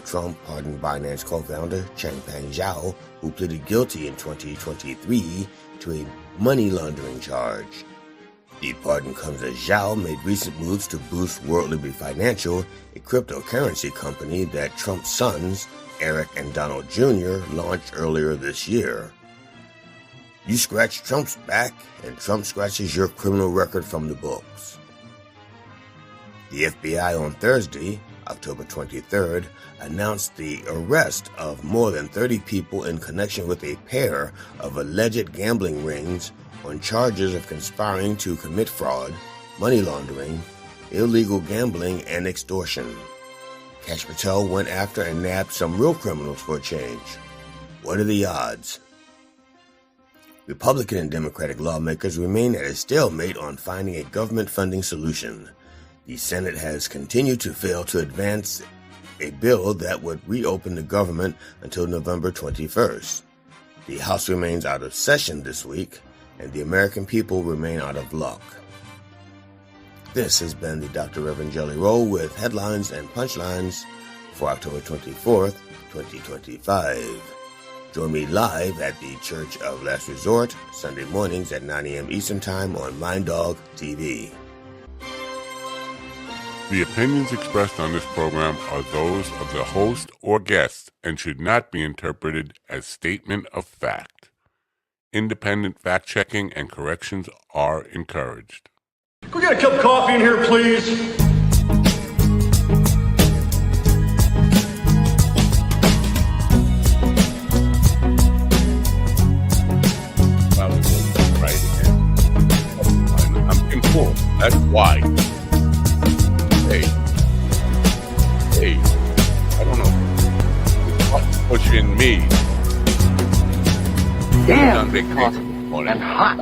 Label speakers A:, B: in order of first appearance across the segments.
A: Trump pardoned Binance co-founder Changpeng Zhao, who pleaded guilty in 2023 to a money laundering charge. The pardon comes as Zhao made recent moves to boost World Liberty Financial, a cryptocurrency company that Trump's sons, Eric and Donald Jr., launched earlier this year. You scratch Trump's back, and Trump scratches your criminal record from the books. The FBI on Thursday, October 23rd, announced the arrest of more than 30 people in connection with a pair of alleged gambling rings on charges of conspiring to commit fraud, money laundering, illegal gambling, and extortion. Kash Patel went after and nabbed some real criminals for a change. What are the odds? Republican and Democratic lawmakers remain at a stalemate on finding a government funding solution. The Senate has continued to fail to advance a bill that would reopen the government until November 21st. The House remains out of session this week, and the American people remain out of luck. This has been the Dr. Reverend Jelly Roll with headlines and punchlines for October 24th, 2025. Join me live at the Church of Last Resort, Sunday mornings at 9 a.m. Eastern Time on MindDog TV.
B: The opinions expressed on this program are those of the host or guest and should not be interpreted as statement of fact. Independent fact-checking and corrections are encouraged.
C: Can we get a cup of coffee in here, please?
B: I'm in full. That's why. Hey, I don't know. What's pushing me?
D: Damn, and hot.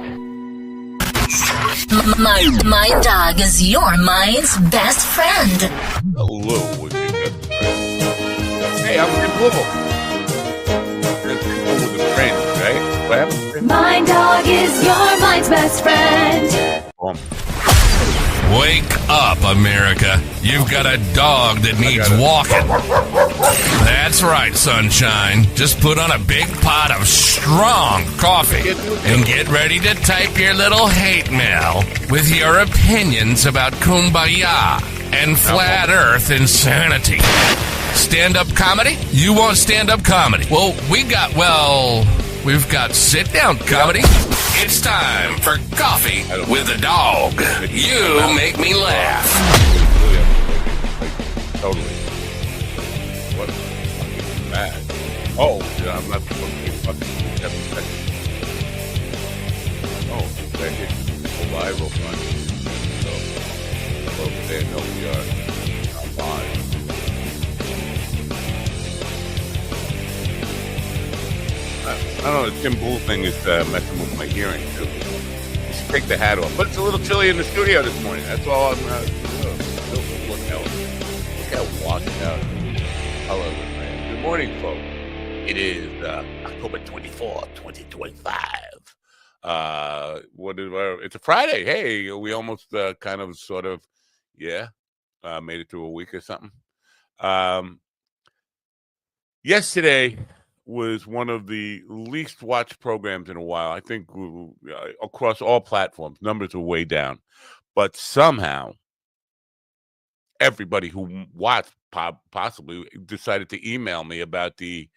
E: My dog is your mind's best friend.
B: Hello, with your best friend. Hey, I'm Tim Louisville. That's people with a friend, right? What happened?
E: My dog is your mind's best friend.
F: Wake up, America. You've got a dog that needs walking. That's right, sunshine. Just put on a big pot of strong coffee and get ready to type your little hate mail with your opinions about kumbaya and flat earth insanity. Stand-up comedy? You want stand-up comedy? Well, we've got sit-down comedy. It's time for Coffee with a Dog. You make me laugh.
B: Totally. What a fucking bad. Oh, yeah, I'm not supposed to be fucking 7 seconds. Oh, that hit live real fun. So, folks there know we are live. I don't know, the Tim Bull thing is messing with my hearing, too. You should take the hat off. But it's a little chilly in the studio this morning. That's all I'm look how washed out. Hello, man. Good morning, folks. It is October 24th, 2025. It's a Friday. Hey, we almost made it through a week or something. Yesterday was one of the least watched programs in a while. I think across all platforms, numbers are way down. But somehow, everybody who watched possibly decided to email me about the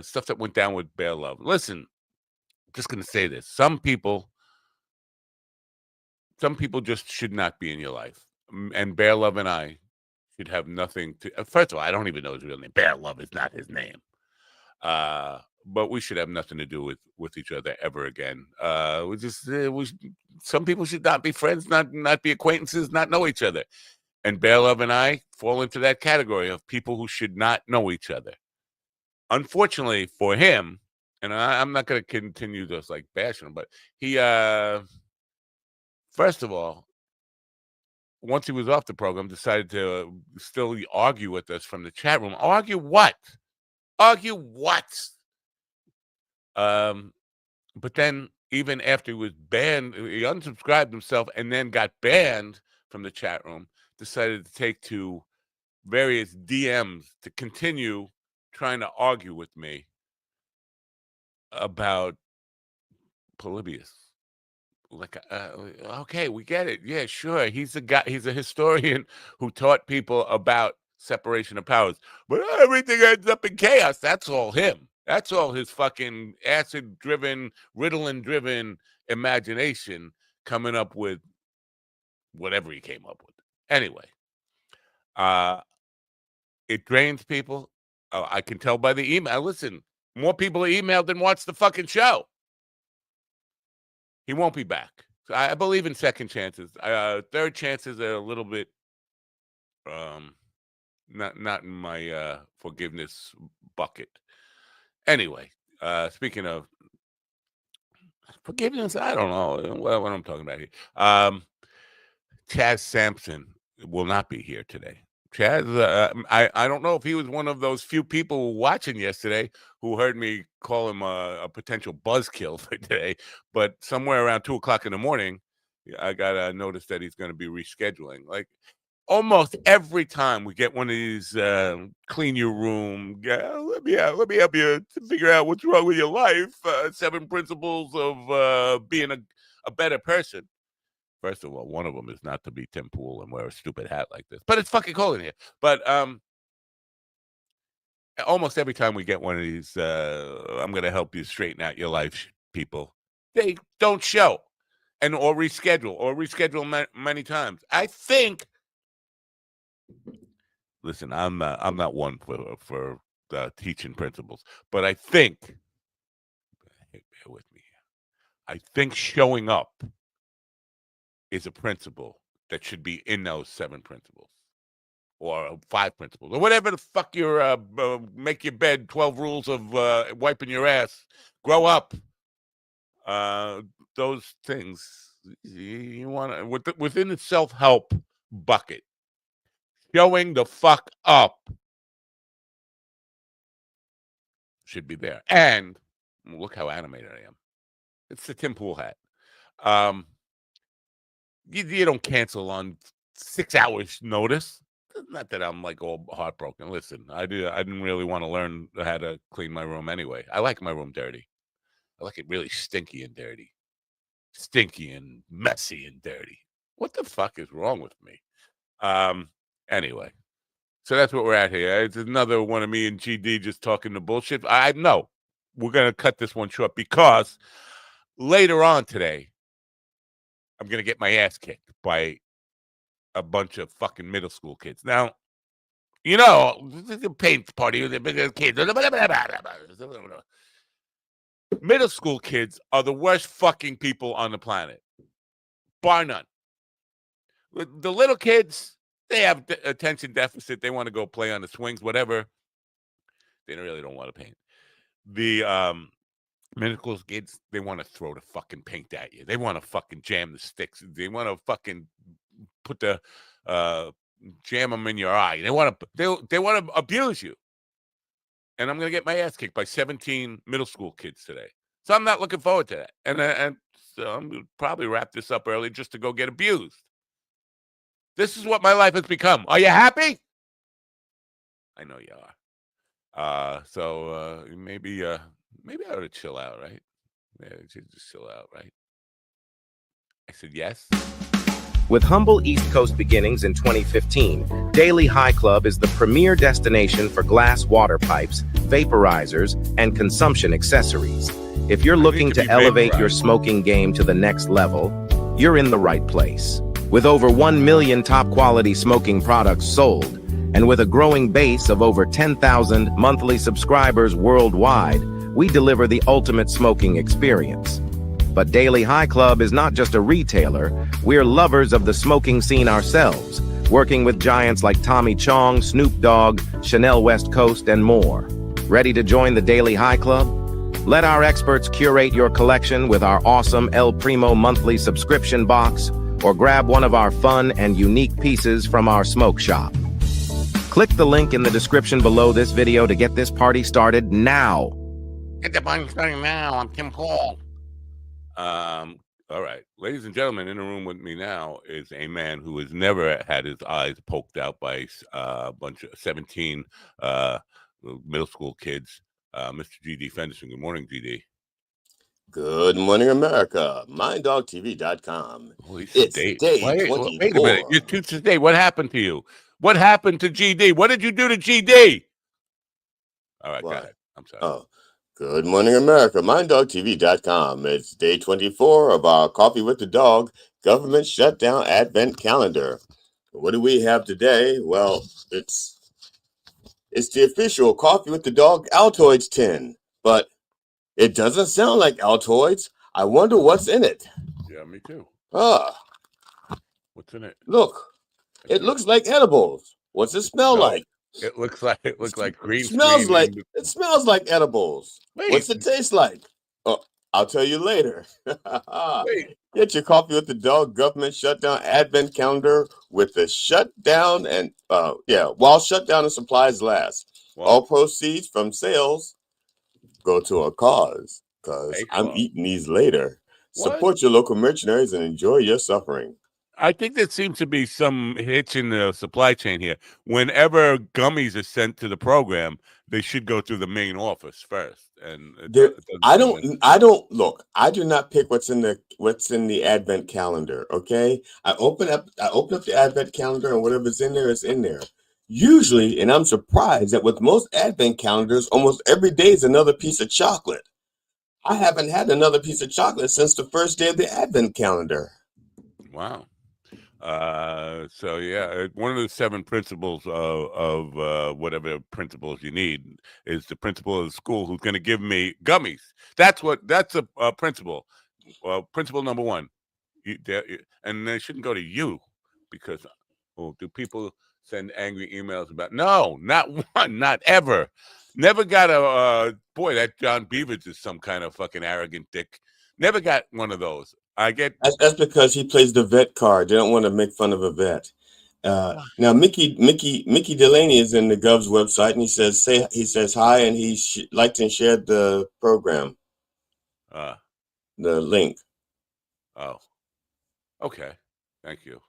B: stuff that went down with Bear Love. Listen, I'm just going to say this. Some people just should not be in your life. And Bear Love and I should have nothing to... First of all, I don't even know his real name. Bear Love is not his name. But we should have nothing to do with each other ever again. Some people should not be friends, not be acquaintances, not know each other. And Bear Love and I fall into that category of people who should not know each other. Unfortunately for him, and I'm not going to continue just like bashing him, but he, first of all, once he was off the program, decided to still argue with us from the chat room. Argue what? Argue what? But then even after he was banned, he unsubscribed himself and then got banned from the chat room, decided to take to various DMs to continue trying to argue with me about Polybius. Like, okay, we get it. Yeah, sure. He's a guy. He's a historian who taught people about separation of powers, but everything ends up in chaos. That's all him. That's all his fucking acid-driven, Ritalin-driven imagination coming up with whatever he came up with. Anyway, it drains people. I can tell by the email. Listen, more people emailed than watched the fucking show. He won't be back. So I believe in second chances. Third chances are a little bit not in my forgiveness bucket. Anyway, speaking of forgiveness, I don't know what I'm talking about here. Chaz Sampson will not be here today. Chaz, I don't know if he was one of those few people watching yesterday who heard me call him a potential buzzkill for today, but somewhere around 2:00 in the morning, I got a notice that he's going to be rescheduling. Like almost every time we get one of these clean your room, let me help you to figure out what's wrong with your life. 7 principles of being a better person. First of all, one of them is not to be Tim Pool and wear a stupid hat like this. But it's fucking cold in here. But almost every time we get one of these, I'm going to help you straighten out your life, people, they don't show or reschedule many times. I think. Listen, I'm not one for teaching principles, but I think. Hey, bear with me. I think showing up is a principle that should be in those 7 principles or 5 principles or whatever the fuck your make your bed, 12 rules of wiping your ass, grow up. Those things you want to within the self-help bucket. Showing the fuck up should be there. And look how animated I am. It's the Tim Pool hat. You don't cancel on 6 hours notice. Not that I'm like all heartbroken. Listen, I didn't really want to learn how to clean my room anyway. I like my room dirty. I like it really stinky and dirty. Stinky and messy and dirty. What the fuck is wrong with me? Anyway, so that's what we're at here. It's another one of me and GD just talking the bullshit. I know we're going to cut this one short because later on today, I'm going to get my ass kicked by a bunch of fucking middle school kids. Now, you know, the paint party, the kids. Middle school kids are the worst fucking people on the planet. Bar none. The little kids, they have attention deficit. They want to go play on the swings, whatever. They really don't want to paint. The middle school kids, they want to throw the fucking paint at you. They want to fucking jam the sticks. They want to fucking put the jam them in your eye. They want to abuse you. And I'm gonna get my ass kicked by 17 middle school kids today. So I'm not looking forward to that. And so I'm gonna probably wrap this up early just to go get abused. This is what my life has become. Are you happy? I know you are. So maybe I ought to chill out, right? Yeah, just chill out, right? I said yes.
G: With humble East Coast beginnings in 2015, Daily High Club is the premier destination for glass water pipes, vaporizers, and consumption accessories. If you're looking to elevate your smoking game to the next level, you're in the right place. With over 1 million top-quality smoking products sold, and with a growing base of over 10,000 monthly subscribers worldwide, we deliver the ultimate smoking experience. But Daily High Club is not just a retailer, we're lovers of the smoking scene ourselves, working with giants like Tommy Chong, Snoop Dogg, Chanel West Coast, and more. Ready to join the Daily High Club? Let our experts curate your collection with our awesome El Primo monthly subscription box, or grab one of our fun and unique pieces from our smoke shop. Click the link in the description below this video to get this party started now.
B: Get the party started now. I'm Tim Pool. All right. Ladies and gentlemen, in the room with me now is a man who has never had his eyes poked out by a bunch of 17 uh, middle school kids, Mr. G.D. Fenderson. Good morning, G.D.
A: Good morning, America. MindDogTV.com.
B: Holy
A: It's
B: sedate.
A: day
B: Wait a minute.
A: 24.
B: You're too sedate. What happened to you? What happened to GD? What did you do to GD? All right, go
A: What?
B: ahead. I'm sorry.
A: Oh, good morning, America. MindDogTV.com. It's day 24 of our Coffee with the Dog government shutdown advent calendar. What do we have today? Well, it's the official Coffee with the Dog Altoids tin, but it doesn't sound like Altoids. I wonder what's in it.
B: Yeah, me too.
A: Ah,
B: What's in it?
A: look. It looks like edibles. What's it smell
B: No,
A: like?
B: it looks like green
A: Smells
B: screen.
A: like it smells like edibles.
B: Wait,
A: What's it taste like? Oh, I'll tell you later.
B: wait.
A: Get your Coffee with the Dog government shutdown advent calendar with the shutdown and while shutdown and supplies last.
B: What?
A: All proceeds from sales go to a cause. Cause
B: A
A: I'm
B: cause.
A: eating these later.
B: What?
A: Support your local mercenaries and enjoy your suffering.
B: I think there seems to be some hitch in the supply chain here. Whenever gummies are sent to the program, they should go through the main office first, and it doesn't
A: I
B: seem like.
A: don't look. I do not pick what's in the advent calendar. Okay, I open up the advent calendar, and whatever's in there is in there. Usually, and I'm surprised that with most advent calendars, almost every day is another piece of chocolate. I haven't had another piece of chocolate since the first day of the advent calendar.
B: Wow. So yeah, one of the 7 principles of whatever principles you need is the principal of the school who's going to give me gummies. That's a principle. Principle number 1, and they shouldn't go to you because, do people send angry emails about? No, not one, not ever. Never got a boy. That John Beavers is some kind of fucking arrogant dick. Never got one of those. I get.
A: That's because he plays the vet card. They don't want to make fun of a vet. Now, Mickey Delaney is in the Gov's website, and he says hi, and he liked and shared the program, the link.
B: Oh, okay. Thank you.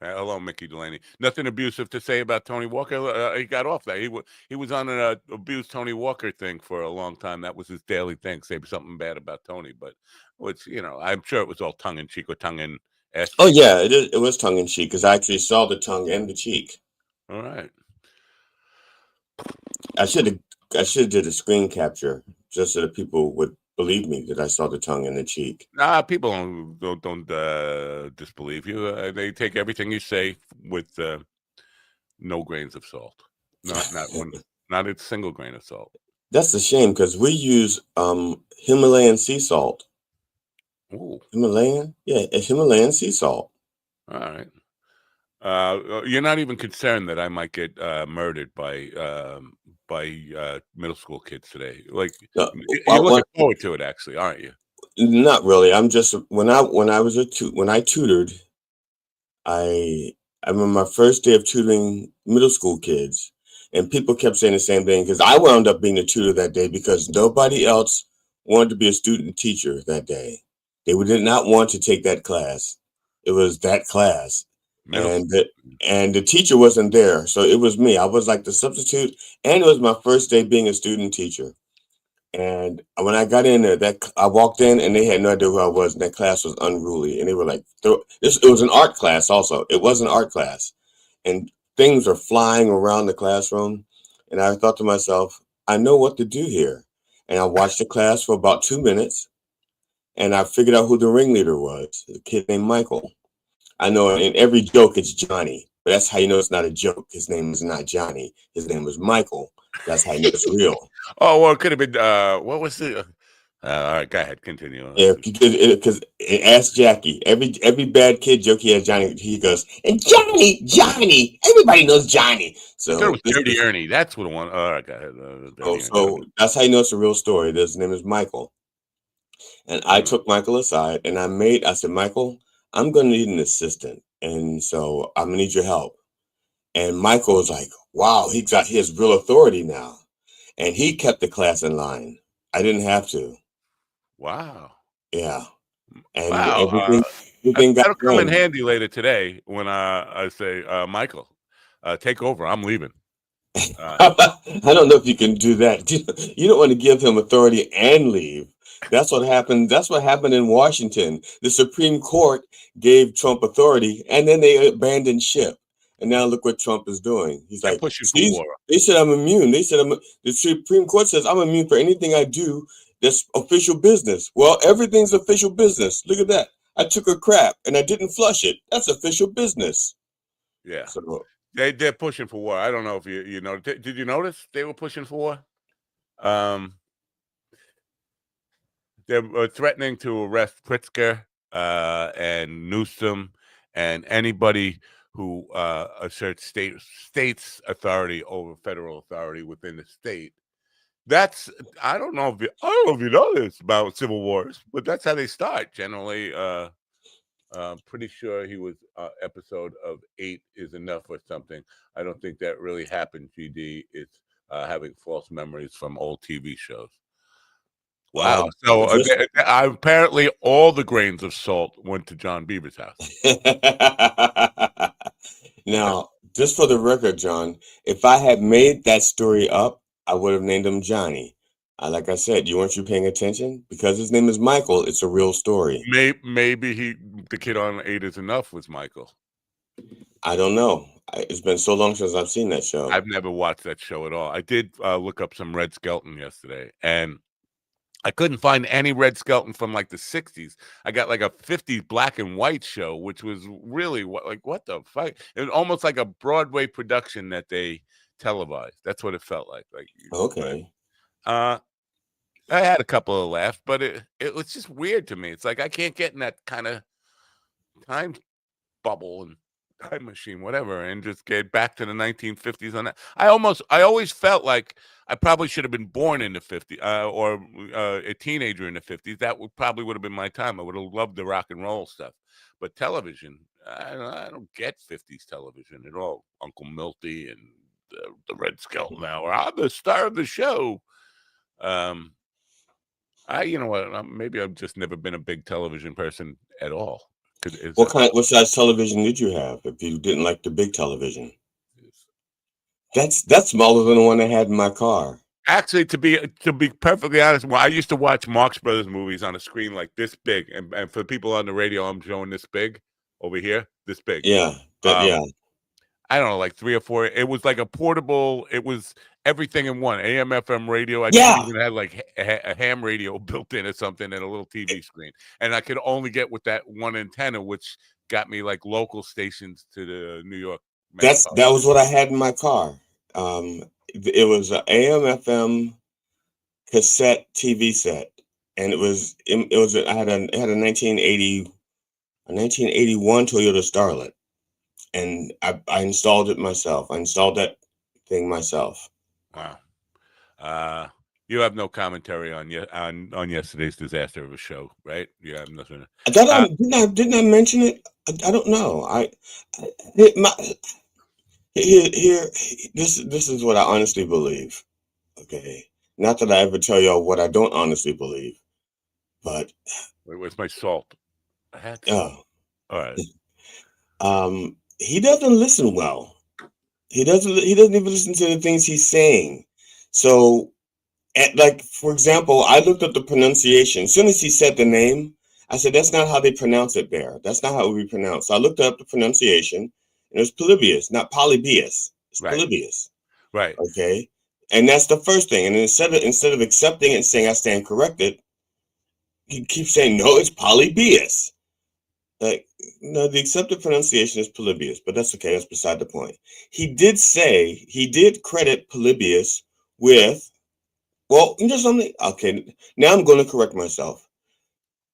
B: Hello, Mickey Delaney. Nothing abusive to say about Tony Walker. He got off that. He was on an abused Tony Walker thing for a long time. That was his daily thing. Say something bad about Tony, but which I'm sure it was all tongue in cheek or tongue in ass.
A: Oh yeah, it was tongue in cheek because I actually saw the tongue and the cheek.
B: All right.
A: I should have did a screen capture just so that people would believe me that I saw the tongue and the cheek.
B: Nah, people don't disbelieve you. They take everything you say with no grains of salt. Not a single grain of salt.
A: That's a shame because we use Himalayan sea salt.
B: Ooh.
A: Himalayan? Yeah, a Himalayan sea salt.
B: All right. You're not even concerned that I might get murdered by middle school kids today. Like you're looking forward to it, actually, aren't you?
A: Not really. I'm just when I tutored, I remember my first day of tutoring middle school kids, and people kept saying the same thing because I wound up being a tutor that day because nobody else wanted to be a student teacher that day. They did not want to take that class. It was that class. And the teacher wasn't there, so it was me. I was like the substitute, and it was my first day being a student teacher. And when I got in there, I walked in, and they had no idea who I was, and that class was unruly. And they were like, it was an art class also. It was an art class, and things are flying around the classroom. And I thought to myself, I know what to do here. And I watched the class for about 2 minutes, and I figured out who the ringleader was, a kid named Michael. I know in every joke it's Johnny, but that's how you know it's not a joke. His name is not Johnny. His name was Michael. That's how you know it's real.
B: Oh, well, it could have been, what was the, all right, go ahead, continue.
A: Yeah, because ask Jackie. Every bad kid joke he has, Johnny, he goes, and Johnny, everybody knows Johnny. So
B: it was Dirty Ernie. That's what I want. All right, go ahead.
A: So that's how you know it's a real story. His name is Michael. And I took Michael aside, and I said, Michael, I'm going to need an assistant. And so I'm going to need your help. And Michael was like, wow, he got his real authority now. And he kept the class in line. I didn't have to.
B: Wow.
A: Yeah. and
B: Wow.
A: everything got
B: That'll come in
A: done.
B: handy later today when I say, Michael, take over. I'm leaving.
A: I don't know if you can do that. You don't want to give him authority and leave. That's what happened. That's what happened in Washington. The Supreme Court gave Trump authority, and then they abandoned ship. And now look what Trump is doing. He's
B: They're
A: like,
B: pushing for
A: see,
B: war.
A: they said I'm immune. They said the Supreme Court says I'm immune for anything I do that's official business. Well, everything's official business. Look at that. I took a crap and I didn't flush it. That's official business.
B: Yeah.
A: So
B: They're pushing for war. I don't know if you know. Did you notice they were pushing for war? They're threatening to arrest Pritzker and Newsom and anybody who asserts state's authority over federal authority within the state. I don't know if you know this about civil wars, but that's how they start generally. Pretty sure he was episode of 8 is enough or something. I don't think that really happened. GD is having false memories from old TV shows. Wow. So apparently all the grains of salt went to John Beaver's house.
A: Now, just for the record, John, if I had made that story up, I would have named him Johnny. Like I said, weren't you paying attention? Because his name is Michael, it's a real story.
B: Maybe the kid on 8 is enough was Michael.
A: I don't know. It's been so long since I've seen that show.
B: I've never watched that show at all. I did look up some Red Skelton yesterday, and I couldn't find any Red Skelton from like the 60s. I got like a 50s black and white show, which was really what the fuck? It was almost like a Broadway production that they televised. That's what it felt like.
A: Okay.
B: I had a couple of laughs, but it was just weird to me. It's like I can't get in that kind of time bubble and time machine, whatever, and just get back to the 1950s on that. I always felt like I probably should have been born in the 50s or a teenager in the 50s. That probably would have been my time. I would have loved the rock and roll stuff. But television, I don't get 50s television at all. Uncle Milty and the Red Skelton Hour. I'm the star of the show. You know what? Maybe I've just never been a big television person at all.
A: What size television did you have if you didn't like the big television? That's smaller than the one I had in my car.
B: Actually, to be perfectly honest, I used to watch Marx Brothers movies on a screen like this big, and for people on the radio, I'm showing this big over here, this big.
A: Yeah, yeah.
B: I don't know, like 3 or 4. It was like a portable. It was everything in one. AM, FM radio. I
A: Yeah.
B: think even had like a ham radio built in or something, and a little TV screen. And I could only get with that one antenna, which got me like local stations to the New York.
A: That was what I had in my car. It was an AM FM cassette TV set, and I had a 1981 Toyota Starlet, and I installed it myself. I installed that thing myself.
B: Wow. You have no commentary on yesterday's disaster of a show, right? You have nothing.
A: Didn't I mention it? I don't know. This is what I honestly believe. Okay, not that I ever tell y'all what I don't honestly believe, but
B: where's my salt? I had
A: all
B: right.
A: He doesn't listen well. He doesn't even listen to the things he's saying. So, like for example, I looked up the pronunciation. As soon as he said the name, I said that's not how they pronounce it there. That's not how it would be pronounced. So I looked up the pronunciation. And it was Polybius, not Polybius. It's right. Polybius.
B: Right.
A: Okay. And that's the first thing. And instead of accepting it and saying I stand corrected, he keeps saying, no, it's Polybius. Like, no, the accepted pronunciation is Polybius, but that's okay. That's beside the point. He did credit Polybius with, well, you know something? Okay, now I'm going to correct myself.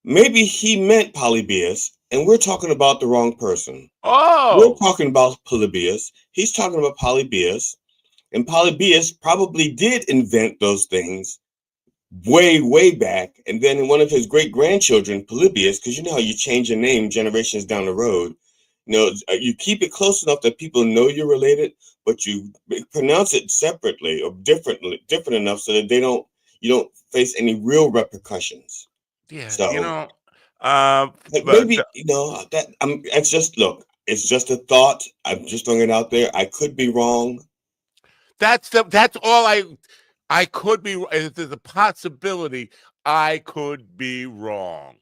A: Maybe he meant Polybius, and we're talking about the wrong person.
B: Oh!
A: We're talking about Polybius. He's talking about Polybius. And Polybius probably did invent those things way, way back. And then one of his great-grandchildren, Polybius, because you know how you change your name generations down the road, you keep it close enough that people know you're related, but you pronounce it separately or different enough so that you don't face any real repercussions.
B: Yeah,
A: so, But
B: but
A: maybe, that it's just, look, it's just a thought. I'm just throwing it out there. I could be wrong.
B: that's all I could be. If there's a possibility, I could be wrong.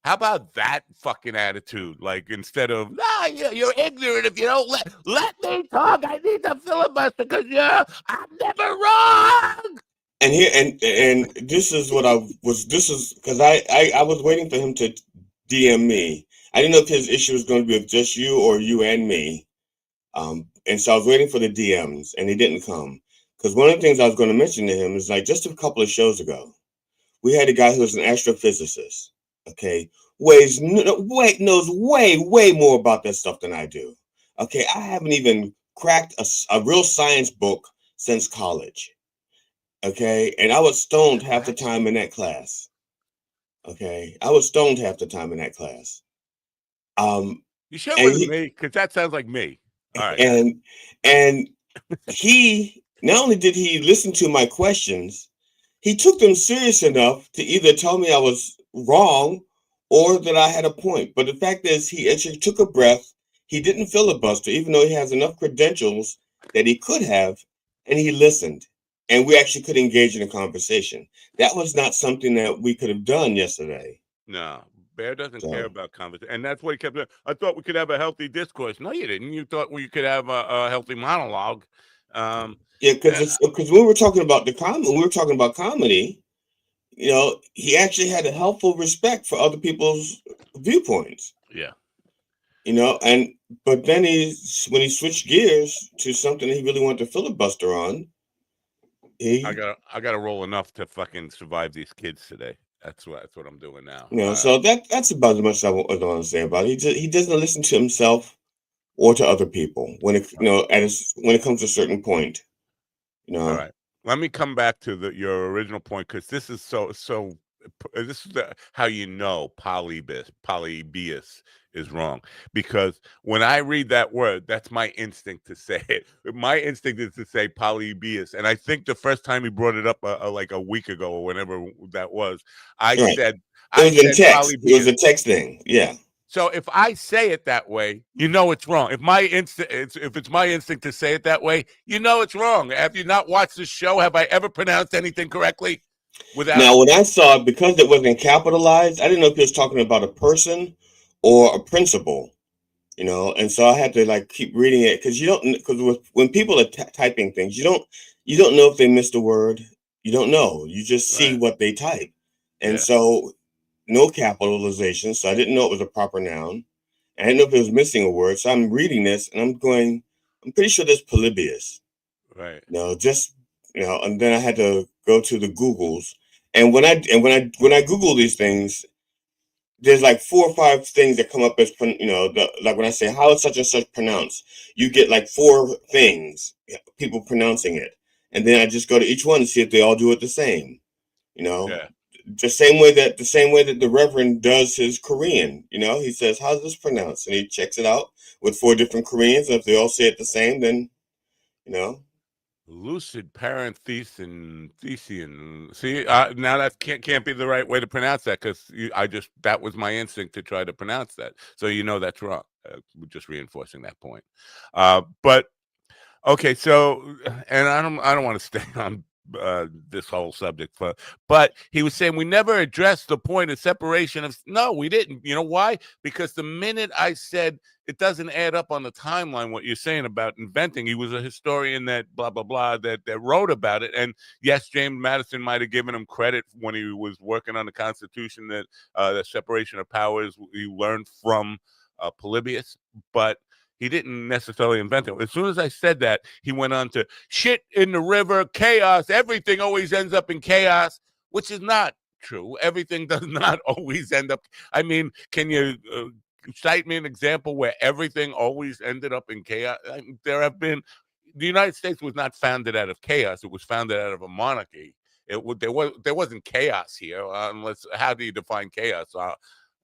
B: How about that fucking attitude? Like, instead of, you're ignorant if you don't let me talk. I need to filibuster because I'm never wrong.
A: And here, and this is what this is because I was waiting for him to DM me. I didn't know if his issue was going to be with just you or you and me. And so I was waiting for the DMs, and he didn't come. Because one of the things I was going to mention to him is, like, just a couple of shows ago, we had a guy who was an astrophysicist. Okay, knows way more about that stuff than I do. Okay, I haven't even cracked a real science book since college. Okay, and I was stoned half the time in that class. Okay, I was stoned half the time in that class.
B: You sure it wasn't me? Because that sounds like me. All right.
A: And he not only did he listen to my questions, he took them serious enough to either tell me I was wrong or that I had a point. But the fact is, he actually took a breath. He didn't filibuster, even though he has enough credentials that he could have, and he listened. And we actually could engage in a conversation. That was not something that we could have done yesterday.
B: No, Bear doesn't care about conversation, and that's what he kept saying. I thought we could have a healthy discourse. No, you didn't. You thought we could have a healthy monologue.
A: Yeah, because when we were talking about comedy, he actually had a helpful respect for other people's viewpoints.
B: Yeah.
A: But then when he switched gears to something he really wanted to filibuster on,
B: I gotta roll enough to fucking survive these kids today. That's what I'm doing now.
A: So that's about as much as I want to say about it. He doesn't listen to himself or to other people when it comes to a certain point.
B: All right. Let me come back to your original point, because this is so. This is how polybius is wrong, because when I read that word, that's my instinct to say it. My instinct is to say polybius, and I think the first time he brought it up, like a week ago or whenever that was, I said
A: text. It was a text thing, yeah.
B: So if I say it that way, it's wrong. If it's my instinct to say it that way, it's wrong. Have you not watched the show? Have I ever pronounced anything correctly?
A: Now, when I saw it, because it wasn't capitalized, I didn't know if he was talking about a person or a principle, and so I had to keep reading it, because when people are typing things, you don't know if they missed a word. You don't know. You just see what they type, and so no capitalization. So I didn't know it was a proper noun. I didn't know if it was missing a word. So I'm reading this and I'm pretty sure there's polybius.
B: Right.
A: And then I had to go to the Googles. And when I Google these things, there's like 4 or 5 things that come up as, like when I say, how is such and such pronounced, you get like 4 things, people pronouncing it. And then I just go to each one and see if they all do it the same, the same way that the Reverend does his Korean. He says, how's this pronounced? And he checks it out with 4 different Koreans. And if they all say it the same, then,
B: Lucid parenthesion. See, now that can't be the right way to pronounce that, because that was my instinct to try to pronounce that. So that's wrong. We're just reinforcing that point. But okay, so, and I don't want to stay on this whole subject, but he was saying we never addressed the point of separation of. No, we didn't. You know why? Because the minute I said it doesn't add up on the timeline, what you're saying about inventing, he was a historian that blah blah blah that wrote about it, and yes, James Madison might have given him credit when he was working on the Constitution that the separation of powers he learned from Polybius, but he didn't necessarily invent it. As soon as I said that, he went on to shit in the river, chaos. Everything always ends up in chaos, which is not true. Everything does not always end up. I mean, can you cite me an example where everything always ended up in chaos? There have been. The United States was not founded out of chaos. It was founded out of a monarchy. There wasn't chaos here, unless. How do you define chaos?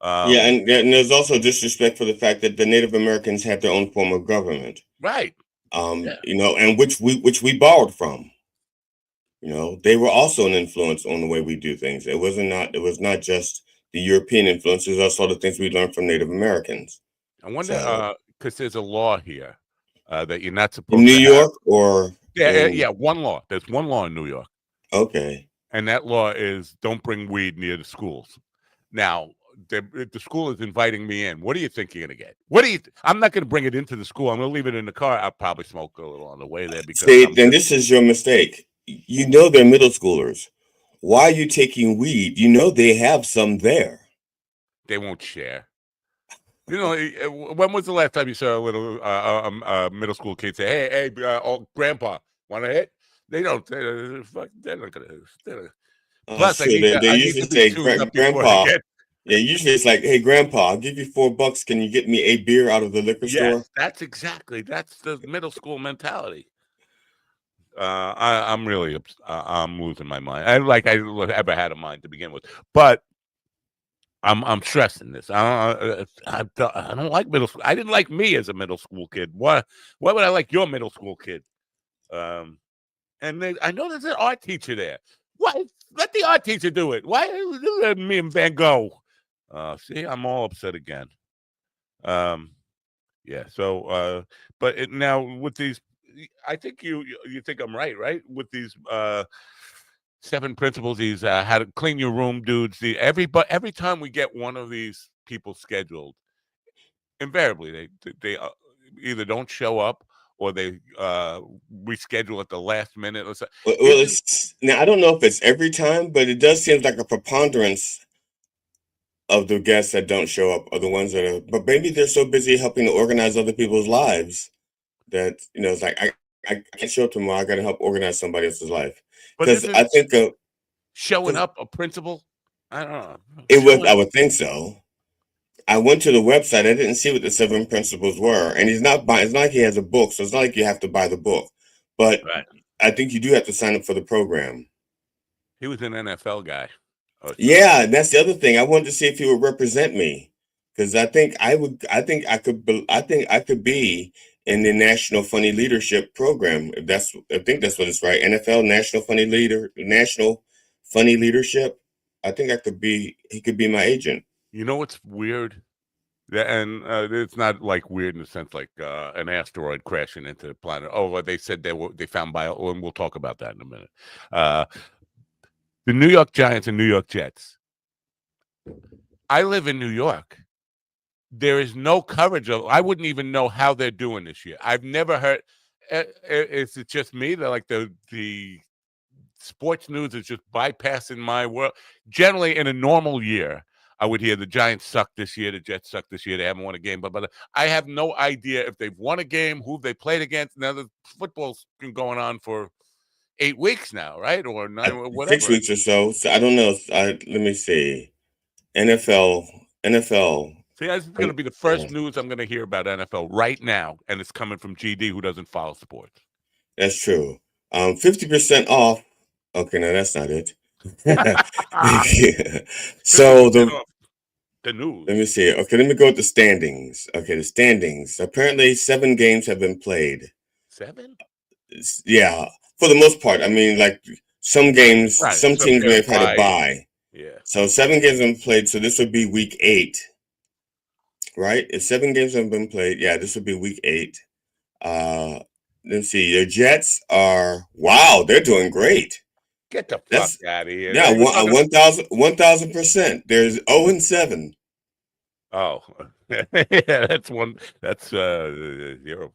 A: And there's also disrespect for the fact that the Native Americans had their own form of government,
B: right?
A: And which we borrowed from. They were also an influence on the way we do things. It was not just the European influences, also the things we learned from Native Americans.
B: I wonder, because there's a law here that you're not
A: In
B: supposed
A: New
B: to have.
A: York or
B: Yeah, one law. There's one law in New York.
A: Okay.
B: And that law is don't bring weed near the schools. Now, the school is inviting me in. What do you think you're going to get? I'm not going to bring it into the school. I'm going to leave it in the car. I'll probably smoke a little on the way there because
A: then this is your mistake. You know they're middle schoolers. Why are you taking weed? You know they have some there.
B: They won't share. You know, when was the last time you saw a little middle school kid say, "Hey, grandpa, want to hit?" They don't. They're not gonna. Plus,
A: Sure. They
B: I need
A: usually
B: to be
A: say,
B: tuned up before I
A: "Grandpa."
B: get.
A: Yeah, usually it's like, "Hey, Grandpa, I'll give you $4. Can you get me a beer out of the liquor store?"
B: Yes, that's the middle school mentality. I'm really, I'm losing my mind. I ever had a mind to begin with, but I'm stressing this. I don't like middle school. I didn't like me as a middle school kid. Why would I like your middle school kid? And I know there's an art teacher there. Why let the art teacher do it? Why let me and Van Gogh? See, I'm all upset again. Yeah. So, but now with these, I think you think I'm right with these 7 principles. These how to clean your room, dudes. Every time we get one of these people scheduled, invariably they either don't show up or they reschedule at the last minute. Or so.
A: Well, now I don't know if it's every time, but it does seem like a preponderance of the guests that don't show up are the ones that are. But maybe they're so busy helping to organize other people's lives that it's like I can't show up tomorrow. I got to help organize somebody else's life
B: But
A: because I think
B: showing up a principal. I don't know.
A: I would think so. I went to the website. I didn't see what the 7 principles were, and he's not buying. It's not like he has a book, so it's not like you have to buy the book. But I think you do have to sign up for the program.
B: He was an NFL guy.
A: Yeah, and that's the other thing. I wanted to see if he would represent me because I think I would. I think I could be in the National Funny Leadership Program. I think that's what it's right. NFL National Funny Leadership. I think I could be. He could be my agent.
B: You know what's weird? And it's not like weird in the sense like an asteroid crashing into the planet. Oh, they said they found bio, and we'll talk about that in a minute. The New York Giants and New York Jets. I live in New York. There is no coverage of. I wouldn't even know how they're doing this year. I've never heard. Is it just me that like the sports news is just bypassing my world? Generally, in a normal year, I would hear the Giants suck this year, the Jets suck this year, they haven't won a game. But I have no idea if they've won a game, who they played against. Now the football's been going on for 8 weeks now, right? Or 9, whatever.
A: 6 weeks or so. So I don't know. Let me see. NFL.
B: See, this is going to be the first news I'm going to hear about NFL right now, and it's coming from GD, who doesn't follow sports.
A: That's true. 50% off. Okay, no, that's not it. So
B: the news.
A: Let me see. Okay, let me go with the standings. Okay, the standings. Apparently, 7 games have been played.
B: 7?
A: Yeah, for the most part. I mean, like some games, some teams may have had a bye.
B: Yeah.
A: So 7 games have been played. So this would be week 8, right? If 7 games have been played, yeah, this would be week 8. Let's see. The Jets they're doing great.
B: Get the fuck out of here.
A: Yeah, 1,000%. There's 0-7.
B: Oh, yeah, that's one. That's 0%.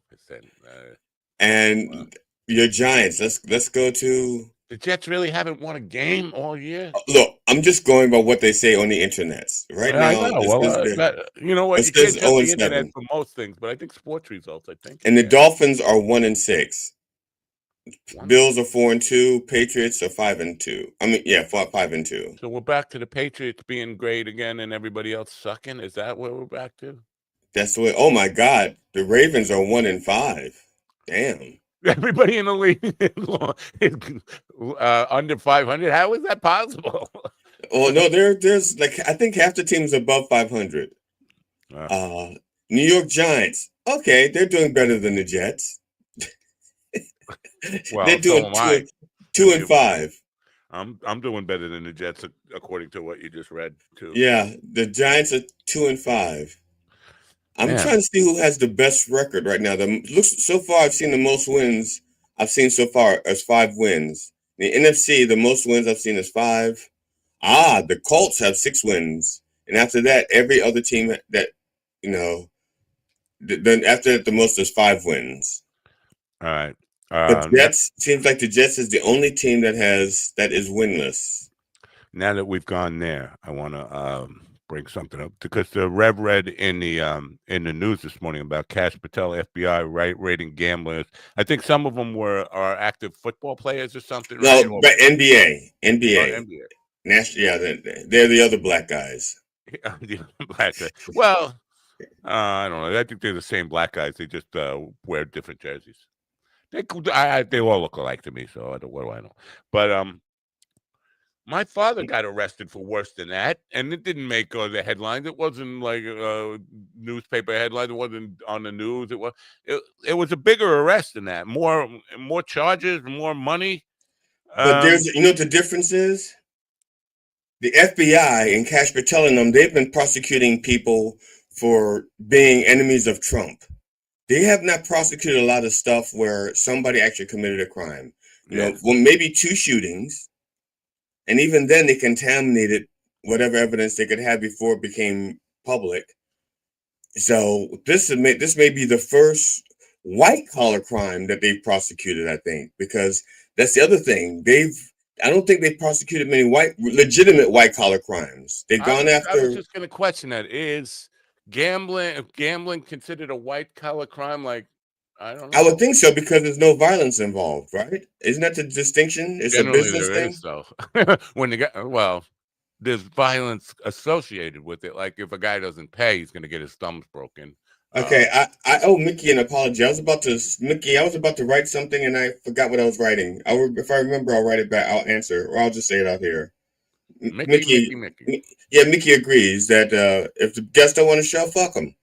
A: And your Giants. Let's go to
B: the Jets. Really haven't won a game all year.
A: Look, I'm just going by what they say on the internet right now.
B: I know. Well, you know what? You can't judge the internet for most things, but I think sports results. I think.
A: And the Dolphins are 1-6. Bills are 4-2. Patriots are 5-2. I mean, yeah, 5-2.
B: So we're back to the Patriots being great again, and everybody else sucking. Is that where we're back to?
A: That's the way. Oh my God, the Ravens are 1-5. Damn.
B: Everybody in the league is under 500. How is that possible?
A: Oh no, there's like I think half the team's above 500. New York Giants. Okay, they're doing better than the Jets.
B: Well,
A: they're doing 2-5.
B: I'm doing better than the Jets according to what you just read too.
A: Yeah, the Giants are 2-5. I'm
B: Man,
A: trying to see who has the best record right now. The looks so far, I've seen the most wins I've seen so far as 5 wins. The NFC, the most wins I've seen is 5. The Colts have 6 wins, and after that, every other team that you know, then after that, the most is 5 wins.
B: all right.
A: But
B: Now,
A: Jets seems like the Jets is the only team that is winless.
B: now that we've gone there, I want to bring something up because the Rev read in the news this morning about Cash Patel, FBI, right, rating gamblers. I think some of them are active football players or something, right?
A: No, but NBA,
B: Or
A: NBA,
B: NBA.
A: national. Yeah, they're the other black guys.
B: The black guy. Well, I don't know. I think they're the same black guys. They just wear different jerseys. They all look alike to me. So what do I know? But my father got arrested for worse than that, and it didn't make the headlines. It wasn't like a newspaper headline. It wasn't on the news. It was a bigger arrest than that. More charges, more money.
A: But there's, what the difference is? The FBI and Cash Patel and them, they've been prosecuting people for being enemies of Trump. They have not prosecuted a lot of stuff where somebody actually committed a crime. Well, maybe 2 shootings, and even then they contaminated whatever evidence they could have before it became public. So this may be the first white collar crime that they've prosecuted, I think, because that's the other thing. I don't think they prosecuted many legitimate white collar crimes. They've gone after.
B: I was just going to question that. Is gambling considered a white collar crime? Like, I don't know.
A: I would think so because there's no violence involved, right? Isn't that the distinction? It's
B: Generally,
A: a business thing.
B: So when there's violence associated with it. Like if a guy doesn't pay, he's going to get his thumbs broken.
A: Okay, I owe Mickey an apology. I was about to write something and I forgot what I was writing. If I remember, I'll write it back. I'll answer, or I'll just say it out here.
B: Mickey.
A: Yeah, Mickey agrees that if the guests don't want to show, fuck them.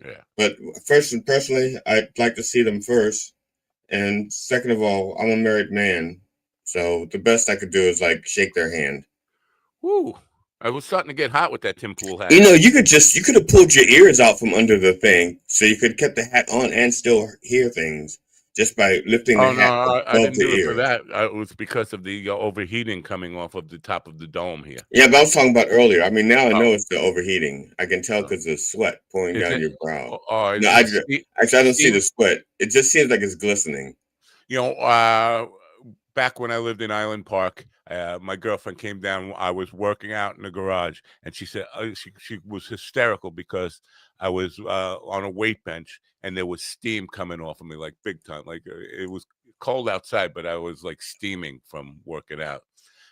B: Yeah.
A: But first and personally, I'd like to see them first. And second of all, I'm a married man. So the best I could do is like shake their hand.
B: Woo. I was starting to get hot with that Tim Pool hat.
A: You could have pulled your ears out from under the thing so you could have kept the hat on and still hear things just by lifting the hat above
B: I didn't
A: the
B: do it
A: ear.
B: for that. It was because of the overheating coming off of the top of the dome here.
A: Yeah, but I was talking about earlier. I mean, now I know it's the overheating. I can tell because the sweat pouring down your brow. No, I don't see the sweat. It just seems like it's glistening.
B: Back when I lived in Island Park, my girlfriend came down. I was working out in the garage, and she said she was hysterical because I was on a weight bench, and there was steam coming off of me like big time. Like it was cold outside, but I was like steaming from working out.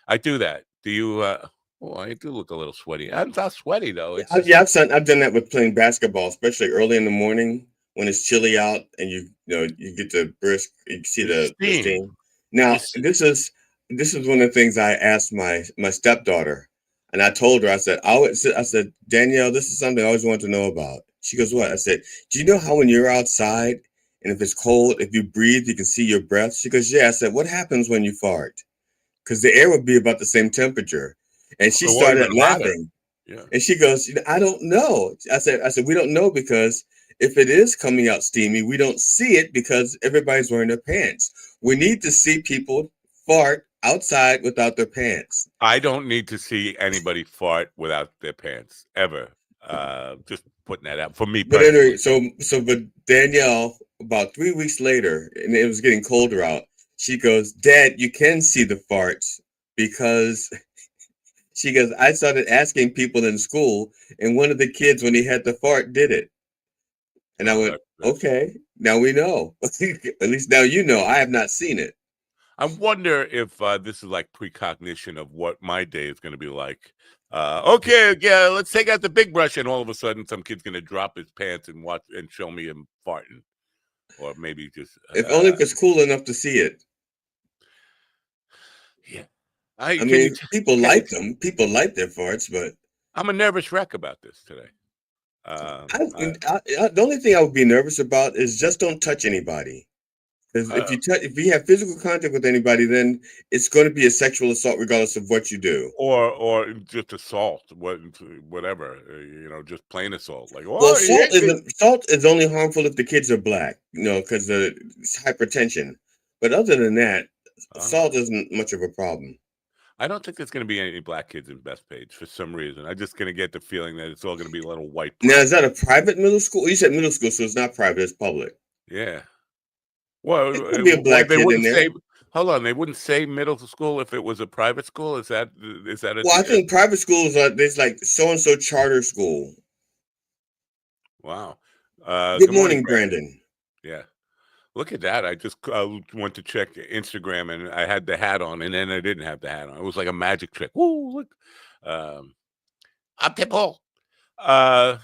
B: I do that. Do you? I do look a little sweaty. I'm not sweaty though.
A: I've done that with playing basketball, especially early in the morning when it's chilly out, and you get the brisk. You see the steam. Now this is one of the things I asked my stepdaughter, and I told her, I said, Danielle, this is something I always wanted to know about. She goes, what? I said, do you know how when you're outside and if it's cold, if you breathe, you can see your breath? She goes, yeah. I said, what happens when you fart? Because the air would be about the same temperature. And she started laughing. Yeah. And she goes, I don't know. I said, we don't know because if it is coming out steamy, we don't see it because everybody's wearing their pants. We need to see people fart outside without their pants.
B: I don't need to see anybody fart without their pants ever. Just putting that out for me.
A: But anyway, but Danielle, about 3 weeks later, and it was getting colder out, she goes, Dad, you can see the farts because she goes, I started asking people in school, and one of the kids, when he had the fart, did it. And I went, okay, now we know. At least now you know. I have not seen it.
B: I wonder if this is like precognition of what my day is going to be like. Okay, yeah, let's take out the big brush, and all of a sudden, some kid's going to drop his pants and watch and show me him farting, or maybe just
A: if only if it's cool enough to see it.
B: Yeah,
A: I mean, people like them. People like their farts, but
B: I'm a nervous wreck about this today.
A: The only thing I would be nervous about is just don't touch anybody. Because if you have physical contact with anybody, then it's going to be a sexual assault regardless of what you do.
B: Or just assault, whatever, just plain assault. Like,
A: Well,
B: oh, he hit me.
A: salt is only harmful if the kids are black, because it's hypertension. But other than that, salt isn't much of a problem.
B: I don't think there's going to be any black kids in Best Page for some reason. I'm just going to get the feeling that it's all going to be little white.
A: Now, is that a private middle school? You said middle school, so it's not private; it's public.
B: Yeah. Well,
A: It could be a black
B: they
A: kid in
B: wouldn't
A: there.
B: say. Hold on, they wouldn't say middle school if it was a private school. Is that a?
A: Well, I think private schools there's like so and so charter school.
B: Wow.
A: Good morning, Brandon.
B: Yeah. Look at that. I just went to check Instagram and I had the hat on, and then I didn't have the hat on. It was like a magic trick. Woo, look. I'm Pitbull. I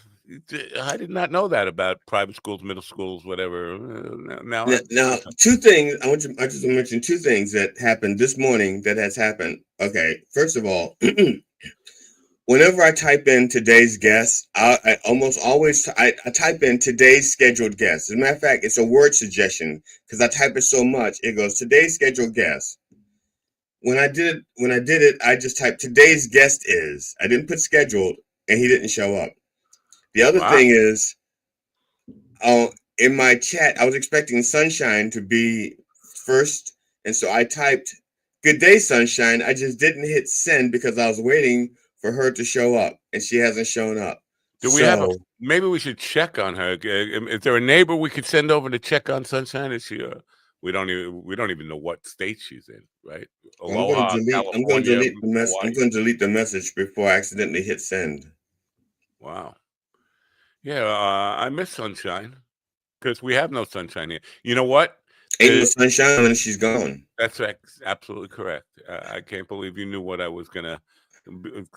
B: did not know that about private schools, middle schools, whatever. Now,
A: two things. I just want to mention two things that happened this morning that has happened. Okay. First of all, whenever I type in today's guest, I almost always I type in today's scheduled guest. As a matter of fact, it's a word suggestion because I type it so much. It goes today's scheduled guest. When I did it, I just typed today's guest is. I didn't put scheduled, and he didn't show up. The other thing is, in my chat, I was expecting Sunshine to be first, and so I typed "Good day, Sunshine." I just didn't hit send because I was waiting for her to show up, and she hasn't shown up.
B: Maybe we should check on her. Is there a neighbor we could send over to check on Sunshine? Is she? We don't even know what state she's in, right? Aloha,
A: I'm going to delete the message before I accidentally hit send.
B: Wow. Yeah, I miss Sunshine because we have no sunshine here. You know what?
A: Ain't no sunshine when she's gone.
B: That's absolutely correct. I can't believe you knew what I was gonna.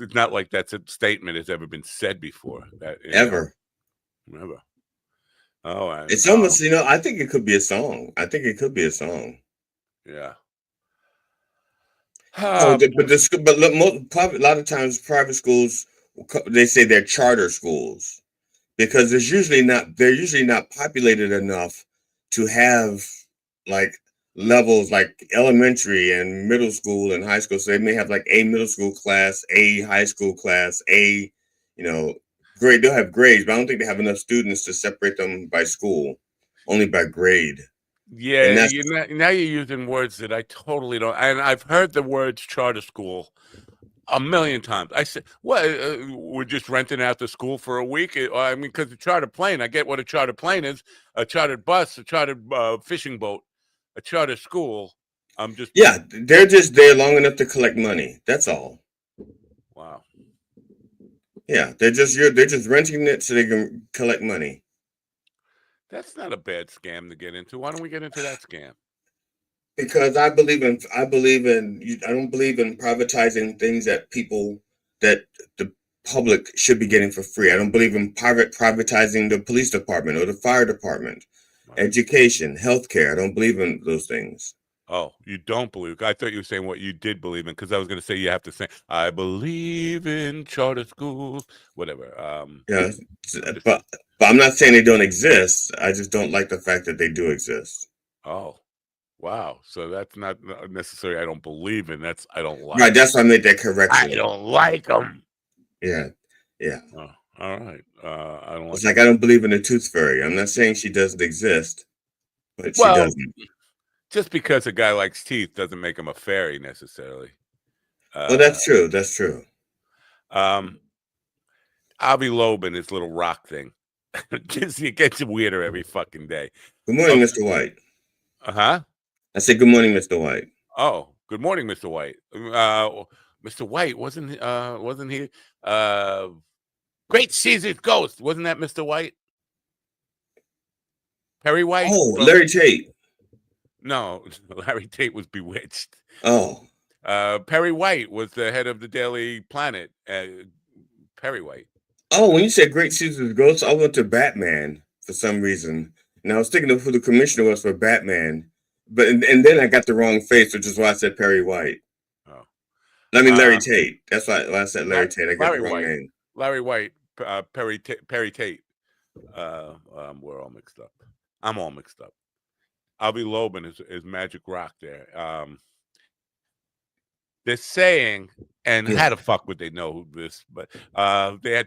B: It's not like that's a statement has ever been said before.
A: Ever.
B: Never. Oh,
A: it's almost I think it could be a song.
B: Yeah.
A: But a lot of times private schools, they say they're charter schools because they're usually not populated enough to have like levels like elementary and middle school and high school. So they may have like a middle school class, a high school class, a grade. They'll have grades, but I don't think they have enough students to separate them by school, only by grade.
B: Yeah, now you're using words that I totally don't. And I've heard the words charter school a million times. I said, "Well, we're just renting out the school for a week." I mean, because a charter plane, I get what a charter plane is: a chartered bus, a chartered fishing boat, a charter school.
A: They're just there long enough to collect money. That's all.
B: Wow.
A: Yeah, they're just renting it so they can collect money.
B: That's not a bad scam to get into. Why don't we get into that scam?
A: Because I don't believe in privatizing things that the public should be getting for free. I don't believe in privatizing the police department or the fire department, education, healthcare. I don't believe in those things.
B: Oh, you don't believe? I thought you were saying what you did believe in, because I was going to say you have to say, "I believe in charter schools," whatever.
A: But I'm not saying they don't exist. I just don't like the fact that they do exist.
B: Oh, wow. So that's not necessarily I don't believe in. That's I don't like.
A: Right. That's why I made that correction.
B: I don't like them.
A: Yeah.
B: Oh, all right. I don't.
A: It's like I don't believe in the tooth fairy. I'm not saying she doesn't exist, but she doesn't.
B: Just because a guy likes teeth doesn't make him a fairy necessarily.
A: Well, that's true. That's true.
B: Avi Loeb and his little rock thing. It gets weirder every fucking day.
A: Good morning, Mr. White.
B: I
A: said good morning, Mr. White.
B: Oh, good morning, Mr. White. Mr. White wasn't he? Great Caesar's Ghost. Wasn't that Mr. White? Perry White.
A: Oh, Larry Tate.
B: No, Larry Tate was Bewitched.
A: Oh.
B: Perry White was the head of the Daily Planet. Perry White.
A: Oh, when you said Great Caesar's Ghost, I went to Batman for some reason. And I was thinking of who the commissioner was for Batman. But and then I got the wrong face, which is why I said Perry White. Oh. I mean Larry Tate. That's why I said Larry Tate. I got the wrong name.
B: Larry White, Perry Tate. We're all mixed up. I'm all mixed up. Avi Loeb's is Magic Rock there. They're saying, and how the fuck would they know this? But they had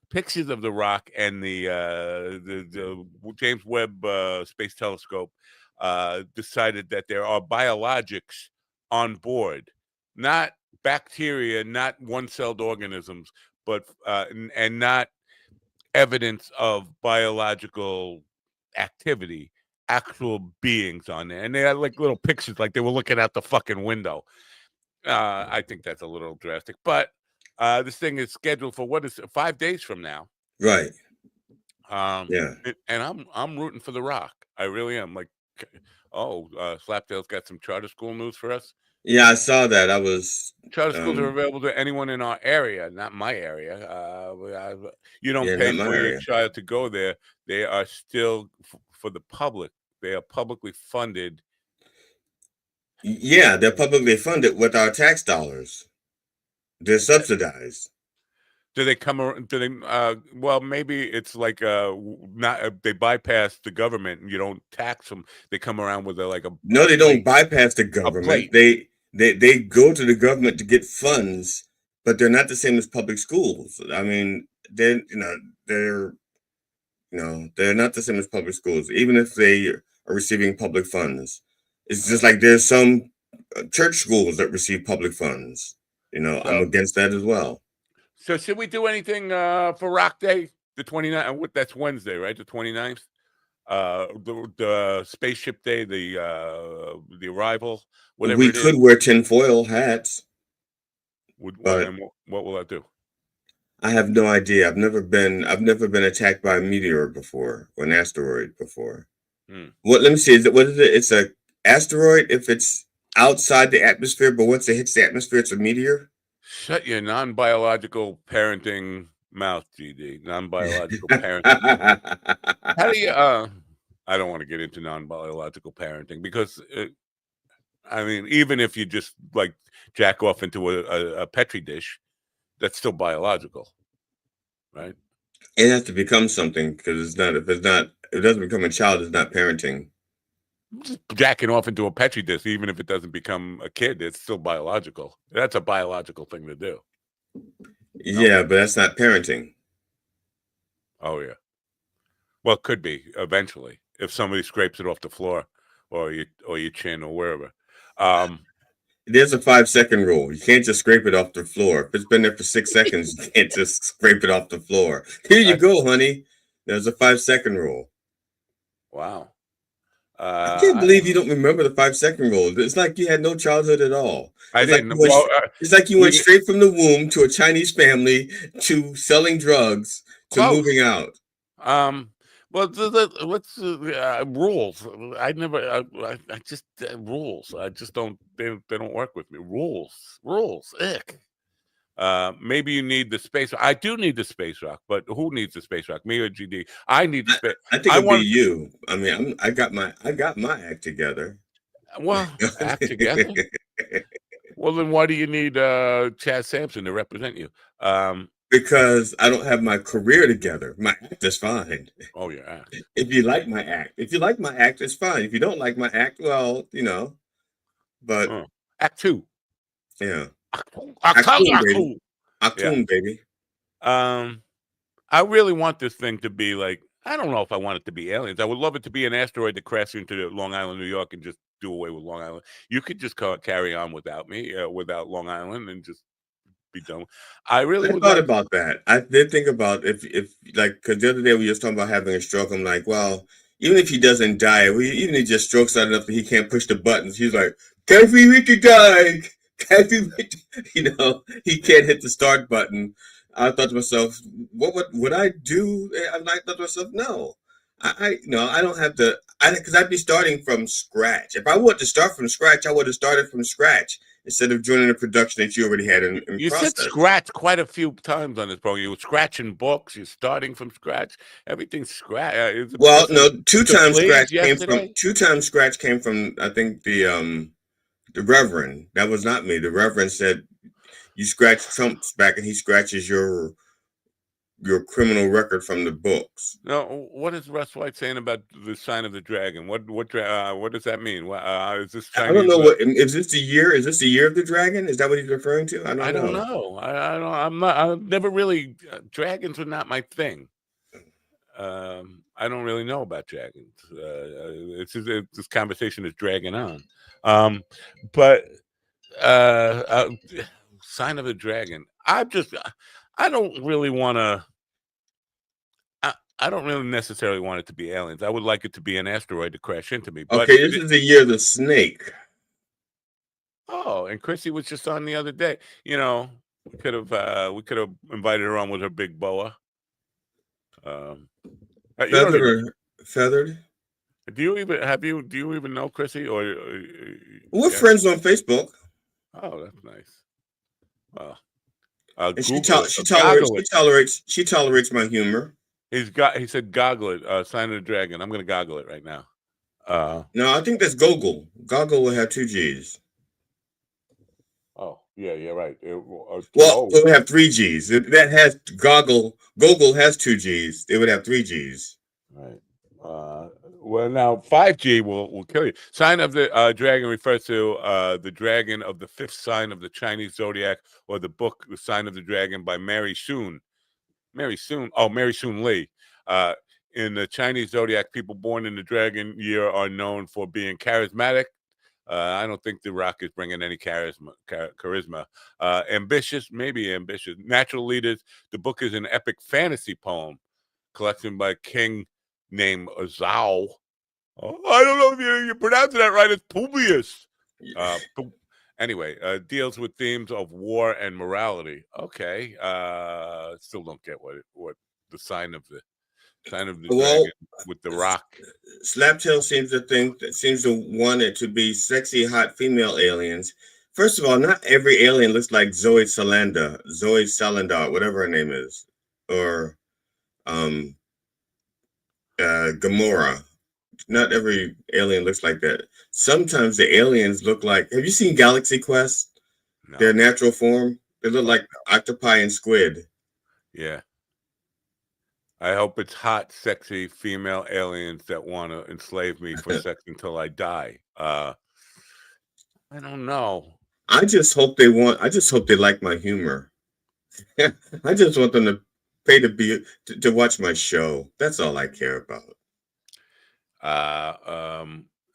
B: pictures of the rock and the James Webb Space Telescope decided that there are biologics on board, not bacteria, not one-celled organisms, but and not evidence of biological activity, actual beings on there. And they had like little pictures, like they were looking out the fucking window. I think that's a little drastic, but this thing is scheduled for 5 days from now.
A: Right.
B: Yeah. And I'm rooting for The Rock. I really am. Like, Slaptail's got some charter school news for us.
A: Yeah, I saw that. I was
B: Charter schools are available to anyone in our area, not my area. You don't pay for your child to go there. They are still for the public. They are publicly funded.
A: Yeah, they're publicly funded with our tax dollars. They're subsidized.
B: Do they come around? Do they? Well, maybe it's like not. They bypass the government, and you don't tax them. They come around with
A: No, they don't bypass the government. They go to the government to get funds, but they're not the same as public schools. I mean, they're not the same as public schools, even if they are receiving public funds. It's just like there's some church schools that receive public funds. I'm against that as well.
B: So should we do anything for Rock Day, the 29th? That's Wednesday, right? The 29th? The Spaceship Day, the arrival, whatever
A: we could wear tinfoil hats.
B: But what will that do?
A: I have no idea. I've never been attacked by a meteor before, or an asteroid before. Let me see. What is it? It's a asteroid if it's outside the atmosphere, but once it hits the atmosphere, it's a meteor.
B: Shut your non-biological parenting mouth, GD. Non-biological parenting. How do you? I don't want to get into non-biological parenting because, I mean, even if you just like jack off into a petri dish, that's still biological, right?
A: It has to become something because if it doesn't become a child, it's not parenting.
B: Just jacking off into a petri dish, even if it doesn't become a kid, it's still biological. That's a biological thing to do.
A: Yeah, but that's not parenting.
B: Oh yeah. Well, it could be eventually if somebody scrapes it off the floor, or your chin or wherever.
A: There's a 5-second rule. You can't just scrape it off the floor. If it's been there for 6 seconds, you can't just scrape it off the floor. Here you go, honey. There's a 5-second rule.
B: Wow.
A: I can't believe you don't remember the 5-second rule. It's like you had no childhood at all. It's like you went straight from the womb to a Chinese family to selling drugs to moving out.
B: Well, what's rules? I never. I just rules. I just don't. They don't work with me. Rules. Ick. Maybe you need the space. I do need the space rock, but who needs the space rock? Me or GD? I need the space.
A: I think it'd be you. I mean, I got my act together.
B: Well, act together. Well, then why do you need Chad Sampson to represent you?
A: Because I don't have my career together. My act is fine.
B: Oh, your act.
A: If you like my act, it's fine. If you don't like my act, well, but
B: Act 2.
A: Yeah.
B: Act
A: baby.
B: I really want this thing to be like, I don't know if I want it to be aliens. I would love it to be an asteroid that crashed into Long Island, New York, and just do away with Long Island. You could just carry on without me, without Long Island, and just be done. I
A: thought about that. I did think about if like, because the other day we were just talking about having a stroke. I'm like, well, even if he doesn't die, even if he just strokes out enough that he can't push the buttons, he's like, can't be ready to die. Can't be ready. He can't hit the start button. I thought to myself, what would I do? I thought to myself, no. I don't have to. Because I'd be starting from scratch. If I wanted to start from scratch, I would have started from scratch instead of joining a production that you already had in
B: you
A: process.
B: Said scratch quite a few times on this program. You were scratching books. You're starting from scratch. Everything's scratch.
A: Well, no, two times scratch came from I think the Reverend. That was not me. The Reverend said you scratch Trump's back and he scratches your your criminal record from the books.
B: Now, what is Russ White saying about the sign of the dragon? What does that mean? Is this
A: I don't
B: Chinese?
A: know what is this the year? Is this the year of the dragon? Is that what he's referring to? I don't
B: I don't
A: know.
B: know. I don't. I'm not. I've never really. Dragons are not my thing. I don't really know about dragons. This conversation is dragging on. But sign of the dragon. I don't really want to. I don't really necessarily want it to be aliens. I would like it to be an asteroid to crash into me. But
A: Okay, this is the year of the snake.
B: oh, and Chrissy was just on the other day. You know, we could have invited her on with her big boa.
A: Feathered?
B: Do you even know Chrissy or
A: We're friends on Facebook.
B: Oh, that's nice. Well,
A: And she tolerates my humor.
B: He said goggle it, sign of the dragon. I'm gonna goggle it right now.
A: No, I think that's Goggle. Goggle will have 2 G's.
B: Oh, yeah, right.
A: It would have 3 G's. That has Goggle has 2 G's. It would have 3 G's.
B: Right. Well, now 5G will kill you. Sign of the dragon refers to the dragon of the 5th sign of the Chinese zodiac, or the book The Sign of the Dragon by Mary Soon Lee. In the Chinese zodiac, people born in the dragon year are known for being charismatic. I don't think The Rock is bringing any charisma. Ambitious, natural leaders. The book is an epic fantasy poem collection by a king named Zhao. Oh, I don't know if you're pronouncing that right. It's Publius. Anyway, deals with themes of war and morality. Okay. Still don't get what the sign of the dragon with The Rock.
A: Slaptail seems to want it to be sexy, hot female aliens. First of all, not every alien looks like Zoe Saldana, whatever her name is, or Gamora. Not every alien looks like that. Sometimes the aliens look like. Have you seen Galaxy Quest? No. Their natural form. They look like octopi and squid.
B: Yeah. I hope it's hot, sexy female aliens that want to enslave me for sex until I die. I don't know.
A: I just hope they like my humor. I just want them to pay to watch my show. That's all I care about.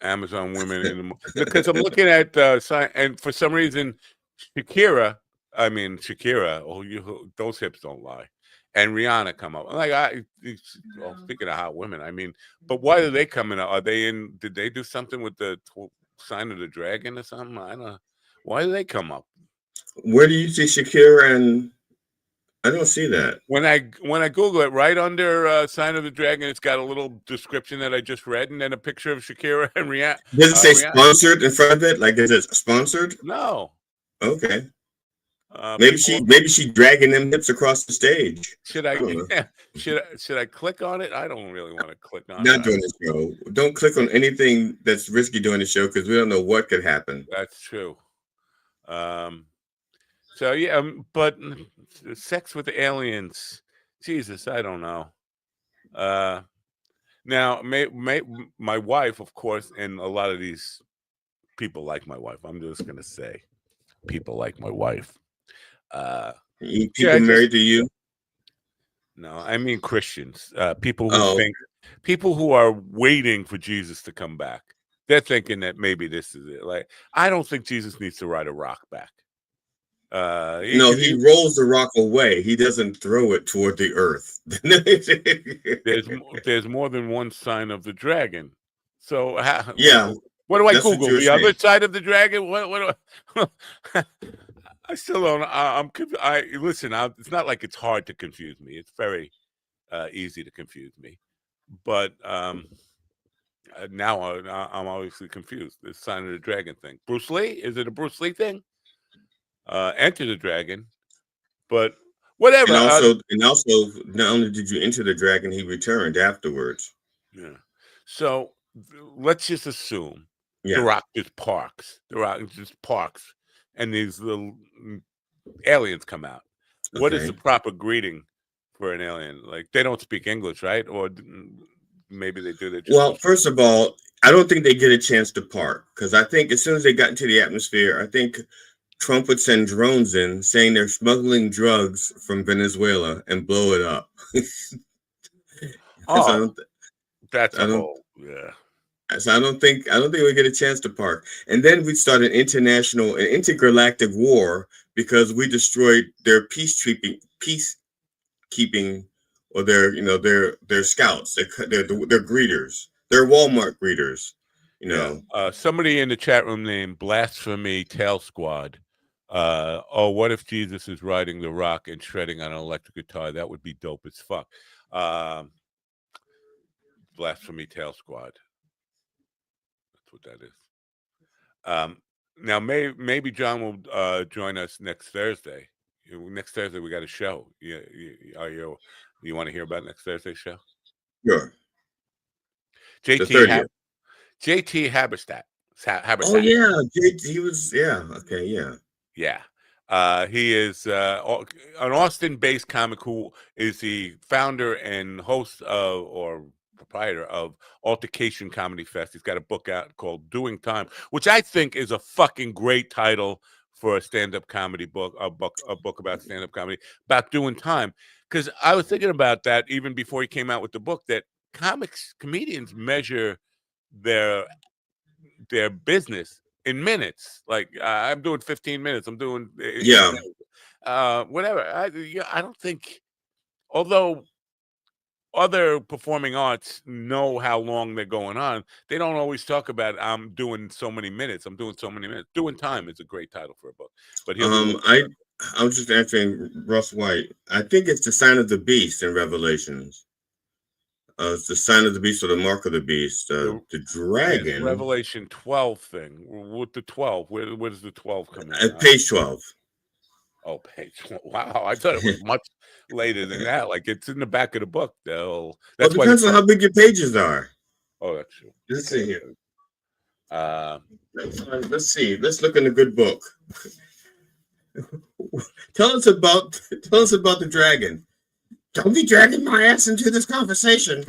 B: Amazon women because I'm looking at and for some reason Shakira, those hips don't lie, and Rihanna come up. Speaking of hot women, but why are they coming up? Are they in? Did they do something with the sign of the dragon or something? I don't know. Why do they come up?
A: Where do you see Shakira and? I don't see that.
B: When I Google it, right under sign of the dragon, it's got a little description that I just read, and then a picture of Shakira and Rihanna.
A: Does it say sponsored in front of it? Like, is it sponsored?
B: No.
A: Okay. Maybe she dragging them hips across the stage.
B: Should I click on it? I don't really want to click on it.
A: Not during the show. Don't click on anything that's risky during the show because we don't know what could happen.
B: That's true. So yeah, but sex with aliens, Jesus, I don't know. Now, my wife, of course, and a lot of these people like my wife. I'm just gonna say, people like my wife.
A: People married to you?
B: No, I mean Christians. People who are waiting for Jesus to come back. They're thinking that maybe this is it. Like, I don't think Jesus needs to ride a rock back.
A: He rolls the rock away. He doesn't throw it toward the earth.
B: there's more than one sign of the dragon. So what do I Google? The other side of the dragon? What I still don't. Listen. It's not like it's hard to confuse me. It's very easy to confuse me. But now I'm obviously confused. This sign of the dragon thing. Bruce Lee? Is it a Bruce Lee thing? Enter the dragon, but whatever.
A: And also, not only did you enter the dragon, he returned afterwards.
B: Yeah. So let's just assume The Rock just parks. The Rock just parks, and these little aliens come out. Okay. What is the proper greeting for an alien? Like they don't speak English, right? Or maybe they do.
A: Well, first of all, I don't think they get a chance to park because I think as soon as they got into the atmosphere, I think Trump would send drones in saying they're smuggling drugs from Venezuela and blow it up.
B: Oh, that's
A: I
B: a
A: don't.
B: whole
A: So I don't think we get a chance to park, and then we'd start an intergalactic war because we destroyed their peacekeeping, or their scouts, their greeters, their Walmart greeters, you know.
B: Somebody in the chat room named Blasphemy Tail Squad. What if Jesus is riding the rock and shredding on an electric guitar? That would be dope as fuck. Blasphemy Tail Squad. That's what that is. Now, maybe John will join us next Thursday. Next Thursday, we got a show. You want to hear about next Thursday's show?
A: Sure.
B: JT Haberstadt.
A: Oh yeah, he was. Yeah. Okay. Yeah.
B: Yeah. He is an Austin-based comic who is the founder and host of, or proprietor of, Altercation Comedy Fest. He's got a book out called Doing Time, which I think is a fucking great title for a stand-up comedy book, a book about stand-up comedy, about doing time. Because I was thinking about that even before he came out with the book, that comedians measure their business in minutes. Like I'm doing 15 minutes. I'm doing whatever. I don't think, although other performing arts know how long they're going on, they don't always talk about I'm doing so many minutes. I'm doing so many minutes. Doing Time is a great title for a book. But
A: I was just answering Russ White. I think it's the sign of the beast in Revelations. It's the sign of the beast or the mark of the beast. The dragon.
B: Revelation 12 thing. With the 12, where does the 12 come in?
A: At page 12.
B: Oh, page 12. Wow, I thought it was much later than that. Like it's in the back of the book, though.
A: It depends on how big your pages are.
B: Oh, that's true.
A: Let's see here. Let's see. Let's look in the good book. Tell us about the dragon. Don't be dragging my ass into this conversation.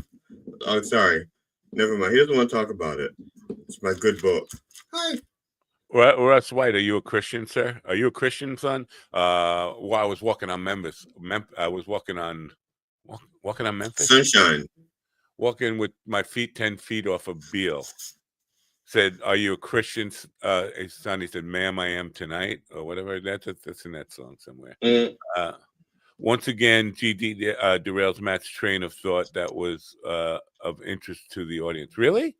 A: Oh, sorry. Never mind. He doesn't want to talk about it. It's my good book. Hi.
B: Russ White, are you a Christian, sir? Are you a Christian, son? While I was walking on Memphis, I was walking on Memphis.
A: Sunshine.
B: Walking with my feet 10 feet off of Beale. Said, "Are you a Christian, son?" He said, "Ma'am, I am tonight," or whatever. That's in that song somewhere. Once again, GD derails Matt's train of thought that was of interest to the audience. Really?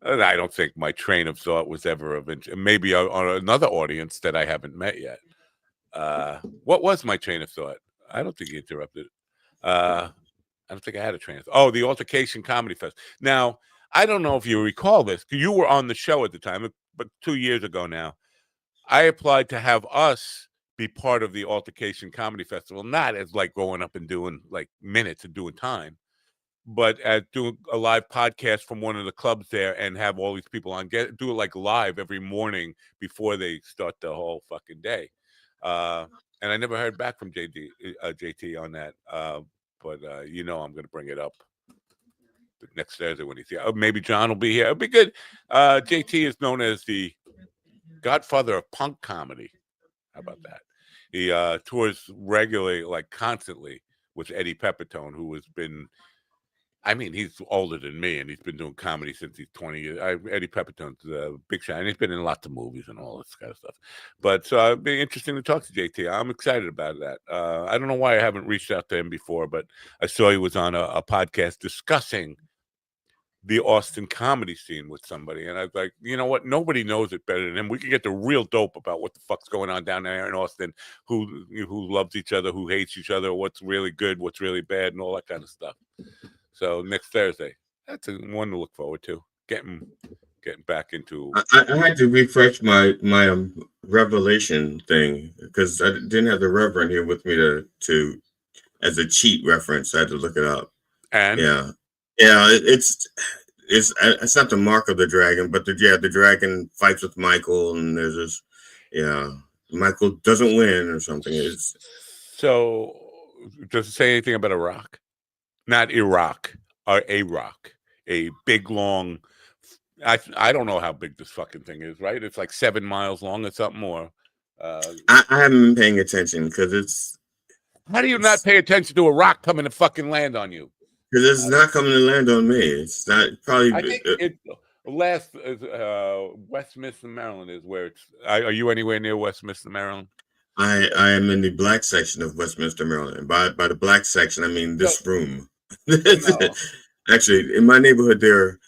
B: I don't think my train of thought was ever of interest. Maybe on another audience that I haven't met yet. What was my train of thought? I don't think you interrupted. I don't think I had a train of thought. Oh, the Altercation Comedy Fest. Now, I don't know if you recall this. You were on the show at the time, but 2 years ago now. I applied to have us be part of the Altercation Comedy Festival, not as like going up and doing like minutes and doing time, but as doing a live podcast from one of the clubs there and have all these people on, do it like live every morning before they start the whole fucking day. And I never heard back from JT on that. But I'm going to bring it up next Thursday when he's here. Maybe John will be here. It'll be good. JT is known as the godfather of punk comedy. How about that? He tours regularly, like constantly, with Eddie Pepitone, who has been, he's older than me, and he's been doing comedy since he's 20 years. Eddie Pepitone's a big shot, and he's been in lots of movies and all this kind of stuff. But so it'd be interesting to talk to JT. I'm excited about that. I don't know why I haven't reached out to him before, but I saw he was on a podcast discussing the Austin comedy scene with somebody, and I was like, you know what? Nobody knows it better than him. We can get the real dope about what the fuck's going on down there in Austin, who loves each other, who hates each other, what's really good, what's really bad, and all that kind of stuff. So next Thursday, that's one to look forward to. Getting back into.
A: I had to refresh my Revelation thing because I didn't have the Reverend here with me to as a cheat reference. I had to look it up.
B: And
A: yeah, it's not the mark of the dragon, but the dragon fights with Michael, and there's this, Michael doesn't win or something.
B: So does it say anything about Iraq? Not Iraq, or Iraq. A big, long. I don't know how big this fucking thing is, right? It's like 7 miles long or something more.
A: I haven't been paying attention because it's.
B: How do you not pay attention to a rock coming to fucking land on you?
A: Because it's not coming to land on me. It's not probably.
B: I think it last Westminster, Maryland is where it's. Are you anywhere near Westminster, Maryland?
A: I am in the black section of Westminster, Maryland. By the black section, I mean this room.
B: No.
A: Actually, in my neighborhood, there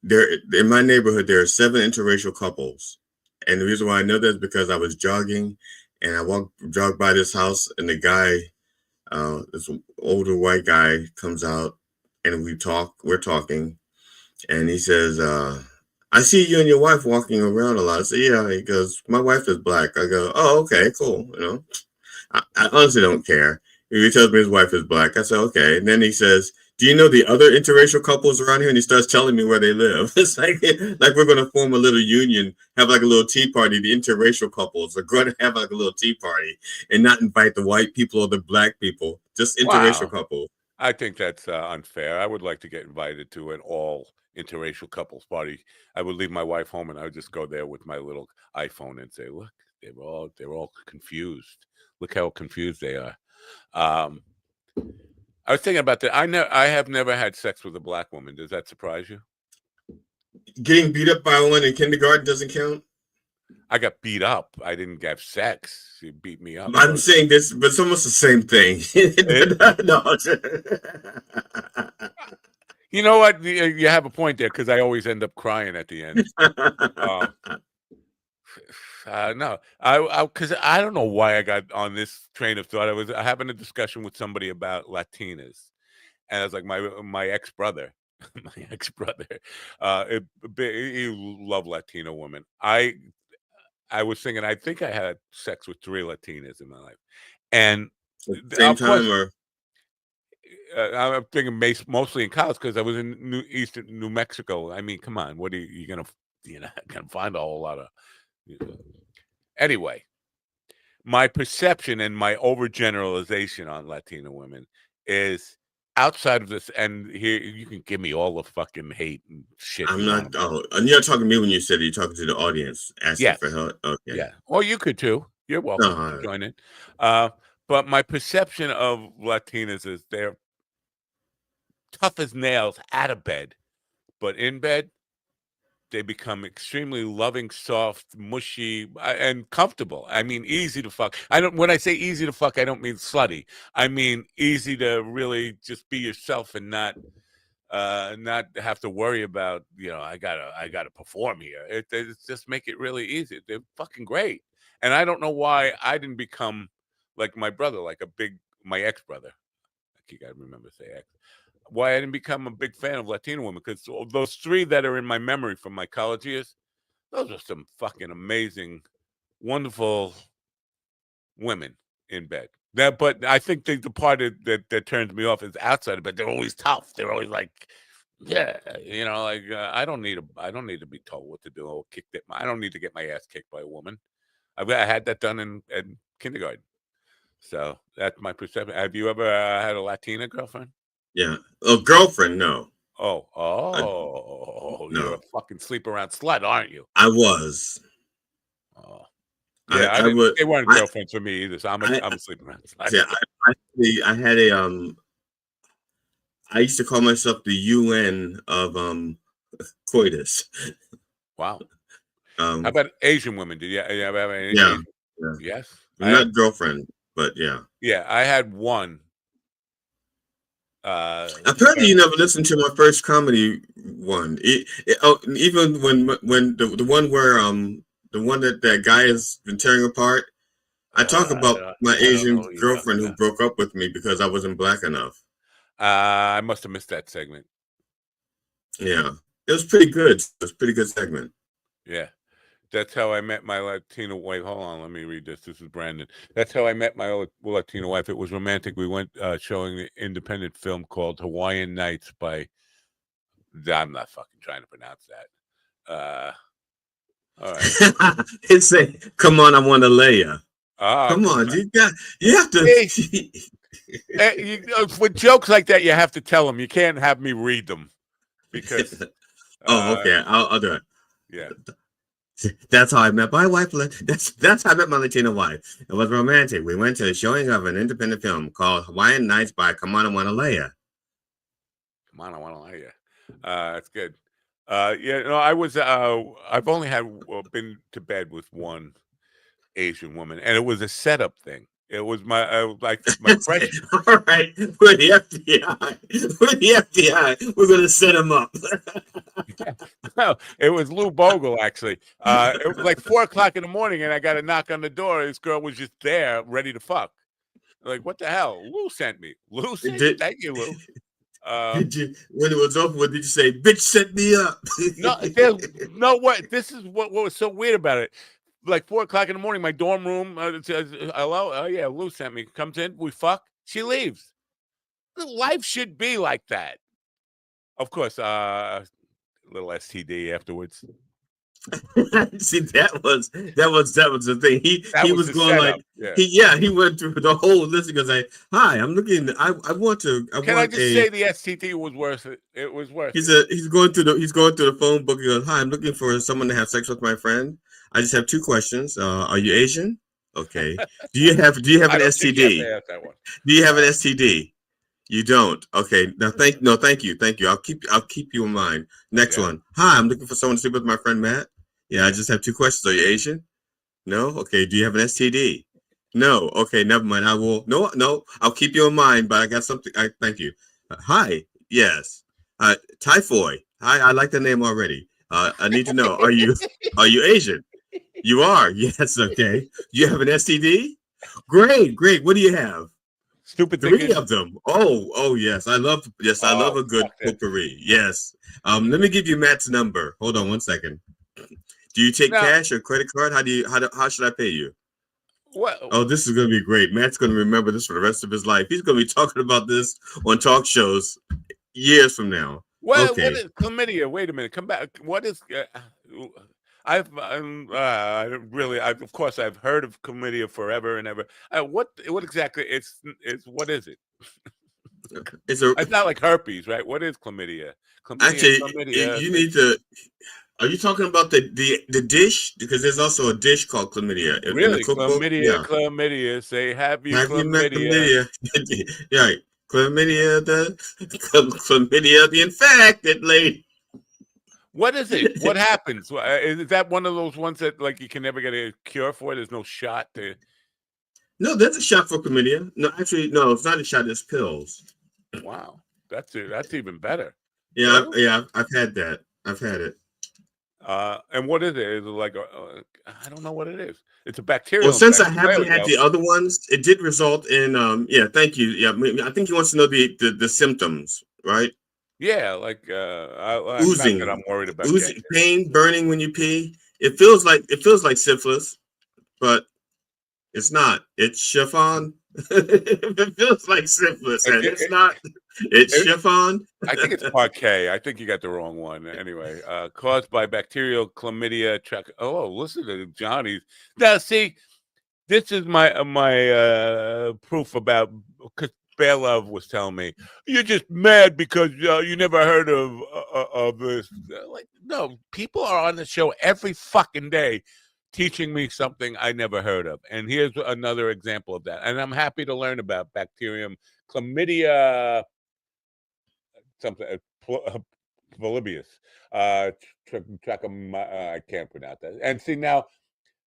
A: are 7 interracial couples, and the reason why I know that is because I was jogging, and I jogged by this house, and the guy, this older white guy, comes out, and we're talking, and he says, I see you and your wife walking around a lot. I say, yeah. He goes, my wife is black. I go, oh, okay, cool. You know, I honestly don't care. He tells me his wife is black. I say, okay. And then he says, do you know the other interracial couples around here? And he starts telling me where they live. It's like we're going to form a little union, have like a little tea party. The interracial couples are going to have like a little tea party and not invite the white people or the black people, just interracial couples.
B: I think that's unfair. I would like to get invited to an all interracial couples party. I would leave my wife home and I would just go there with my little iPhone and say, look, they're all confused. Look how confused they are. I was thinking about that. I have never had sex with a black woman. Does that surprise you?
A: Getting beat up by one in kindergarten doesn't count.
B: I got beat up. I didn't have sex. She beat me up.
A: I'm saying this, but it's almost the same thing. No.
B: You know what? You have a point there because I always end up crying at the end. No, because I don't know why I got on this train of thought. I was having a discussion with somebody about Latinas, and I was like, my ex-brother, he loved Latino women. I was thinking, I think I had sex with 3 Latinas in my life, and
A: same time, or
B: I'm thinking mostly in college because I was in New Mexico. I mean, come on, what are you gonna find a whole lot of. Anyway, my perception and my overgeneralization on Latino women is outside of this, and here you can give me all the fucking hate and shit.
A: I'm not. And you're talking to me when you said you're talking to the audience, asking for help. Okay.
B: Yeah. Well, you could too. You're welcome to join in. But my perception of Latinas is they're tough as nails out of bed, but in bed, they become extremely loving, soft, mushy, and comfortable. I mean, easy to fuck. When I say easy to fuck, I don't mean slutty. I mean easy to really just be yourself and not have to worry about, I gotta perform here. It just make it really easy. They're fucking great. And I don't know why I didn't become like my brother, my ex-brother. I gotta remember to say ex. Why I didn't become a big fan of Latino women, because those 3 that are in my memory from my college years, those are some fucking amazing, wonderful women in bed. But I think the part that turns me off is outside of bed. They're always tough. They're always like, yeah, I don't need to be told what to do or kicked it. I don't need to get my ass kicked by a woman. I had that done in kindergarten. So that's my perception. Have you ever had a Latina girlfriend?
A: Yeah. A girlfriend, no.
B: Oh,
A: no.
B: You're a fucking sleep around slut, aren't you?
A: I was.
B: Oh. Yeah, they weren't girlfriends for me either, so I'm a sleep around slut.
A: Yeah, I had I used to call myself the UN of coitus.
B: Wow. How about Asian women? Did you ever have any?
A: Yeah.
B: Yes.
A: Not girlfriend, but yeah.
B: Yeah, I had one.
A: Apparently, you never listened to my first comedy one. Even when the one where the one that guy has been tearing apart. I talk about my Asian girlfriend who broke up with me because I wasn't black enough.
B: I must have missed that segment.
A: Yeah, it was pretty good. It was a pretty good segment.
B: Yeah. That's how I met my Latino wife. Hold on, let me read this. This is Brandon. That's how I met my Latino wife. It was romantic. We went showing an independent film called Hawaiian Nights by. I'm not fucking trying to pronounce that. All right.
A: It's a come on, I want to lay ya. Come on, you have to.
B: With jokes like that, you have to tell them. You can't have me read them because.
A: Okay. I'll do it.
B: Yeah.
A: That's how I met my wife. That's how I met my Latina wife. It was romantic. We went to a showing of an independent film called Hawaiian Nights by Kamana Wanalea.
B: Kamana Wanalea. That's good. Yeah, no, I was. I've only been to bed with one Asian woman, and it was a setup thing. It was my friend.
A: All right, we're the FBI. We're the FBI. We're gonna set him up.
B: No, it was Lou Bogle actually. It was like 4:00 in the morning, and I got a knock on the door. This girl was just there, ready to fuck. Like, what the hell? Lou sent me. Lou sent you. Thank you, Lou.
A: Did you, when it was over, what did you say? Bitch, set me up.
B: No, what? This is what was so weird about it. Like 4:00 in the morning, my dorm room. Says, hello. Oh yeah, Lou sent me. Comes in, we fuck. She leaves. Life should be like that. Of course, a little STD afterwards.
A: See, that was the thing. He was going
B: setup.
A: Like he went through the whole list. He goes like, "Hi, I'm looking. I want to.
B: Can I just say the STD was worth it? It was worth it.
A: He's going through the phone book. He goes, "Hi, I'm looking for someone to have sex with my friend. I just have 2 questions. Are you Asian? Okay. Do you have an STD? Do you have an STD? You don't. Okay. Now thank you. I'll keep you in mind. Next one. Hi, I'm looking for someone to sleep with my friend Matt. Yeah, I just have 2 questions. Are you Asian? No. Okay. Do you have an STD? No. Okay. Never mind. I will. No. I'll keep you in mind. But I got something. Thank you. Hi. Yes. Typhoid. Hi. I like the name already. I need to know. Are you Asian? You are. Yes. Okay. Do you have an STD? Great. What do you have?
B: Stupid
A: 3 of them. Oh yes. I love a good potpourri. Yes. Let me give you Matt's number. Hold on 1 second. Do you take cash or credit card? How should I pay you?
B: What?
A: Oh, this is gonna be great. Matt's gonna remember this for the rest of his life. He's gonna be talking about this on talk shows years from now.
B: What
A: Okay.
B: is chlamydia? Wait a minute. Come back. What is? I've heard of chlamydia forever and ever. What exactly? What is it? It's not like herpes, right? What is chlamydia?
A: Chlamydia. You need to. Are you talking about the dish? Because there's also a dish called chlamydia.
B: Really?
A: In the cookbook?
B: Chlamydia. Say, have you
A: met
B: chlamydia?
A: Right. Chlamydia, the infected lady.
B: What is it? What happens? Is that one of those ones that like you can never get a cure for? There's no shot to.
A: No, there's a shot for chlamydia. No, actually, no, it's not a shot. It's pills.
B: Wow, that's even better.
A: Yeah, I've had that. I've had it.
B: And what is it? Is it like I don't know what it is. It's a bacterial.
A: Well, since I haven't had the other ones, it did result in thank you. Yeah, I think he wants to know the symptoms, right?
B: Yeah, like
A: oozing.
B: Not that I'm worried about
A: oozing, pain, burning when you pee. It feels like syphilis, but it's not. It's chiffon. It feels like syphilis, and it's not. It's chiffon.
B: I think it's parquet. I think you got the wrong one. Anyway, caused by bacterial chlamydia. Listen to Johnny's. Now, see, this is my proof about. Bear Love was telling me you're just mad because you never heard of this. Like, no, people are on the show every fucking day teaching me something I never heard of. And here's another example of that. And I'm happy to learn about bacterium chlamydia, something, polybius. I can't pronounce that. And see, now,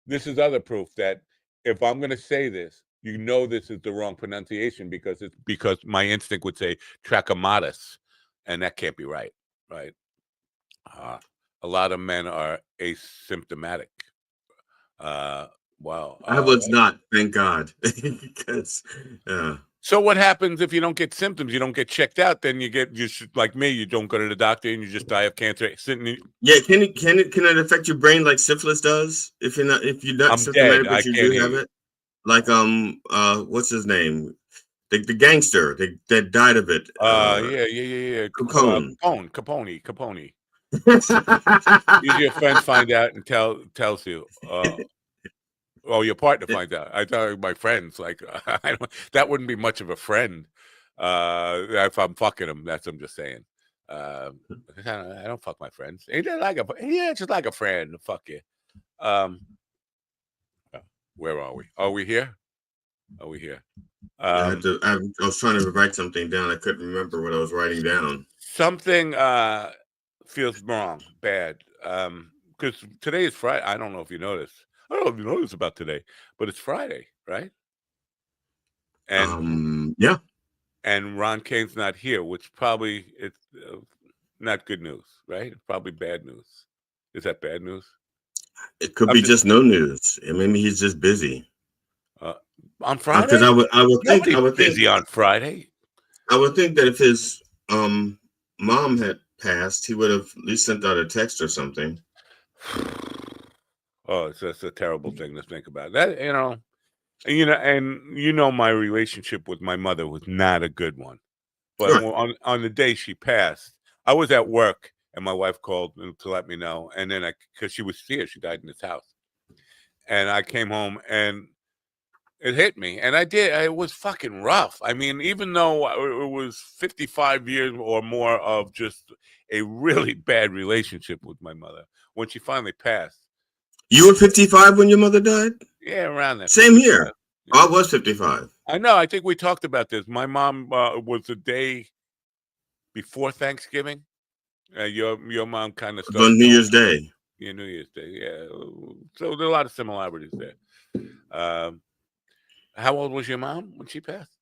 B: this is other proof that if I'm going to say this, you know this is the wrong pronunciation because my instinct would say trachomatis, and that can't be right. A lot of men are asymptomatic. Wow.
A: I was not, thank God. Because,
B: so what happens if you don't get symptoms? You don't get checked out. Then you should, like me. You don't go to the doctor and you just die of cancer.
A: Yeah, can it affect your brain like syphilis does? If you're not symptomatic, but you do have it. Like what's his name? The gangster that died of it.
B: Yeah. Capone. Usually your friends find out and tells you. Oh, your partner finds out. I thought my friends. Like, that wouldn't be much of a friend. If I'm fucking him, that's what I'm just saying. I don't fuck my friends. Just like a friend. Fuck you. Where are we? Are we here? Are we here?
A: I was trying to write something down. I couldn't remember what I was writing down.
B: Something feels wrong, bad. Because today is Friday. I don't know if you noticed. I don't know if you noticed about today, but it's Friday, right? And
A: yeah.
B: And Ron Kane's not here, which probably it's not good news, right? Probably bad news. Is that bad news?
A: It could be just no news. Maybe he's just busy.
B: On Friday?
A: Because I would think
B: busy on Friday.
A: I would think that if his mom had passed, he would have at least sent out a text or something.
B: Oh, it's just a terrible thing to think about. That and my relationship with my mother was not a good one. But right. on the day she passed, I was at work and my wife called to let me know. And then because she was here, she died in this house. And I came home and it hit me. And I did. It was fucking rough. I mean, even though it was 55 years or more of just a really bad relationship with my mother, when she finally passed.
A: You were 55 when your mother died?
B: Yeah, around that.
A: Same here. I was 55.
B: I know. I think we talked about this. My mom was the day before Thanksgiving. Your mom kind of started
A: on New Year's Day.
B: Yeah, New Year's Day. Yeah. So there are a lot of similarities there. How old was your mom when she passed?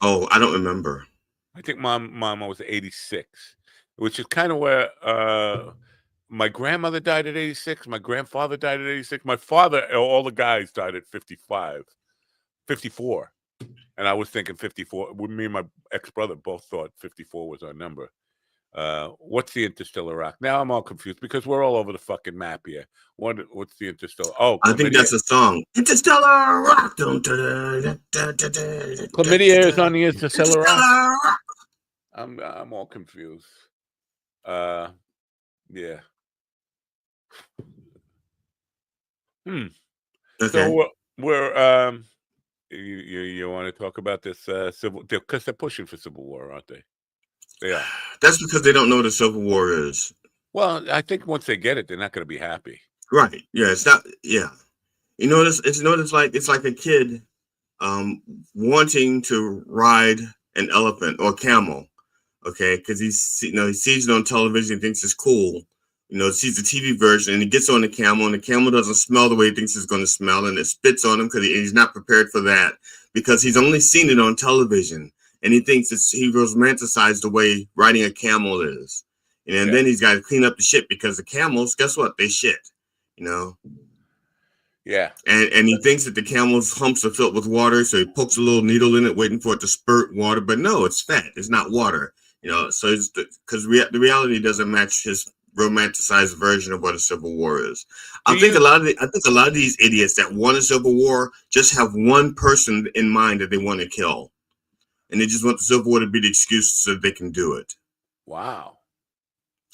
A: Oh, I don't remember.
B: I think mom was 86, which is kind of where my grandmother died at 86. My grandfather died at 86. My father, all the guys died at 55, 54. And I was thinking 54. Me and my ex-brother both thought 54 was our number. What's the interstellar rock? Now I'm all confused because we're all over the fucking map here. What's the interstellar? Oh,
A: I think that's a song. Interstellar rock.
B: Chlamydia is on the interstellar rock. I'm all confused. Yeah. Okay. So we're you want to talk about this civil? Because they're pushing for civil war, aren't they? They are.
A: That's because they don't know what a civil war is.
B: Well, I think once they get it, they're not going to be happy.
A: Right. Yeah. It's not. Yeah. You notice. It's like a kid, wanting to ride an elephant or camel. Okay, because he sees it on television, thinks it's cool. Sees the TV version, and he gets on the camel, and the camel doesn't smell the way he thinks it's going to smell, and it spits on him because he's not prepared for that because he's only seen it on television. And he thinks he romanticized the way riding a camel is. And then he's got to clean up the shit because the camels, guess what? They shit,
B: Yeah.
A: And he thinks that the camel's humps are filled with water. So he pokes a little needle in it, waiting for it to spurt water. But no, it's fat. It's not water, So it's because the reality doesn't match his romanticized version of what a civil war is. I think a lot of these idiots that want a civil war just have one person in mind that they want to kill. And they just want the civil war to be the excuse so that they can do it.
B: Wow.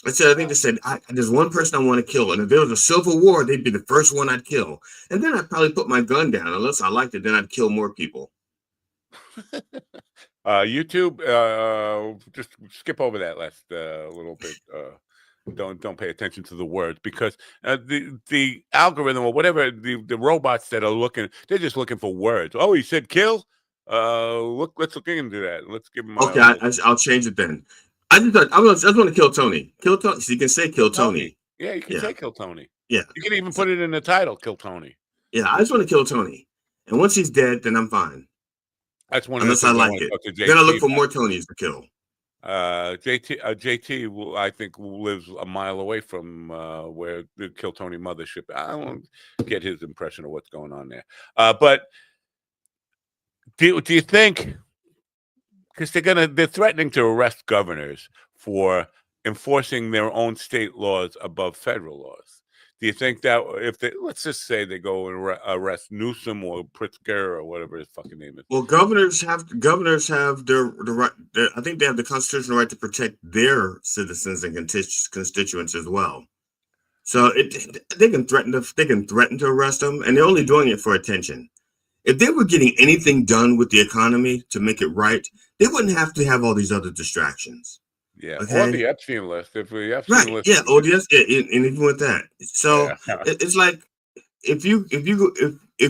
A: I think they said, there's one person I want to kill. And if there was a civil war, they'd be the first one I'd kill. And then I'd probably put my gun down. Unless I liked it, then I'd kill more people.
B: YouTube, just skip over that last little bit. Don't pay attention to the words because the algorithm or whatever, the robots that are looking, they're just looking for words. Oh, he said kill? Let's look into that. Let's give him.
A: Okay, I'll change it then. I just want to kill Tony. Kill Tony. So you can say kill Tony.
B: Yeah, you can say kill Tony.
A: Yeah,
B: you can even put it in the title, kill Tony.
A: Yeah, I just want to kill Tony, and once he's dead, then I'm fine.
B: That's one.
A: Unless I like it, then I look for more Tonys to kill. JT,
B: I think lives a mile away from where the Kill Tony mothership. I don't get his impression of what's going on there, but. Do you think, because they're threatening to arrest governors for enforcing their own state laws above federal laws? Do you think that if let's just say they go and arrest Newsom or Pritzker or whatever his fucking name is?
A: Well, governors have the right. I think they have the constitutional right to protect their citizens and constituents as well. So they can threaten to arrest them, and they're only doing it for attention. If they were getting anything done with the economy to make it right, they wouldn't have to have all these other distractions.
B: Yeah, or
A: Okay,
B: the Epstein list. If the
A: right?
B: Epstein list,
A: Yeah, ODS, and even with that, so
B: yeah,
A: it's like if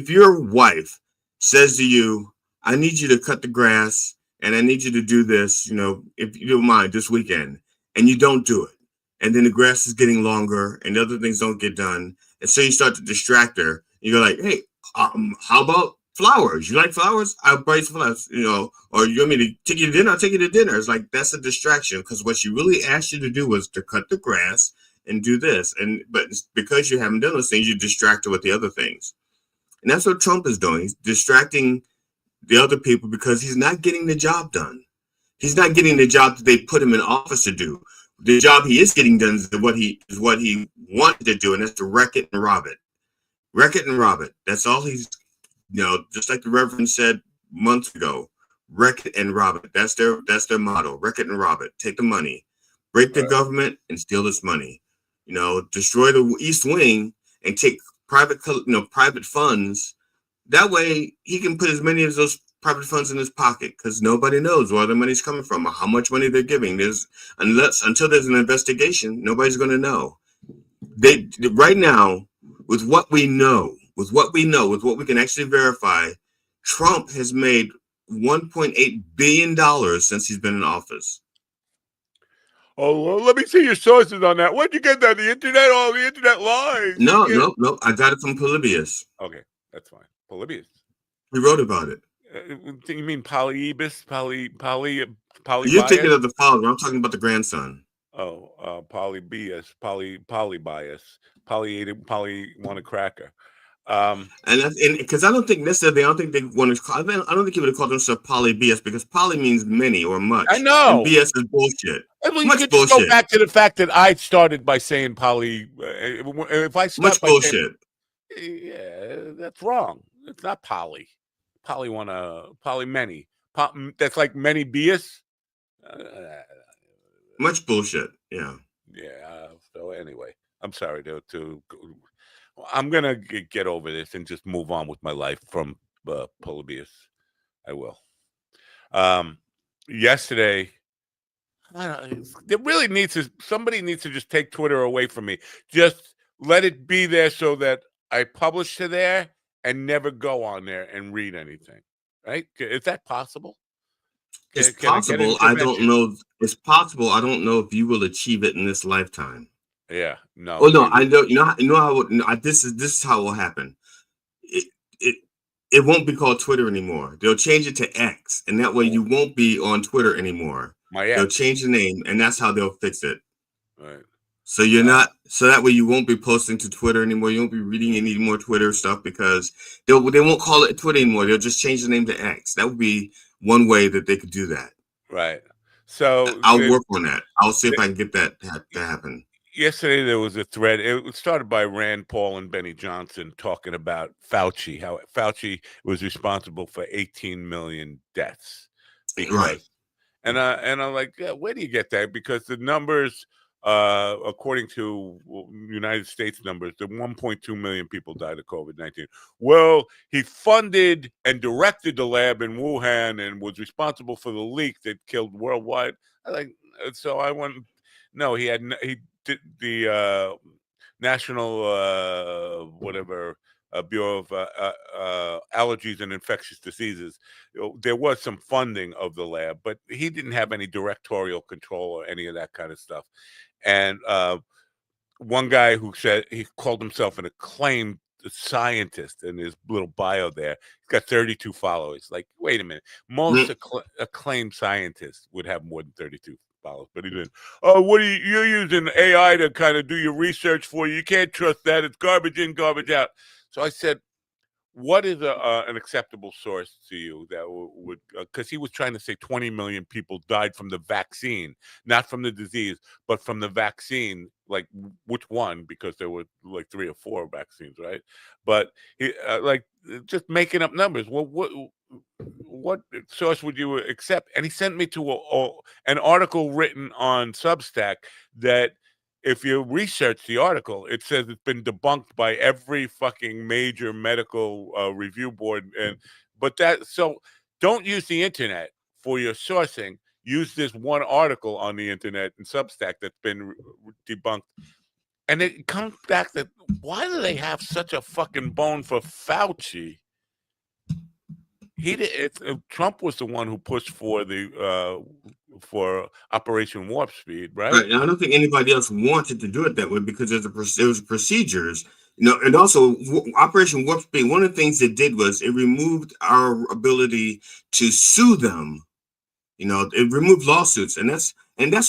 A: your wife says to you, "I need you to cut the grass and I need you to do this," if you don't mind this weekend, and you don't do it, and then the grass is getting longer and the other things don't get done, and so you start to distract her. You're like, "Hey, how about flowers? You like flowers? I'll buy you some flowers, or you want me to take you to dinner? I'll take you to dinner." It's like that's a distraction because what she really asked you to do was to cut the grass and do this. But because you haven't done those things, you're distracted with the other things. And that's what Trump is doing. He's distracting the other people because he's not getting the job done. He's not getting the job that they put him in office to do. The job he is getting done is what he wanted to do, and that's to wreck it and rob it. Wreck it and rob it. That's all he's just like the Reverend said months ago. Wreck it and rob it. That's their motto. Wreck it and rob it. Take the money. Break the government and steal this money. Destroy the East Wing and take private funds. That way he can put as many of those private funds in his pocket because nobody knows where the money's coming from or how much money they're giving. Until there's an investigation, nobody's going to know. Right now, with what we know, with what we can actually verify, Trump has made $1.8 billion since he's been in office.
B: Oh, well, let me see your sources on that. Where'd you get that? The internet? Oh, the internet lies.
A: No. I got it from Polybius.
B: Okay, that's fine. Polybius.
A: He wrote about it.
B: You mean Polybius? Poly?
A: You're thinking of the father. I'm talking about the grandson.
B: Oh, Polybius, Polybius, Poly want a cracker.
A: And because I don't think necessarily, I don't think they want to. I don't think he would have called himself Polybius because poly means many or much.
B: I know.
A: And BS is bullshit.
B: Well, you could just go back to the fact that I started by saying poly. If I start
A: much
B: by
A: bullshit.
B: Yeah, that's wrong. It's not poly. Poly many. That's like many bias.
A: Much bullshit. Yeah.
B: Yeah. So anyway, I'm sorry I'm gonna get over this and just move on with my life from Polybius. I will. Yesterday, somebody needs to just take Twitter away from me. Just let it be there so that I publish to there and never go on there and read anything. Right? Is that possible?
A: It's possible. I don't know. It's possible. I don't know if you will achieve it in this lifetime.
B: Yeah. No.
A: Oh no. I know. You know how. This is how it will happen. It won't be called Twitter anymore. They'll change it to X, and that way you won't be on Twitter anymore. They'll change the name, and that's how they'll fix it.
B: Right.
A: So you're not. So that way you won't be posting to Twitter anymore. You won't be reading any more Twitter stuff because they won't call it Twitter anymore. They'll just change the name to X. That would be one way that they could do that.
B: Right. So
A: I'll work on that. I'll see if I can get that to happen.
B: Yesterday there was a thread. It started by Rand Paul and Benny Johnson talking about Fauci, how Fauci was responsible for 18 million deaths.
A: Right.
B: And I'm like, yeah, where do you get that? Because the numbers, according to United States numbers, the 1.2 million people died of COVID-19. Well, he funded and directed the lab in Wuhan and was responsible for the leak that killed worldwide. So I went. No, he did the National Bureau of Allergies and Infectious Diseases. There was some funding of the lab, but he didn't have any directorial control or any of that kind of stuff. And one guy who said he called himself an acclaimed scientist in his little bio there, he's got 32 followers. Like, wait a minute, most acclaimed scientists would have more than 32 followers, but he didn't. Oh, you're using AI to kind of do your research for you. You can't trust that. It's garbage in, garbage out. So I said, what is an acceptable source to you that would, because he was trying to say 20 million people died from the vaccine, not from the disease, but from the vaccine. Like, which one? Because there were like 3 or 4 vaccines, right? But he just making up numbers. Well, what source would you accept? And he sent me to an article written on Substack that if you research the article, it says it's been debunked by every fucking major medical review board. So don't use the internet for your sourcing. Use this one article on the internet and Substack that's been debunked. And it comes back that why do they have such a fucking bone for Fauci? Trump was the one who pushed for for Operation Warp Speed, right?
A: Right. Now, I don't think anybody else wanted to do it that way because there was procedures. And also Operation Warp Speed. One of the things it did was it removed our ability to sue them. It removed lawsuits, and that's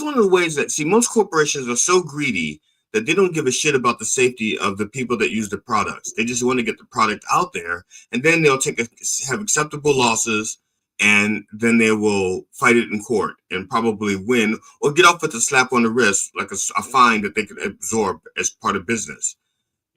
A: one of the ways that most corporations are so greedy that they don't give a shit about the safety of the people that use the products. They just want to get the product out there, and then they'll have acceptable losses, and then they will fight it in court and probably win or get off with a slap on the wrist, like a fine that they could absorb as part of business.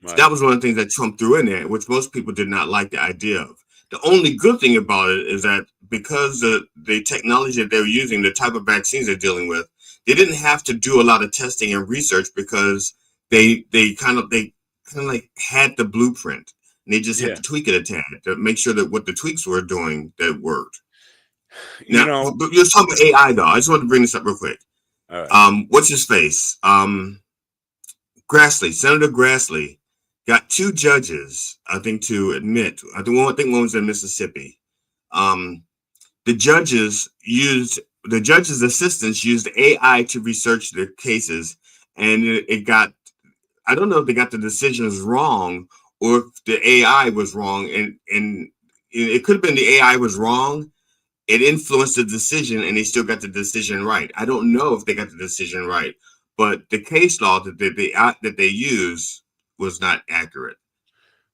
A: Right. So that was one of the things that Trump threw in there, which most people did not like the idea of. The only good thing about it is that because the technology that they're using, the type of vaccines they're dealing with, they didn't have to do a lot of testing and research because they kind of like had the blueprint, and they just had to tweak it a tad to make sure that what the tweaks were doing that worked. Now, but you're talking about AI though. I just want to bring this up real quick. All right. What's his face? Grassley, Senator Grassley, got 2 judges, I think, to admit. I think one was in Mississippi. The judges' assistants used AI to research their cases, and I don't know if they got the decisions wrong or if the AI was wrong, and it could have been the AI was wrong. It influenced the decision, and they still got the decision right. I don't know if they got the decision right, but the case law that they use was not accurate.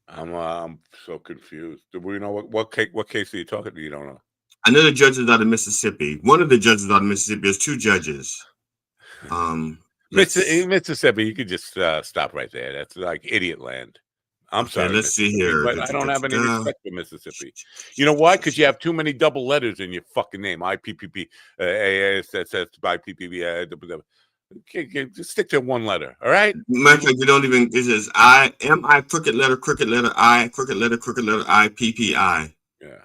B: I'm so confused. Do we know what case are you talking to? You don't know.
A: I know the judges out of Mississippi. One of the judges out of Mississippi. There's 2 judges.
B: Mississippi. You could just stop right there. That's like idiot land. I'm sorry.
A: Let's see here.
B: But I don't have any respect for Mississippi. You know why? Because you have too many double letters in your fucking name. IPPP, ASSS, IPPP. Just stick to one letter, all right?
A: Matter of fact, you don't even. It says I crooked letter I crooked letter I PPI.
B: Yeah.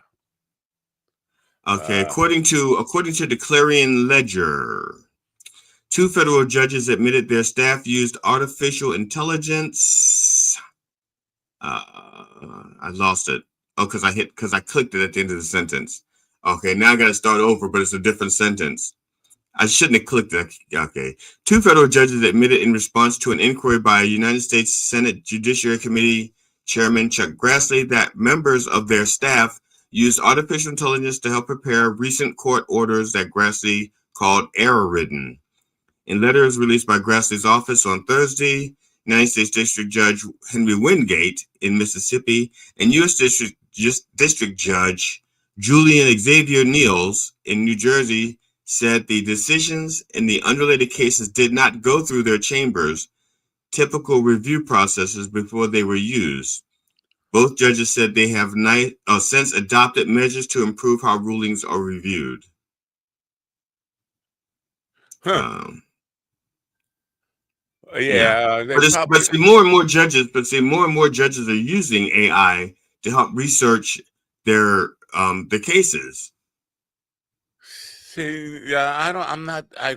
A: Okay. According to the Clarion Ledger, 2 federal judges admitted their staff used artificial intelligence. I lost it. Oh, because I clicked it at the end of the sentence. Okay, now I got to start over, but it's a different sentence. I shouldn't have clicked it. Okay. 2 federal judges admitted in response to an inquiry by United States Senate Judiciary Committee Chairman Chuck Grassley that members of their staff used artificial intelligence to help prepare recent court orders that Grassley called error-ridden. In letters released by Grassley's office on Thursday, United States District Judge Henry Wingate in Mississippi and U.S. District Judge Julian Xavier Niels in New Jersey said the decisions in the unrelated cases did not go through their chambers' typical review processes before they were used. Both judges said they have since adopted measures to improve how rulings are reviewed. But more and more judges are using AI to help research their the cases.
B: See, I'm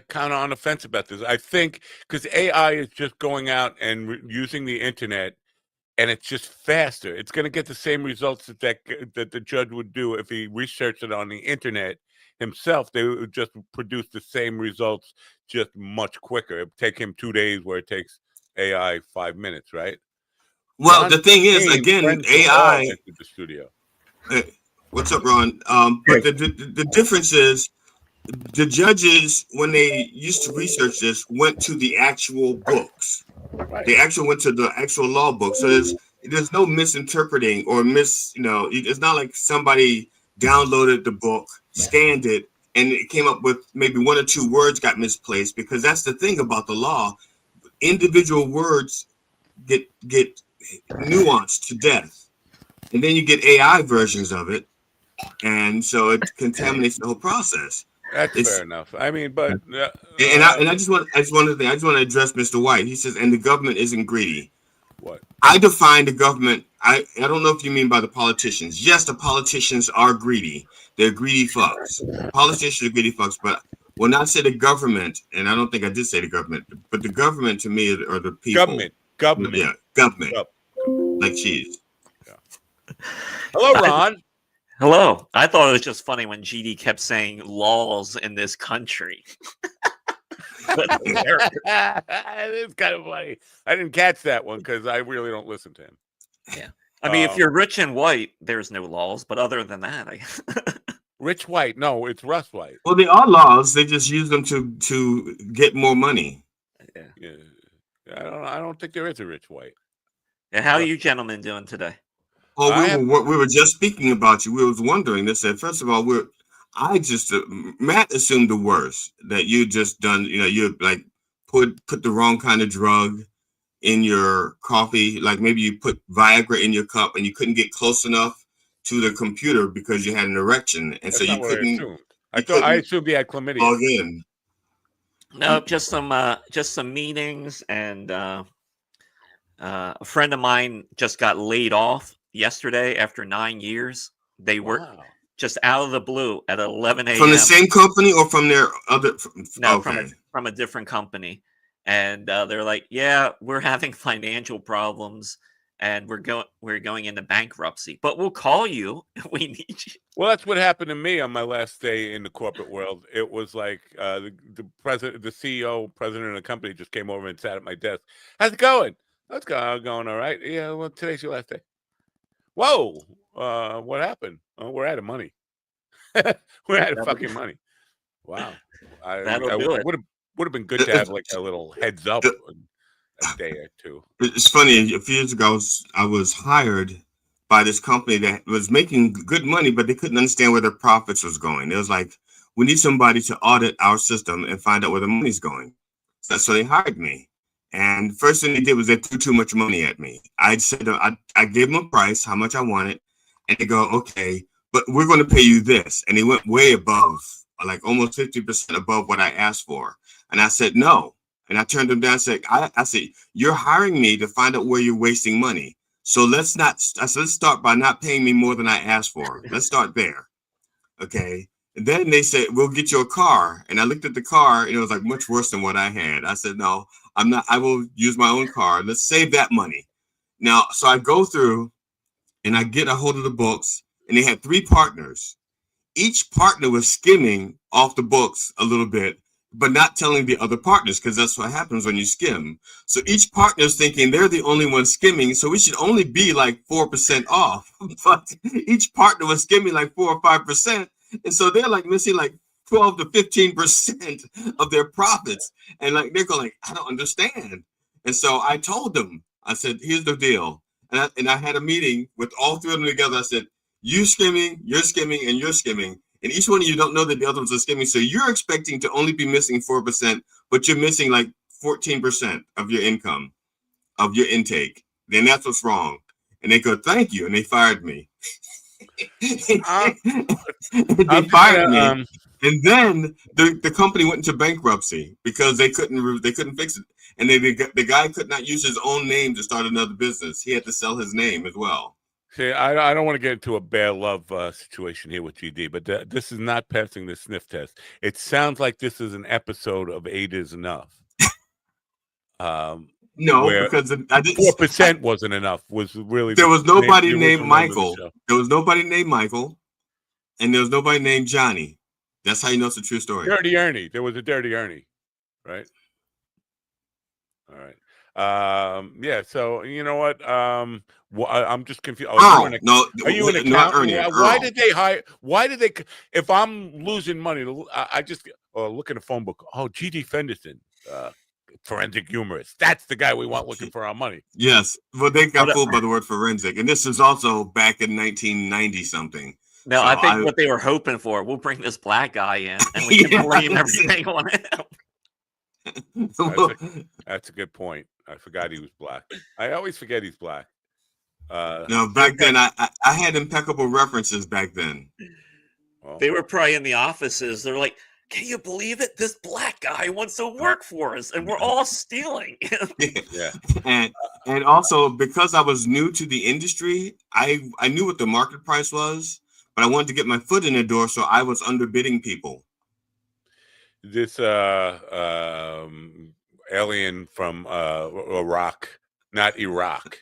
B: kind of on the fence about this. I think because AI is just going out and using the internet, and it's just faster. It's going to get the same results that the judge would do if he researched it on the internet himself. They would just produce the same results, just much quicker. It would take him 2 days where it takes AI 5 minutes, right?
A: Well, Ron, the thing is, again, AI.
B: The studio.
A: Hey, what's up, Ron? But the difference is, the judges, when they used to research this, went to the actual books. Right. They actually went to the actual law book. So there's no misinterpreting or it's not like somebody downloaded the book, scanned it, and it came up with maybe 1 or 2 words got misplaced, because that's the thing about the law. Individual words get nuanced to death. And then you get AI versions of it. And so it contaminates the whole process.
B: That's fair enough. I mean, but
A: I just want to address Mr. White. He says, and the government isn't greedy.
B: what?
A: I define the government. I don't know if you mean by the politicians. Yes, the politicians are greedy. They're greedy fucks. Politicians are greedy fucks, but will not say the government, and I don't think I did say the government, but the government to me are the people.
B: Government.
A: Yeah, government. Like cheese.
B: Yeah. Hello, Ron.
H: Hello. I thought it was just funny when GD kept saying laws in this country.
B: It is kind of funny. I didn't catch that one because I really don't listen to him.
H: Yeah. I mean, if you're rich and white, there's no laws. But other than that,
B: Rich White. No, it's Russ White.
A: Well, they are laws. They just use them to get more money.
B: Yeah. I don't think there is a Rich White.
H: Yeah, how are you gentlemen doing today?
A: Oh, we were just speaking about you. We was wondering. They said, first of all, Matt assumed the worst, that you just done, you like put the wrong kind of drug in your coffee. Like maybe you put Viagra in your cup and you couldn't get close enough to the computer because you had an erection. And
B: That's
A: so you couldn't.
B: I assumed you had chlamydia.
A: Log in.
H: No, just some meetings, and a friend of mine just got laid off yesterday after 9 years. They were just out of the blue at 11 a.m.
A: From the same company or from their other?
H: No, from a different company. And they're like, yeah, we're having financial problems and we're going into bankruptcy, but we'll call you if we need you.
B: Well, that's what happened to me on my last day in the corporate world. It was like the president, the CEO, president of the company just came over and sat at my desk. How's it going? That's going all right. Yeah, well, today's your last day. Whoa, what happened? Oh, we're out of money. We're out of fucking money. Wow. Would have been good to have like a little heads up a day or two.
A: It's funny. A few years ago, I was hired by this company that was making good money, but they couldn't understand where their profits was going. It was like, we need somebody to audit our system and find out where the money's going. So they hired me. And first thing they did was they threw too much money at me. I said, I gave them a price, how much I wanted. And they go, okay, but we're going to pay you this. And they went way above, like almost 50% above what I asked for. And I said, no. And I turned them down and said, I said, you're hiring me to find out where you're wasting money. So let's start by not paying me more than I asked for. Let's start there. Okay. And then they said, we'll get you a car. And I looked at the car and it was like much worse than what I had. I said, no, I'm not, I will use my own car. Let's save that money. Now, so I go through and I get a hold of the books, and they had 3 partners. Each partner was skimming off the books a little bit, but not telling the other partners, because that's what happens when you skim. So each partner is thinking they're the only one skimming, so we should only be like 4% off. But each partner was skimming like 4 or 5%. And so they're like missing like 12 to 15% of their profits. And like they're going like, I don't understand. And so I told them, I said, here's the deal. And I had a meeting with all 3 of them together. I said, you skimming, you're skimming, and you're skimming. And each one of you don't know that the other ones are skimming. So you're expecting to only be missing 4%, but you're missing like 14% of your income, of your intake. Then that's what's wrong. And they go, thank you. And they fired me. They fired me. And then the company went into bankruptcy because they couldn't fix it. And the guy could not use his own name to start another business. He had to sell his name as well.
B: See, I don't want to get into a bad love situation here with GD, but this is not passing the sniff test. It sounds like this is an episode of 8 is Enough.
A: No, because
B: 4% wasn't enough. Was really
A: there was nobody named Michael. There was nobody named Michael, and there was nobody named Johnny. That's how you know it's a true story.
B: Dirty Ernie. There was a Dirty Ernie, right? All right. Yeah. So you know what? I'm just confused. Are you an accountant? Why did they hire? Why did they? If I'm losing money, I just look at a phone book. Oh, G.D. Fenderson, forensic humorist. That's the guy we want looking for our money.
A: Yes. Well, they got fooled by the word forensic, and this is also back in 1990 something.
H: No, so I think what they were hoping for, we'll bring this black guy in, and we can blame everything on him.
B: That's a good point. I forgot he was black. I always forget he's black.
A: No, back then I had impeccable references back then.
H: They were probably in the offices. They're like, can you believe it? This black guy wants to work for us, and we're all stealing.
B: Yeah.
A: And also because I was new to the industry, I knew what the market price was, but I wanted to get my foot in the door, so I was underbidding people.
B: This alien from Iraq, not Iraq,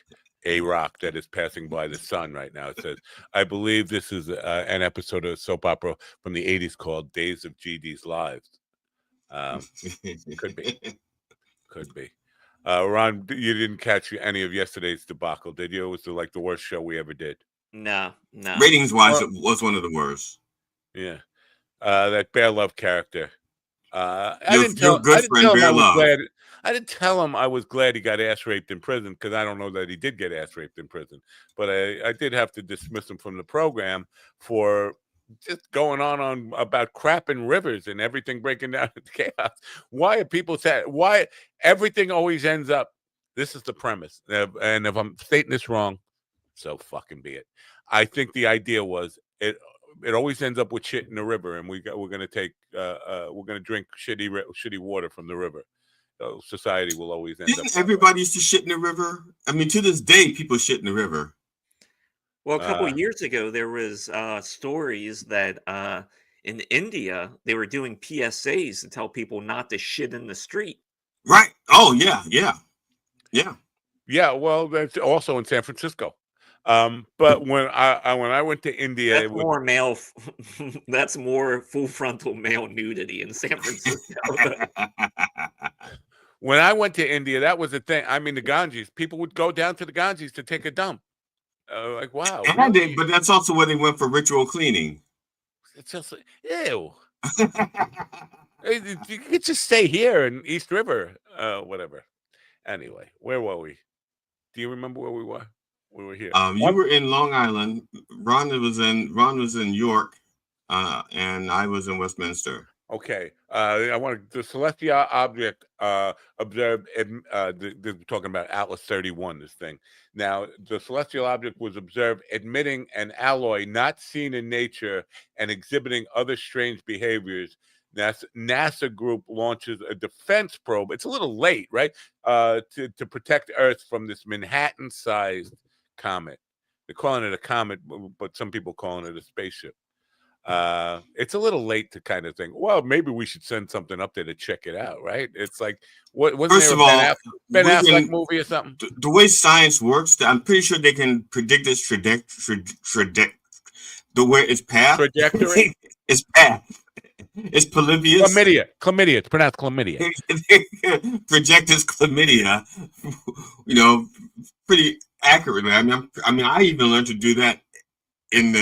B: Iraq, that is passing by the sun right now. It says, I believe this is an episode of a soap opera from the 80s called Days of GD's Lives. Could be. Could be. Ron, you didn't catch any of yesterday's debacle, did you? It was like the worst show we ever did.
H: No.
A: Ratings wise, it was one of the worst.
B: Yeah. That Bear Love character. I didn't tell him I was glad he got ass raped in prison, because I don't know that he did get ass raped in prison. But I did have to dismiss him from the program for just going on about crap in rivers and everything breaking down into chaos. Why are people saying why everything always ends up? This is the premise, and if I'm stating this wrong, so fucking be it. I think the idea was it always ends up with shit in the river, and we're gonna drink shitty water from the river. So society will always end up.
A: Everybody used to shit in the river. I mean, to this day, people shit in the river.
H: Well, a couple of years ago, there was stories that in India they were doing PSAs to tell people not to shit in the street.
A: Right. Oh yeah.
B: Yeah. Well, that's also in San Francisco. But when I went to India,
H: that's more male. That's more full frontal male nudity in San Francisco.
B: When I went to India, that was the thing. I mean, the Ganges, people would go down to the Ganges to take a dump. Like, wow.
A: And but that's also where they went for ritual cleaning.
B: It's just like, ew. You could just stay here in East River, whatever. Anyway, where were we? Do you remember where we were? We were here.
A: You were in Long Island. Ron was in York, and I was in Westminster.
B: Okay. I want the celestial object observed. We're talking about Atlas 31. This thing. Now, the celestial object was observed emitting an alloy not seen in nature and exhibiting other strange behaviors. NASA group launches a defense probe. It's a little late, right? To protect Earth from this Manhattan-sized comet. They're calling it a comet, but some people calling it a spaceship. It's a little late to kind of think, well, maybe we should send something up there to check it out, right? It's like, wasn't
A: First
B: there
A: of all,
B: Ben Affleck movie or something?
A: The way science works, I'm pretty sure they can predict its trajectory. The way its path.
B: Trajectory?
A: Its path. It's Polybius.
B: Chlamydia. It's pronounced chlamydia.
A: Project its chlamydia, pretty accurately. I mean, I even learned to do that in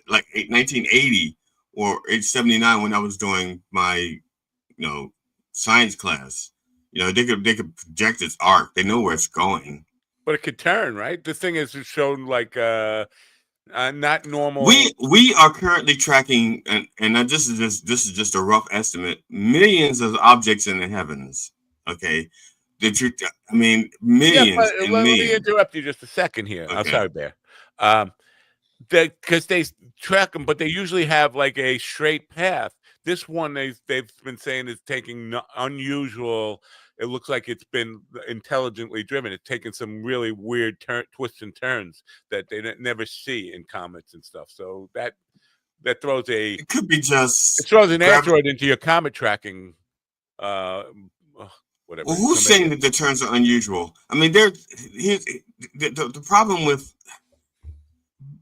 A: like 1980 or 79 when I was doing my, science class. They could project its arc. They know where it's going.
B: But it could turn, right? The thing is shown like not normal.
A: We are currently tracking, and this is just a rough estimate, millions of objects in the heavens. Okay, millions.
B: Let me interrupt you just a second here. Okay. I'm sorry, Bear. Because they track them, but they usually have like a straight path. This one they've been saying is taking unusual. It looks like it's been intelligently driven. It's taken some really weird twists and turns that they never see in comets and stuff. So that throws
A: it could be just
B: it throws an asteroid into your comet tracking. Whatever.
A: Well, who's saying that the turns are unusual? I mean, here's the problem with,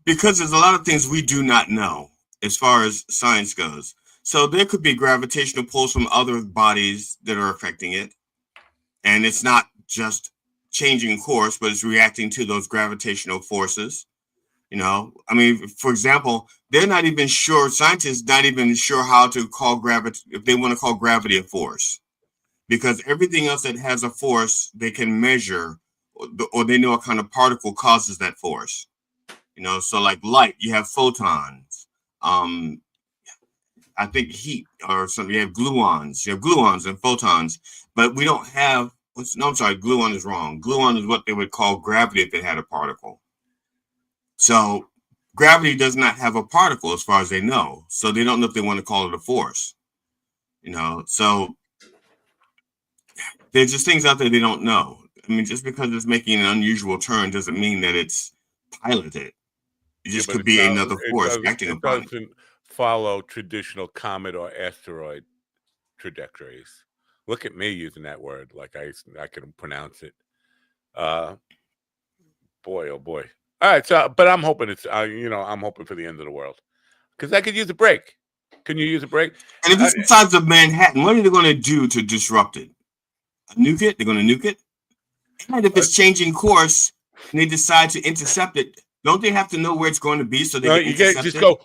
A: because there's a lot of things we do not know as far as science goes. So there could be gravitational pulls from other bodies that are affecting it. And it's not just changing course, but it's reacting to those gravitational forces. I mean, for example, they're not even sure, scientists not even sure how to call gravity, if they want to call gravity a force. Because everything else that has a force, they can measure, or they know what kind of particle causes that force. So like light, you have photons. I think heat or something. You have gluons. You have gluons and photons, but we don't have. No, I'm sorry. Gluon is wrong. Gluon is what they would call gravity if it had a particle. So gravity does not have a particle as far as they know. So they don't know if they want to call it a force. So there's just things out there they don't know. I mean, just because it's making an unusual turn doesn't mean that it's piloted. It just could be another force acting upon it.
B: It doesn't follow traditional comet or asteroid trajectories. Look at me using that word like I can pronounce it. Boy, oh boy. All right, so but I'm hoping it's I'm hoping for the end of the world because I could use a break. Can you use a break?
A: And if it's the size of Manhattan, what are they going to do to disrupt it? Nuke it? They're going to nuke it? And if it's changing course and they decide to intercept it, don't they have to know where it's going to be so they can intercept it? Go.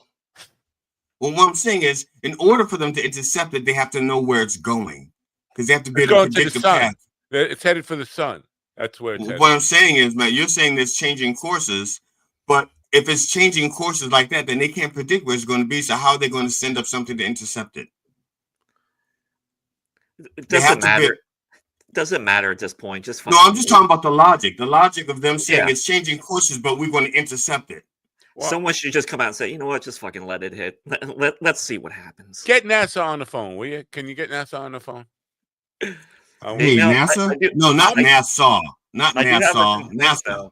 A: Well, what I'm saying is, in order for them to intercept it, they have to know where it's going because they have to be able to predict the path.
B: It's headed for the sun. That's where it's headed.
A: What I'm saying is, man, you're saying it's changing courses, but if it's changing courses like that, then they can't predict where it's going to be. So how are they going to send up something to intercept it?
H: It doesn't matter. Doesn't matter at this point.
A: No, I'm just talking about the logic. The logic of them saying it's changing courses, but we're going to intercept it.
H: Well, someone should just come out and say, you know what, just fucking let it hit. Let's see what happens.
B: Get NASA on the phone, will you? Can you get NASA on the phone?
A: Hey, NASA? No, not NASA. Not NASA. NASA.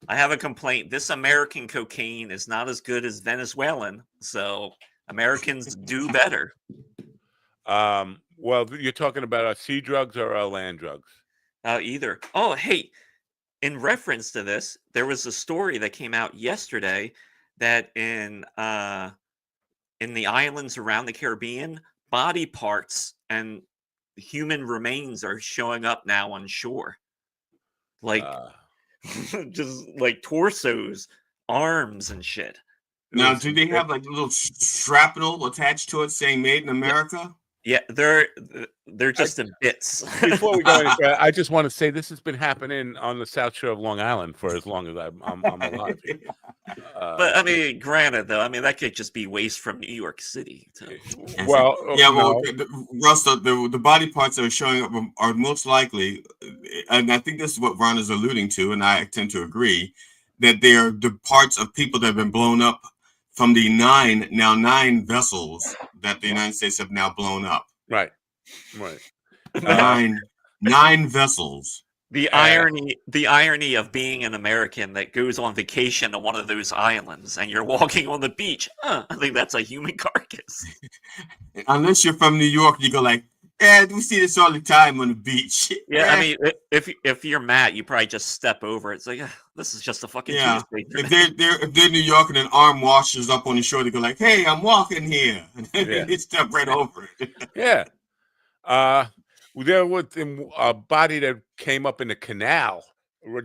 H: I have a complaint. This American cocaine is not as good as Venezuelan, so Americans do better.
B: Well, you're talking about our sea drugs or our land drugs?
H: Either. Oh, hey, in reference to this, there was a story that came out yesterday that in the islands around the Caribbean, body parts and human remains are showing up now on shore. Like, just like torsos, arms, and shit.
A: Now, do they have like a little shrapnel attached to it saying "Made in America"?
H: Yeah, they're just in bits.
B: Before we go any further, I just want to say this has been happening on the South Shore of Long Island for as long as I'm alive.
H: But I mean, granted, though, I mean that could just be waste from New York City.
B: Well,
A: Russ, the body parts that are showing up are most likely, and I think this is what Ron is alluding to, and I tend to agree, that they are the parts of people that have been blown up from the nine vessels that the United States have now blown up.
B: Right.
A: Nine vessels.
H: The irony of being an American that goes on vacation to one of those islands and you're walking on the beach. I think that's a human carcass.
A: Unless you're from New York, you go like, yeah, we see this all the time on the beach.
H: Yeah, I mean, if you're Matt, you probably just step over it. It's like, this is just a fucking Tuesday.
A: If they're New York and an arm washes up on the shore, they go like, hey, I'm walking here. And then they step right over it.
B: Yeah. There was a body that came up in the canal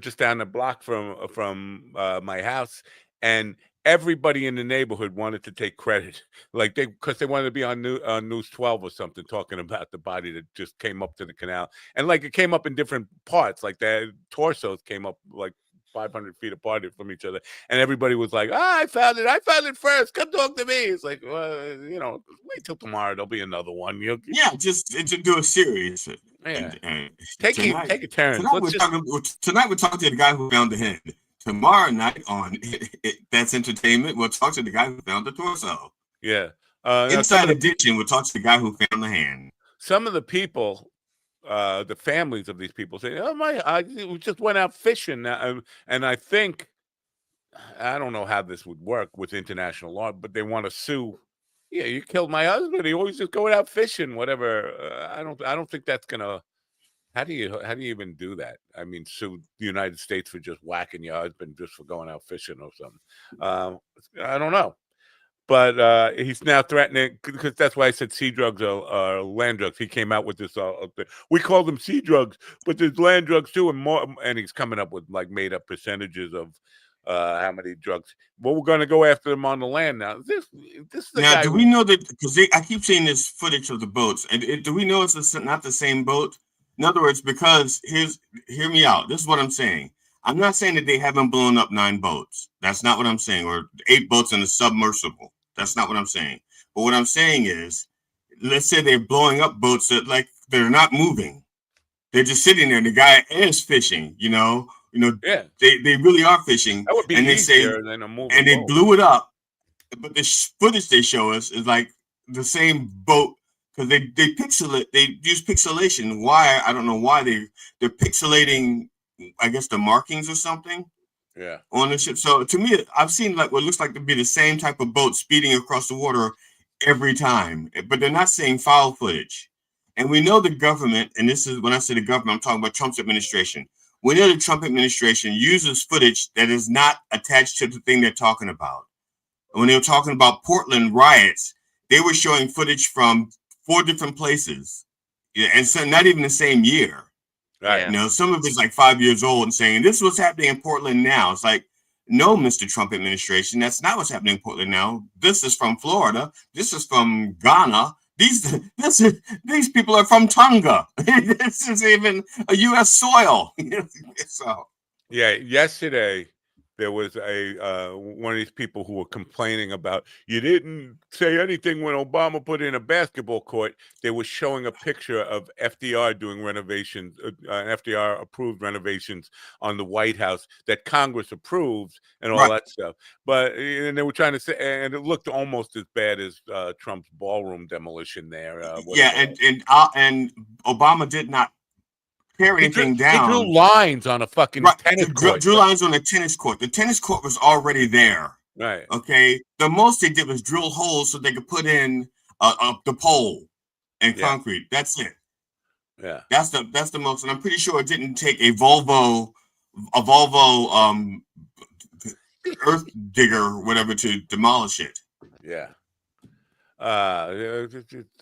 B: just down the block from my house, and everybody in the neighborhood wanted to take credit, because they wanted to be on News 12 or something, talking about the body that just came up to the canal, and like it came up in different parts, like the torsos came up like 500 feet apart from each other, and everybody was like, I found it first, come talk to me. It's like, well, wait till tomorrow, there'll be another one.
A: Just to do a series.
B: Take a turn.
A: Tonight we're talking to the guy who found the head. Tomorrow night on That's Entertainment, we'll talk to the guy who found the torso.
B: Yeah.
A: Inside Edition, we'll talk to the guy who found the hand.
B: Some of the people, the families of these people say, we just went out fishing. And I think, I don't know how this would work with international law, but they want to sue. Yeah, you killed my husband. He always just going out fishing, whatever. I don't think that's going to. How do you even do that? I mean, sue the United States for just whacking your husband just for going out fishing or something. I don't know. But he's now threatening, because that's why I said sea drugs are land drugs. He came out with this. We call them sea drugs, but there's land drugs too, and more. And he's coming up with like made up percentages of how many drugs. But we're going to go after them on the land now. This is the guy.
A: Do we know that? Because I keep seeing this footage of the boats. And do we know it's not the same boat? In other words, because hear me out. This is what I'm saying. I'm not saying that they haven't blown up 9 boats. That's not what I'm saying. Or 8 boats in a submersible. That's not what I'm saying. But what I'm saying is, let's say they're blowing up boats that like they're not moving. They're just sitting there. And the guy is fishing.
B: Yeah.
A: They really are fishing.
B: That would be easier than a moving
A: and they blew it up. But the footage they show us is like the same boat because they pixelate. They use pixelation. Why? I don't know why they're pixelating. I guess the markings or something.
B: Yeah.
A: On the ship. So to me, I've seen like what looks like to be the same type of boat speeding across the water every time, but they're not saying foul footage. And we know the government, and this is when I say the government, I'm talking about Trump's administration. We know the Trump administration uses footage that is not attached to the thing they're talking about. When they were talking about Portland riots, they were showing footage from 4 different places, and so not even the same year.
B: Right.
A: You know, some of it's like 5 years old and saying this is what's happening in Portland now. It's like, no, Mr. Trump administration, that's not what's happening in Portland now. This is from Florida. This is from Ghana. These people are from Tonga. This is even a U.S. soil. So
B: yeah, yesterday there was a one of these people who were complaining about you didn't say anything when Obama put in a basketball court. They were showing a picture of FDR doing renovations, FDR approved renovations on the White House that Congress approved and all that stuff. But and they were trying to say, and it looked almost as bad as Trump's ballroom demolition there.
A: And Obama did not tear anything down.
B: He drew lines on a fucking tennis court.
A: Drew lines on a tennis court. The tennis court was already there.
B: Right.
A: Okay. The most they did was drill holes so they could put in the pole and concrete. That's it.
B: Yeah.
A: That's the most. And I'm pretty sure it didn't take a Volvo earth digger or whatever to demolish it.
B: Yeah.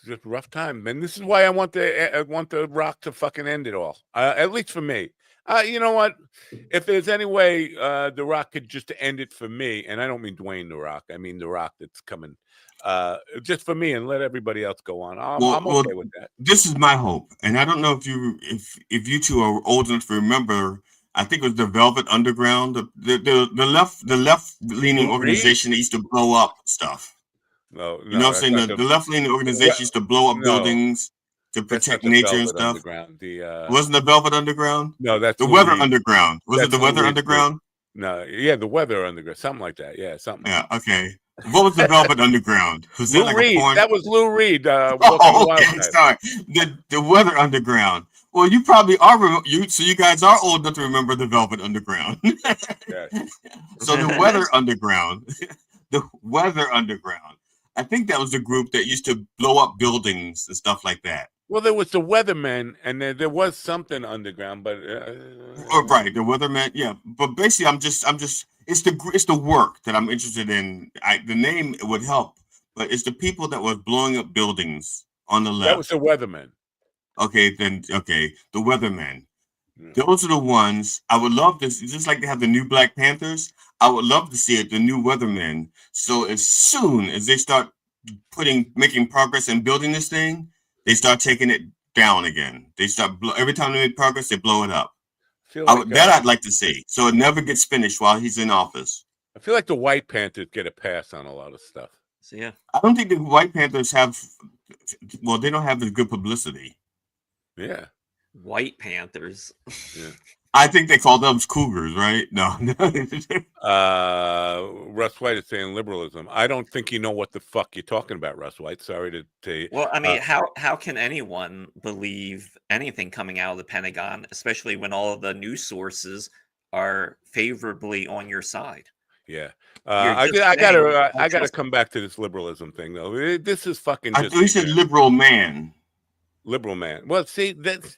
B: Just rough time, and this is why I want the Rock to fucking end it all. At least for me. You know what? If there's any way the Rock could just end it for me, and I don't mean Dwayne the Rock, I mean the Rock that's coming, just for me, and let everybody else go on. I'm okay with that.
A: This is my hope, and I don't know if you two are old enough to remember. I think it was the Velvet Underground, the left leaning organization that used to blow up stuff.
B: No,
A: you know what I'm saying? The left-leaning organization used to blow up buildings to protect nature and stuff. Wasn't the Velvet Underground?
B: No, that's
A: the Weather Underground. Was it the Weather Underground?
B: No, yeah, the Weather Underground, something like that. Yeah, something.
A: Yeah, okay. What was the Velvet Underground? Was
B: Lou
A: like
B: Reed. That was Lou Reed.
A: Okay, sorry. The Weather Underground. Well, you probably are. So you guys are old enough to remember the Velvet Underground. So the Weather Underground. The Weather Underground. I think that was the group that used to blow up buildings and stuff like that.
B: Well, there was the Weathermen, and there was something underground, but
A: right, the Weathermen, yeah. But basically, I'm just, it's the work that I'm interested in. The name would help, but it's the people that were blowing up buildings on the left.
B: That was the Weathermen.
A: Okay, the Weathermen. Those are the ones I would love to see. Just like they have the new Black Panthers, I would love to see it, the new Weathermen. So as soon as they start making progress in building this thing, they start taking it down again. They start every time they make progress, they blow it up. I'd like to see. So it never gets finished while he's in office.
B: I feel like the White Panthers get a pass on a lot of stuff.
H: So yeah,
A: I don't think the White Panthers have. Well, they don't have as good publicity.
B: Yeah.
H: White Panthers.
B: Yeah.
A: I think they call them Cougars, right? No.
B: Russ White is saying liberalism. I don't think you know what the fuck you're talking about, Russ White. Sorry to tell you.
H: Well, I mean, how can anyone believe anything coming out of the Pentagon, especially when all of the news sources are favorably on your side?
B: Yeah. I gotta come back to this liberalism thing though. This is fucking.
A: I thought you said liberal man.
B: Liberal man. Well, see, that's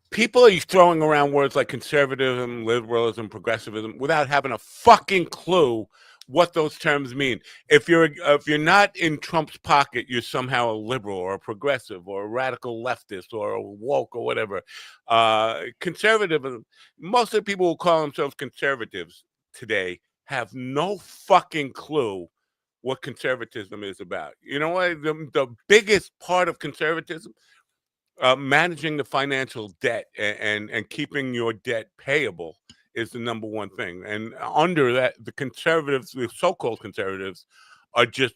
B: people are throwing around words like conservatism, liberalism, progressivism without having a fucking clue what those terms mean. If you're not in Trump's pocket, you're somehow a liberal or a progressive or a radical leftist or a woke or whatever. Conservatism. Most of the people who call themselves conservatives today have no fucking clue what conservatism is about. You know what? The biggest part of conservatism, managing the financial debt and keeping your debt payable is the number one thing. And under that, the conservatives, the so-called conservatives, are just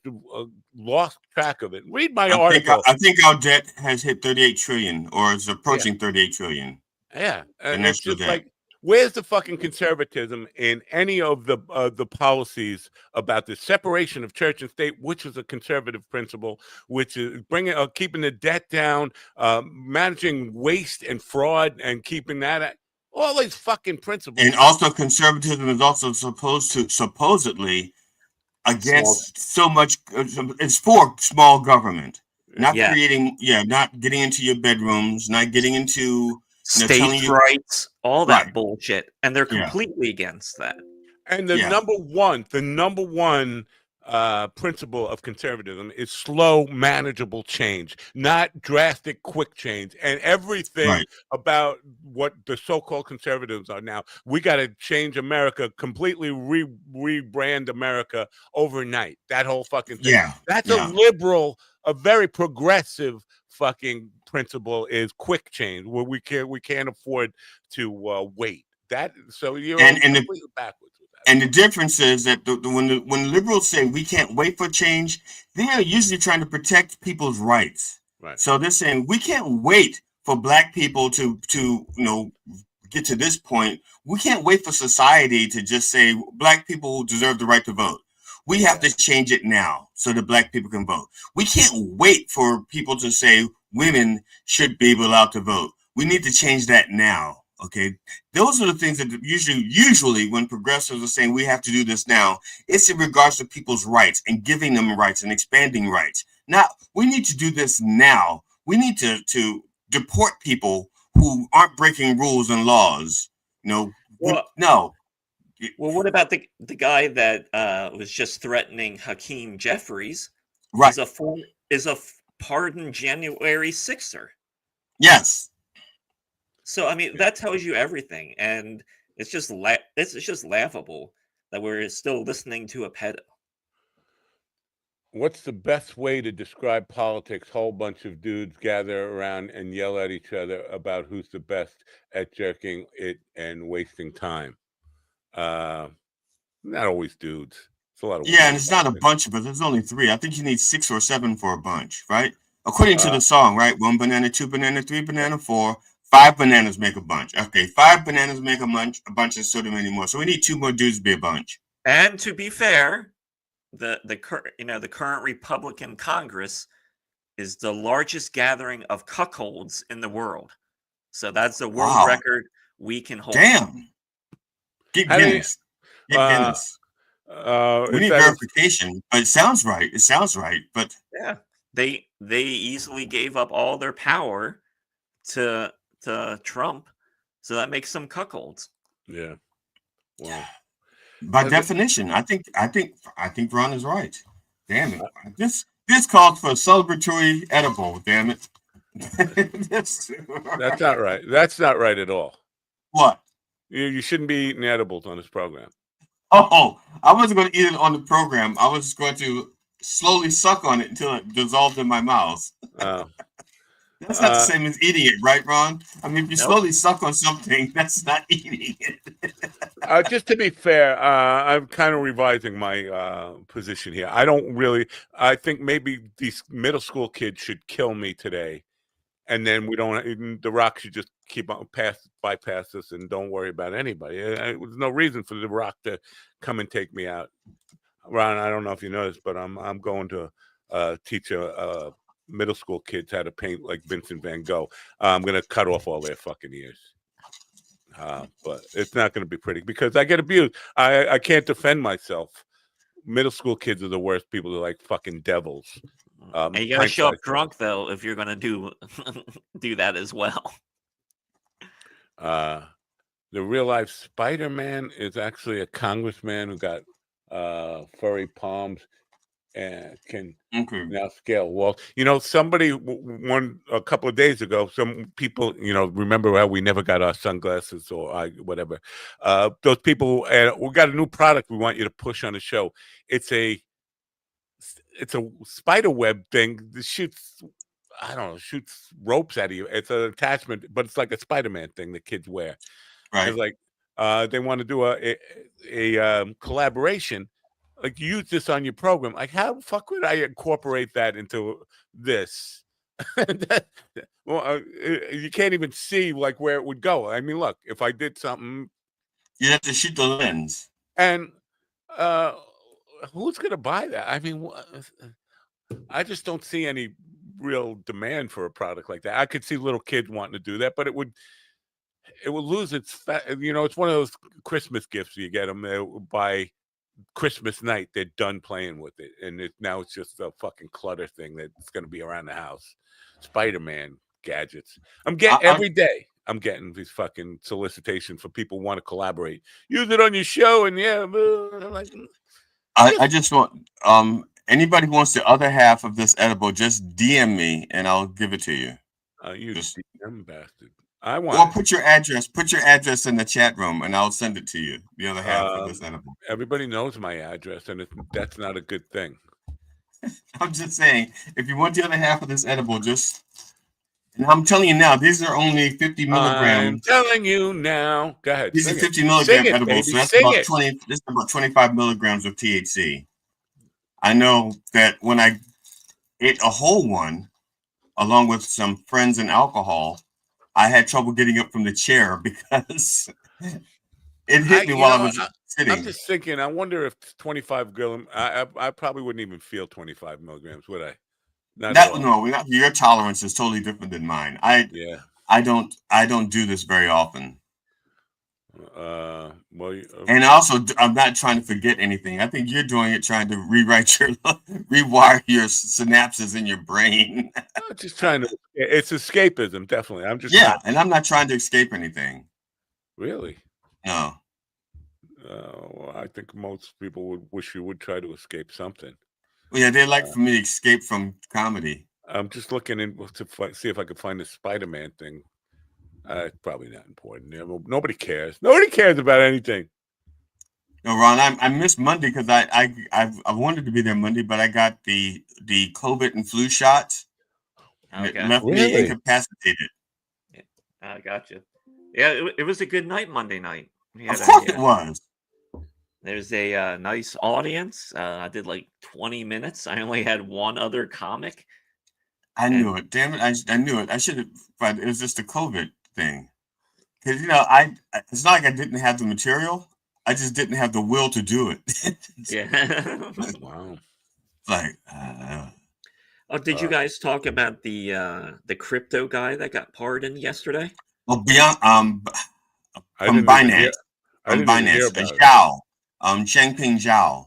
B: lost track of it. Read my article.
A: I think our debt has hit 38 trillion or is approaching 38 trillion.
B: Yeah.
A: And that's
B: just
A: debt.
B: like, Where's the fucking conservatism in any of the policies about the separation of church and state, which is a conservative principle, which is keeping the debt down, managing waste and fraud, and keeping that all these fucking principles.
A: And also, conservatism is also supposedly against so much. It's for small government, not creating. Yeah, not getting into your bedrooms, not getting into
H: states' rights, all that bullshit, and they're completely against that.
B: And the number one principle of conservatism is slow, manageable change, not drastic, quick change. And everything about what the so-called conservatives are now, we got to change America, completely rebrand America overnight. That whole fucking thing. That's a liberal, a very progressive fucking principle is quick change, where we can't afford to wait. That so you're completely backwards.
A: And the difference is that when liberals say we can't wait for change, they are usually trying to protect people's rights.
B: Right.
A: So they're saying we can't wait for black people to get to this point. We can't wait for society to just say black people deserve the right to vote. We have to change it now so that black people can vote. We can't wait for people to say women should be allowed to vote. We need to change that now. Okay, those are the things that usually when progressives are saying we have to do this now, it's in regards to people's rights and giving them rights and expanding rights. Now, we need to do this now. We need to deport people who aren't breaking rules and laws. No.
H: Well, what about the guy that was just threatening Hakeem Jeffries?
A: Right.
H: Is a pardoned January 6er.
A: Yes.
H: So I mean that tells you everything, and it's just laughable that we're still listening to a pedo.
B: What's the best way to describe politics? Whole bunch of dudes gather around and yell at each other about who's the best at jerking it and wasting time. Not always dudes. It's a lot of
A: and it's not a bunch of us. There's only 3. I think you need 6 or 7 for a bunch, right? According to the song, right? 1 banana, 2 banana, 3 banana, 4. 5 bananas make a bunch. Okay, 5 bananas make a bunch, and so do many more. So we need 2 more dudes to be a bunch.
H: And to be fair, the current Republican Congress is the largest gathering of cuckolds in the world. So that's the world record we can hold.
A: Damn. Get Guinness. We need verification, but it sounds right. But
H: they easily gave up all their power to Trump, so that makes them cuckolds.
B: Yeah. Wow.
A: By definition, I think Ron is right. Damn it! This calls for a celebratory edible. Damn it!
B: That's not right. That's not right at all.
A: What?
B: You shouldn't be eating edibles on this program.
A: Oh! I wasn't going to eat it on the program. I was going to slowly suck on it until it dissolved in my mouth. That's not the same as eating it, right, Ron? I mean, if you slowly suck on something, that's not eating it.
B: Just to be fair, I'm kind of revising my position here. I think maybe these middle school kids should kill me today. And then The Rock should just keep on bypass us and don't worry about anybody. There's no reason for The Rock to come and take me out. Ron, I don't know if you noticed, but I'm going to teach a middle school kids how to paint like Vincent van Gogh. I'm going to cut off all their fucking ears. But it's not going to be pretty because I get abused. I can't defend myself. Middle school kids are the worst people. They're like fucking devils.
H: And you got to show up drunk, though, if you're going to do that as well.
B: The real life Spider-Man is actually a congressman who got furry palms and can now scale walls. Somebody a couple of days ago, some people, remember how we never got our sunglasses or whatever. Those people, we got a new product we want you to push on the show. It's a spider web thing that shoots ropes out of you. It's an attachment, but it's like a Spider-Man thing that kids wear.
A: Right.
B: It's like they want to do a collaboration. Like use this on your program. Like how the fuck would I incorporate that into this? Well, you can't even see like where it would go. I mean, look, if I did something,
I: you have to shoot the lens.
B: and who's gonna buy that? I mean, I just don't see any real demand for a product like that. I could see little kids wanting to do that, but it would lose its it's one of those Christmas gifts you get them by Christmas night. They're done playing with it, and now it's just a fucking clutter thing that's going to be around the house. Spider-Man gadgets. I'm getting every day. I'm getting these fucking solicitations for people who want to collaborate. Use it on your show, and I'm like,
I: I just want anybody who wants the other half of this edible, just DM me and I'll give it to you.
B: You just DM bastard.
I: Or put your address in the chat room and I'll send it to you. The other half of this edible.
B: Everybody knows my address, and that's not a good thing.
I: I'm just saying, if you want the other half of this edible, and I'm telling you now, these are only 50 milligrams.
B: I'm telling you now. Go ahead.
I: These are 50 milligram edibles, so that's about 20. This is about 25 milligrams of THC. I know that when I ate a whole one, along with some friends and alcohol, I had trouble getting up from the chair because it hit me while I was sitting.
B: I'm just thinking, I wonder if 25 grams, I probably wouldn't even feel 25 milligrams, would I?
I: Your tolerance is totally different than mine. I don't do this very often. And also, I'm not trying to forget anything. I think you're doing it trying to rewire your synapses in your brain.
B: I'm just trying to. It's escapism, definitely. I'm just
I: and I'm not trying to escape anything.
B: Really?
I: No.
B: Well, I think most people would wish you would try to escape something.
I: Well, yeah, they'd like for me to escape from comedy.
B: I'm just looking to see if I could find the Spider-Man thing. It's probably not important. Nobody cares. Nobody cares about anything.
I: No, Ron, I missed Monday because I wanted to be there Monday, but I got the COVID and flu shots, and it left me incapacitated.
H: Yeah, I gotcha. Yeah, it was a good night Monday night.
I: Of course it was.
H: There's a nice audience. I did like 20 minutes. I only had one other comic.
I: I knew it. Damn it! I knew it. I should have. But it was just a COVID thing. Because it's not like I didn't have the material. I just didn't have the will to do it.
H: Yeah.
I: Wow. Like.
H: Did you guys talk about the crypto guy that got pardoned yesterday?
I: Well, beyond from Binance. From Binance. Zhao. Changping Zhao.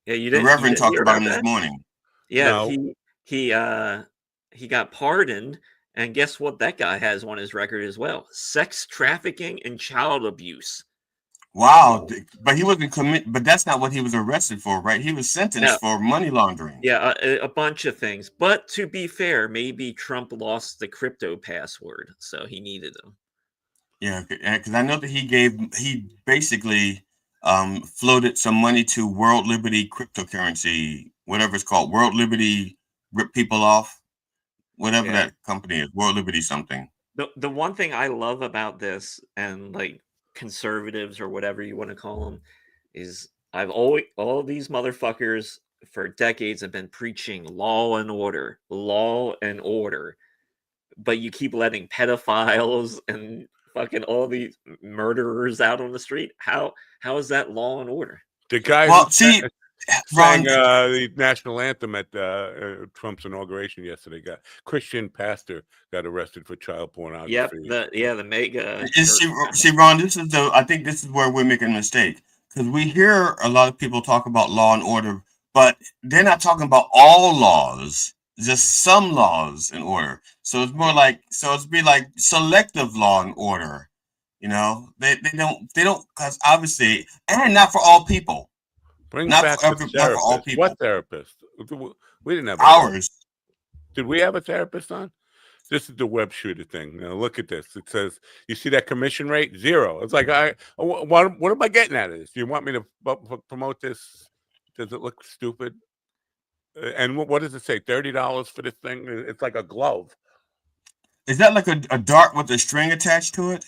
H: Yeah, you didn't.
I: The Reverend talked about him this morning.
H: Yeah, no. He got pardoned, and guess what? That guy has on his record as well: sex trafficking and child abuse.
I: Wow, but he wasn't But that's not what he was arrested for, right? He was sentenced for money laundering.
H: Yeah, a bunch of things. But to be fair, maybe Trump lost the crypto password, so he needed them.
I: Yeah, because I know that he basically floated some money to World Liberty cryptocurrency, whatever it's called. World Liberty rip people off, whatever that company is. World Liberty something.
H: The one thing I love about this, and like conservatives or whatever you want to call them, is all these motherfuckers for decades have been preaching law and order, but you keep letting pedophiles and fucking all these murderers out on the street. How is that law and order?
B: The guy sang the national anthem at Trump's inauguration yesterday. Christian pastor got arrested for child pornography.
H: Yep, the mega.
I: See, Ron, I think this is where we're making a mistake, because we hear a lot of people talk about law and order, but they're not talking about all laws, just some laws and order. So it's more like it'd be like selective law and order. They don't because obviously, and not for all people.
B: Bring back the therapist.
I: Not for all people.
B: What therapist? We didn't have
I: ours.
B: Did we have a therapist on? This is the web shooter thing. Now look at this. It says, you see that commission rate? 0. It's like, what am I getting out of this? Do you want me to promote this? Does it look stupid? And what does it say? $30 for this thing? It's like a glove.
I: Is that like a dart with a string attached to it?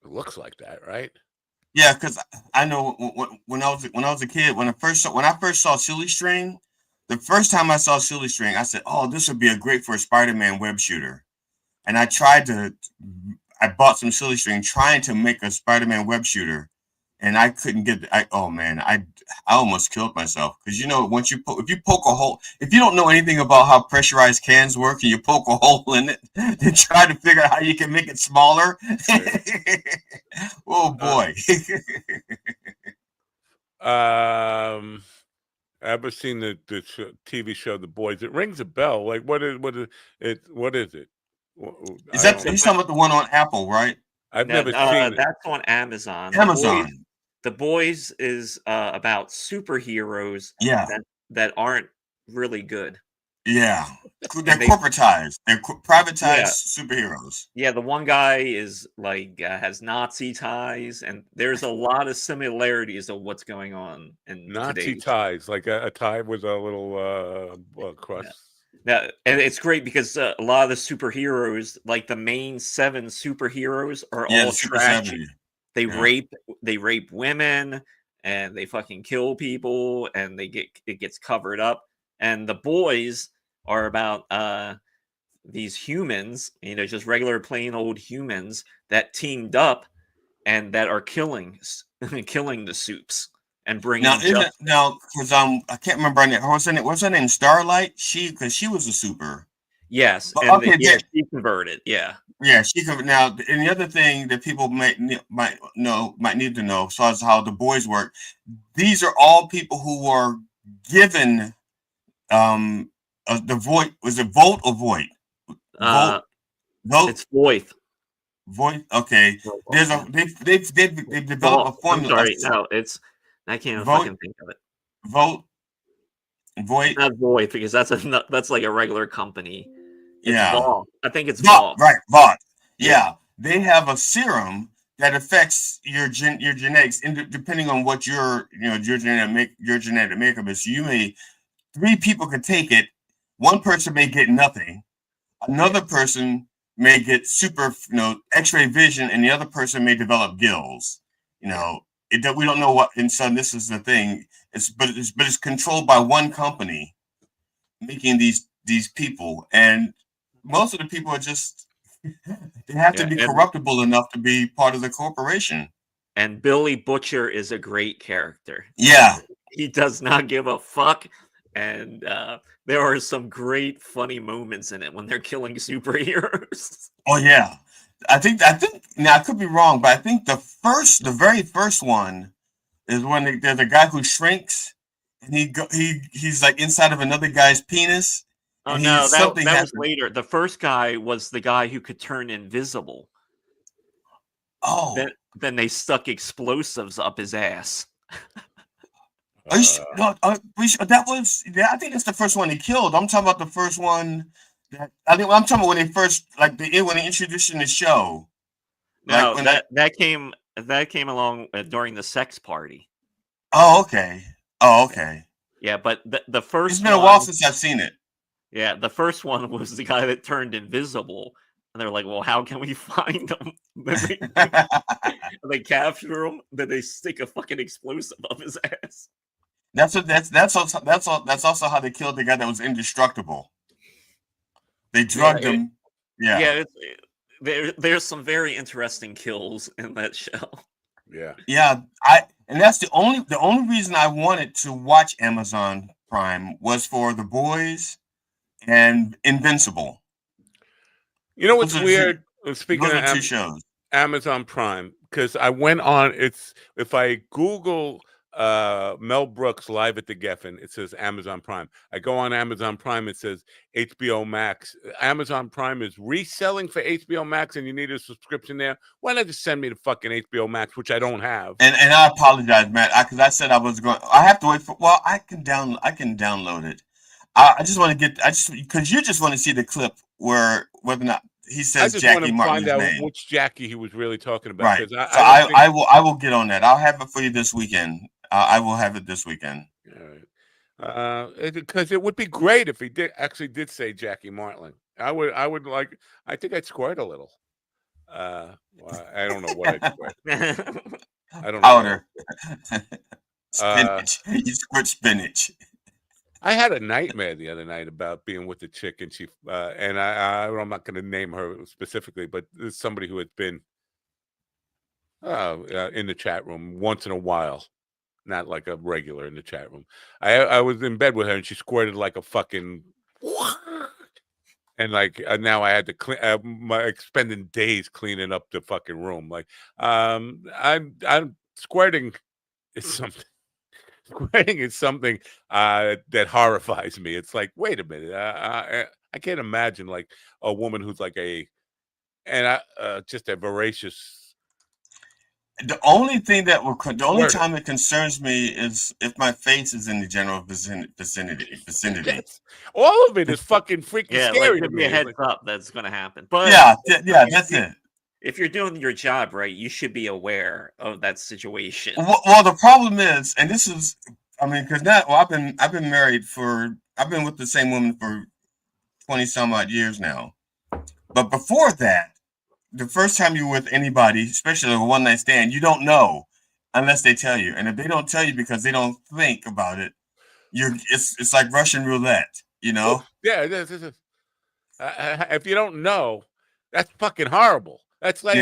B: It looks like that, right?
I: Yeah, because I know when I was a kid, when I first saw silly string, The first time I saw Silly String, I said, "Oh, this would be a great for a Spider-Man web shooter." And I bought some Silly String trying to make a Spider-Man web shooter, and I couldn't get. I almost killed myself because once if you poke a hole, if you don't know anything about how pressurized cans work, and you poke a hole in it and try to figure out how you can make it smaller. Oh boy.
B: Ever seen the TV show The Boys? It rings a bell. Like what is it?
I: He's talking about the one on Apple, right?
B: I've never seen it.
H: That's on Amazon. The Boys is about superheroes that aren't really good.
I: Yeah. They're corporatized. They're privatized superheroes.
H: Yeah, the one guy is like has Nazi ties, and there's a lot of similarities of what's going on in
B: Nazi ties, like a tie with a little crust.
H: Now, and it's great because a lot of the superheroes, like the main 7 superheroes, are all tragic. They rape women, and they fucking kill people, and it gets covered up. And the Boys are about these humans, just regular plain old humans that teamed up and that are killing the soups and bringing
I: because I can't remember her name. What's her name? Starlight. Because she was a super.
H: Yes, but, she converted. Yeah,
I: she converted. Now, and the other thing that people might need to know, as far as how the Boys work, these are all people who were given the void. Was it vote or void? Vote.
H: It's void.
I: Void. Okay. There's they've developed a formula.
H: I'm sorry. No, I can't fucking think of it.
I: Vote. Void.
H: Not Void, because that's like a regular company. It's Vought. I think it's
I: Vought. Right. Vought. Yeah. They have a serum that affects your genetics, depending on what your genetic makeup is. So 3 people can take it. One person may get nothing. Another person may get super, X-ray vision, and the other person may develop gills. We don't know what. And so this is the thing. It's controlled by one company making these people, and most of the people are just they have to be corruptible enough to be part of the corporation.
H: And Billy Butcher is a great character.
I: Yeah,
H: he does not give a fuck, and there are some great funny moments in it when they're killing superheroes.
I: Oh yeah, I think now I could be wrong, but I think the very first one is when there's a guy who shrinks, and he's like inside of another guy's penis.
H: Oh no, that was later. The first guy was the guy who could turn invisible.
I: Oh,
H: then they stuck explosives up his ass.
I: I think that's the first one he killed. I'm talking about the first one. I'm talking about when they first when they introduced in the show.
H: No, that came along during the sex party.
I: Oh, okay.
H: Yeah, but the first.
I: It's been a while since I've seen it.
H: Yeah, the first one was the guy that turned invisible, and they're like, "Well, how can we find him?" They capture him, then they stick a fucking explosive up his ass.
I: That's also how they killed the guy that was indestructible. They drugged him.
H: Yeah. There's some very interesting kills in that show.
I: Yeah. And that's the only reason I wanted to watch Amazon Prime was for The Boys and Invincible.
B: You know what's weird? Speaking of
I: 2 shows.
B: Amazon Prime, because I went on. If I Google Mel Brooks live at the Geffen, it says Amazon Prime. I go on Amazon Prime, it says HBO Max. Amazon Prime is reselling for HBO Max, and you need a subscription there. Why not just send me the fucking HBO Max, which I don't have?
I: And I apologize, Matt, because I said I was going. I have to wait for. Well, I can download it. I just want to because you just want to see the clip whether or not he says Jackie Martin's name. I just want to find out
B: which Jackie he was really talking about.
I: Right. I will get on that. I'll have it for you this weekend. I will have it this weekend.
B: All right. Because it would be great if he did say Jackie Martling. I would like. I think I'd squirt a little. I don't know what I'd squirt. I don't know.
I: Powder. Spinach. You squirt spinach.
B: I had a nightmare the other night about being with a chick, and I'm not going to name her specifically, but there's somebody who had been in the chat room once in a while, not like a regular in the chat room. I was in bed with her, and she squirted like a fucking, and like now I had to clean. Spending days cleaning up the fucking room. Like, I'm squirting is something. Squirting is something that horrifies me. It's like, wait a minute, I can't imagine like a woman who's like just a voracious.
I: The only time it concerns me is if my face is in the general vicinity.
B: Yes. All of it is fucking freaking scary.
H: Like, give me a heads up that's going to happen. But
I: that's it.
H: If you're doing your job right, you should be aware of that situation.
I: Well, the problem is, and this is, I mean, because now I've been with the same woman for 20 some odd years now. But before that, the first time you're with anybody, especially a one night stand, you don't know unless they tell you. And if they don't tell you because they don't think about it, it's like Russian roulette, you know?
B: Yeah. If you don't know, that's fucking horrible. That's like,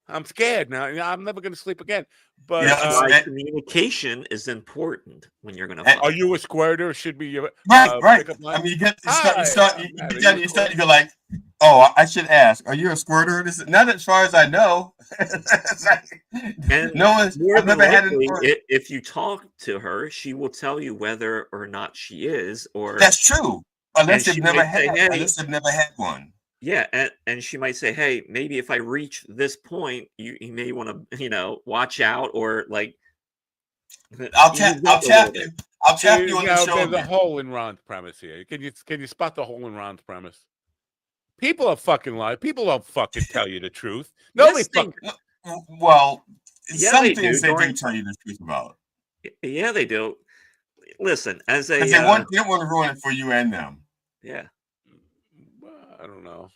B: I'm scared now. I'm never going to sleep again. But
H: communication is important when you're going to.
B: Are you a squirter? Should be your
I: right. I mean, you go like, oh, I should ask. Are you a squirter? This is not as far as I know.
H: I've never had it. If you talk to her, she will tell you whether or not she is. Or
I: that's true. Unless they've never had one.
H: Yeah, and she might say, "Hey, maybe if I reach this point, you may want to, watch out," or like,
I: I'll tap you on the shoulder.
B: There's a hole in Ron's premise here. Can you spot the hole in Ron's premise? People are fucking lying. People don't fucking tell you the truth. Nobody fucking.
I: Well, some things they do tell you the truth about.
H: Yeah, they do. Listen, as
I: they don't want to ruin it for you and them.
H: Yeah.
B: I don't know.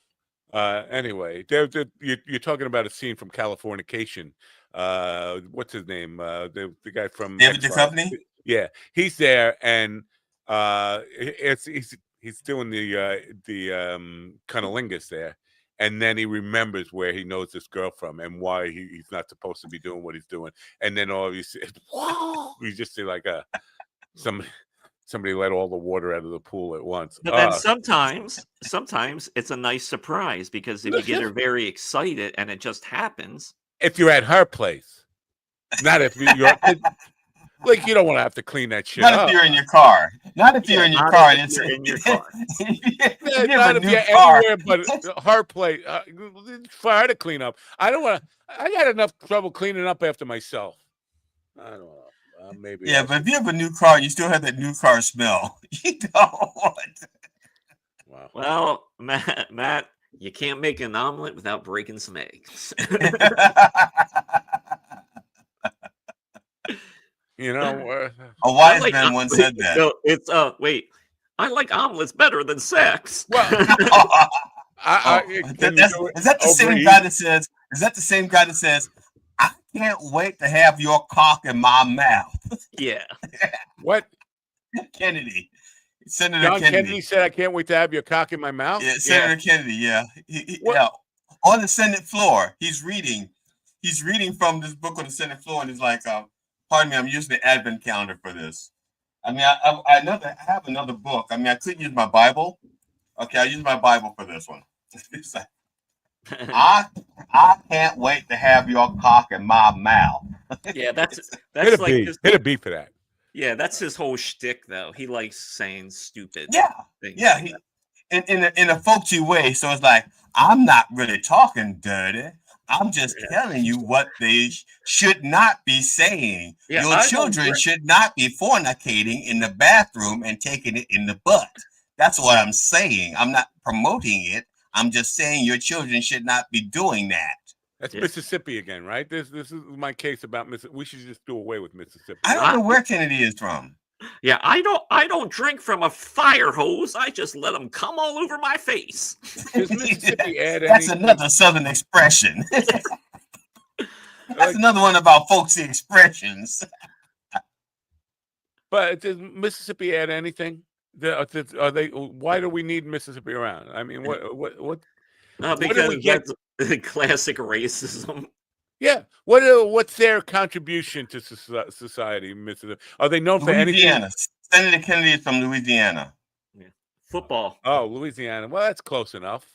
B: Anyway, you're talking about a scene from Californication. What's his name? The guy from
I: David Duchovny?
B: Yeah, he's there, and he's doing the cunnilingus there, and then he remembers where he knows this girl from and why he's not supposed to be doing what he's doing, and then all you just see like somebody let all the water out of the pool at once.
H: But then sometimes it's a nice surprise because if you get her very excited and it just happens.
B: If you're at her place, not if you're like, you don't want to have to clean that shit
I: up.
B: Not
I: if you're in your car. Not if you're in your car.
H: If you're in your car.
B: Not if you're anywhere but her place. For her to clean up. I got enough trouble cleaning up after myself. I don't know. Maybe.
I: Yeah, but if you have a new car, you still have that new car smell. You don't.
B: Wow.
H: Well, Matt, you can't make an omelet without breaking some eggs.
I: A wise man once said that.
H: No, it's wait. I like omelets better than sex.
I: Well, is that the same guy that says? Is that the same guy that says? I can't wait to have your cock in my mouth.
H: Yeah.
B: What?
I: Senator
B: John Kennedy said, "I can't wait to have your cock in my mouth."
I: Yeah, Senator Kennedy. Yeah, on the Senate floor, he's reading from this book on the Senate floor, and he's like, "Pardon me, I'm using the Advent calendar for this." I mean, I have another book. I mean, I could use my Bible. Okay, I use my Bible for this one. It's like, I can't wait to have your cock in my mouth.
H: Yeah, that's
B: hit
H: like
B: hit a beat for that.
H: Yeah, that's his whole shtick, though. He likes saying stupid things.
I: Yeah, in a folksy way. So it's like, I'm not really talking dirty. I'm just telling you what they should not be saying. Yeah, your children should not be fornicating in the bathroom and taking it in the butt. That's what I'm saying. I'm not promoting it. I'm just saying your children should not be doing that.
B: That's Mississippi again, right? This is my case about Mississippi. We should just do away with Mississippi.
I: I don't know where Kennedy is from.
H: Yeah, I don't drink from a fire hose. I just let them come all over my face.
B: Does Mississippi add
I: That's another Southern expression. That's another one about folksy expressions.
B: But does Mississippi add anything? Are they? Why do we need Mississippi around? I mean, what do we
H: Because
B: get?
H: that's classic racism.
B: Yeah, what's their contribution to society, Mississippi? Are they known for anything?
I: Louisiana. Senator Kennedy is from Louisiana.
H: Yeah. Football.
B: Oh, Louisiana. Well, that's close enough.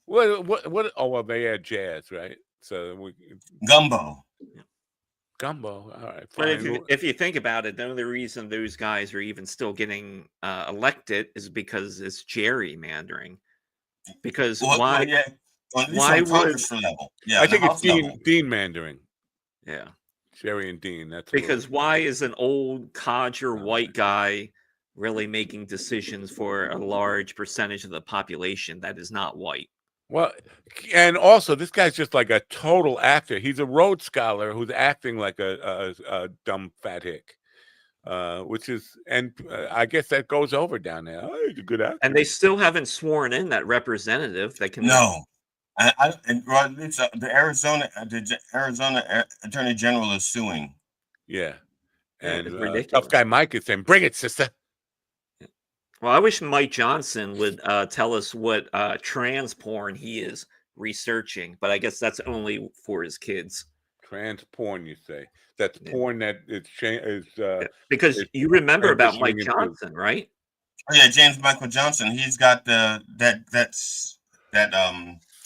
B: What? Oh, well, they add jazz, right? So
I: Gumbo.
B: Gumbo. All right,
H: But
B: fine.
H: if you think about it, the only reason those guys are even still getting elected is because it's gerrymandering. Because why?
I: Yeah.
H: Why would?
I: Level. Yeah,
B: I think it's Dean Mandering.
H: Yeah.
B: Jerry and Dean. That's
H: because why is an old codger white guy really making decisions for a large percentage of the population that is not white?
B: Well, and also this guy's just like a total actor. He's a Rhodes Scholar who's acting like a dumb fat hick, which is, and I guess that goes over down there. Oh, he's a good actor.
H: And they still haven't sworn in that representative that can.
I: No, the Arizona Attorney General is suing.
B: Yeah, and tough guy Mike is saying, "Bring it, sister."
H: Well, I wish Mike Johnson would tell us what trans porn he is researching, but I guess that's only for his kids.
B: Trans porn, you say? That's porn that is
H: because you remember about Mike Johnson, right?
I: Oh yeah, James Michael Johnson. He's got that's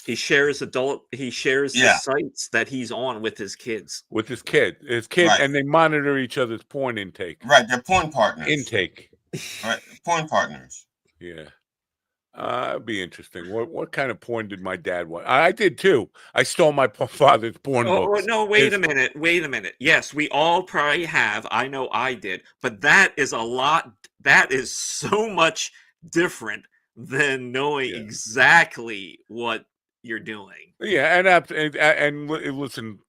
H: he shares his sites that he's on with his kids.
B: With his kid, right. And they monitor each other's porn intake.
I: Right, they're porn partners.
B: Intake.
I: Right, porn partners.
B: Yeah, it'd be interesting. What kind of porn did my dad want? I did too. I stole my father's porn books.
H: No, wait a minute. Yes, we all probably have. I know I did, but that is a lot. That is so much different than knowing exactly what you're doing.
B: Yeah, and listen,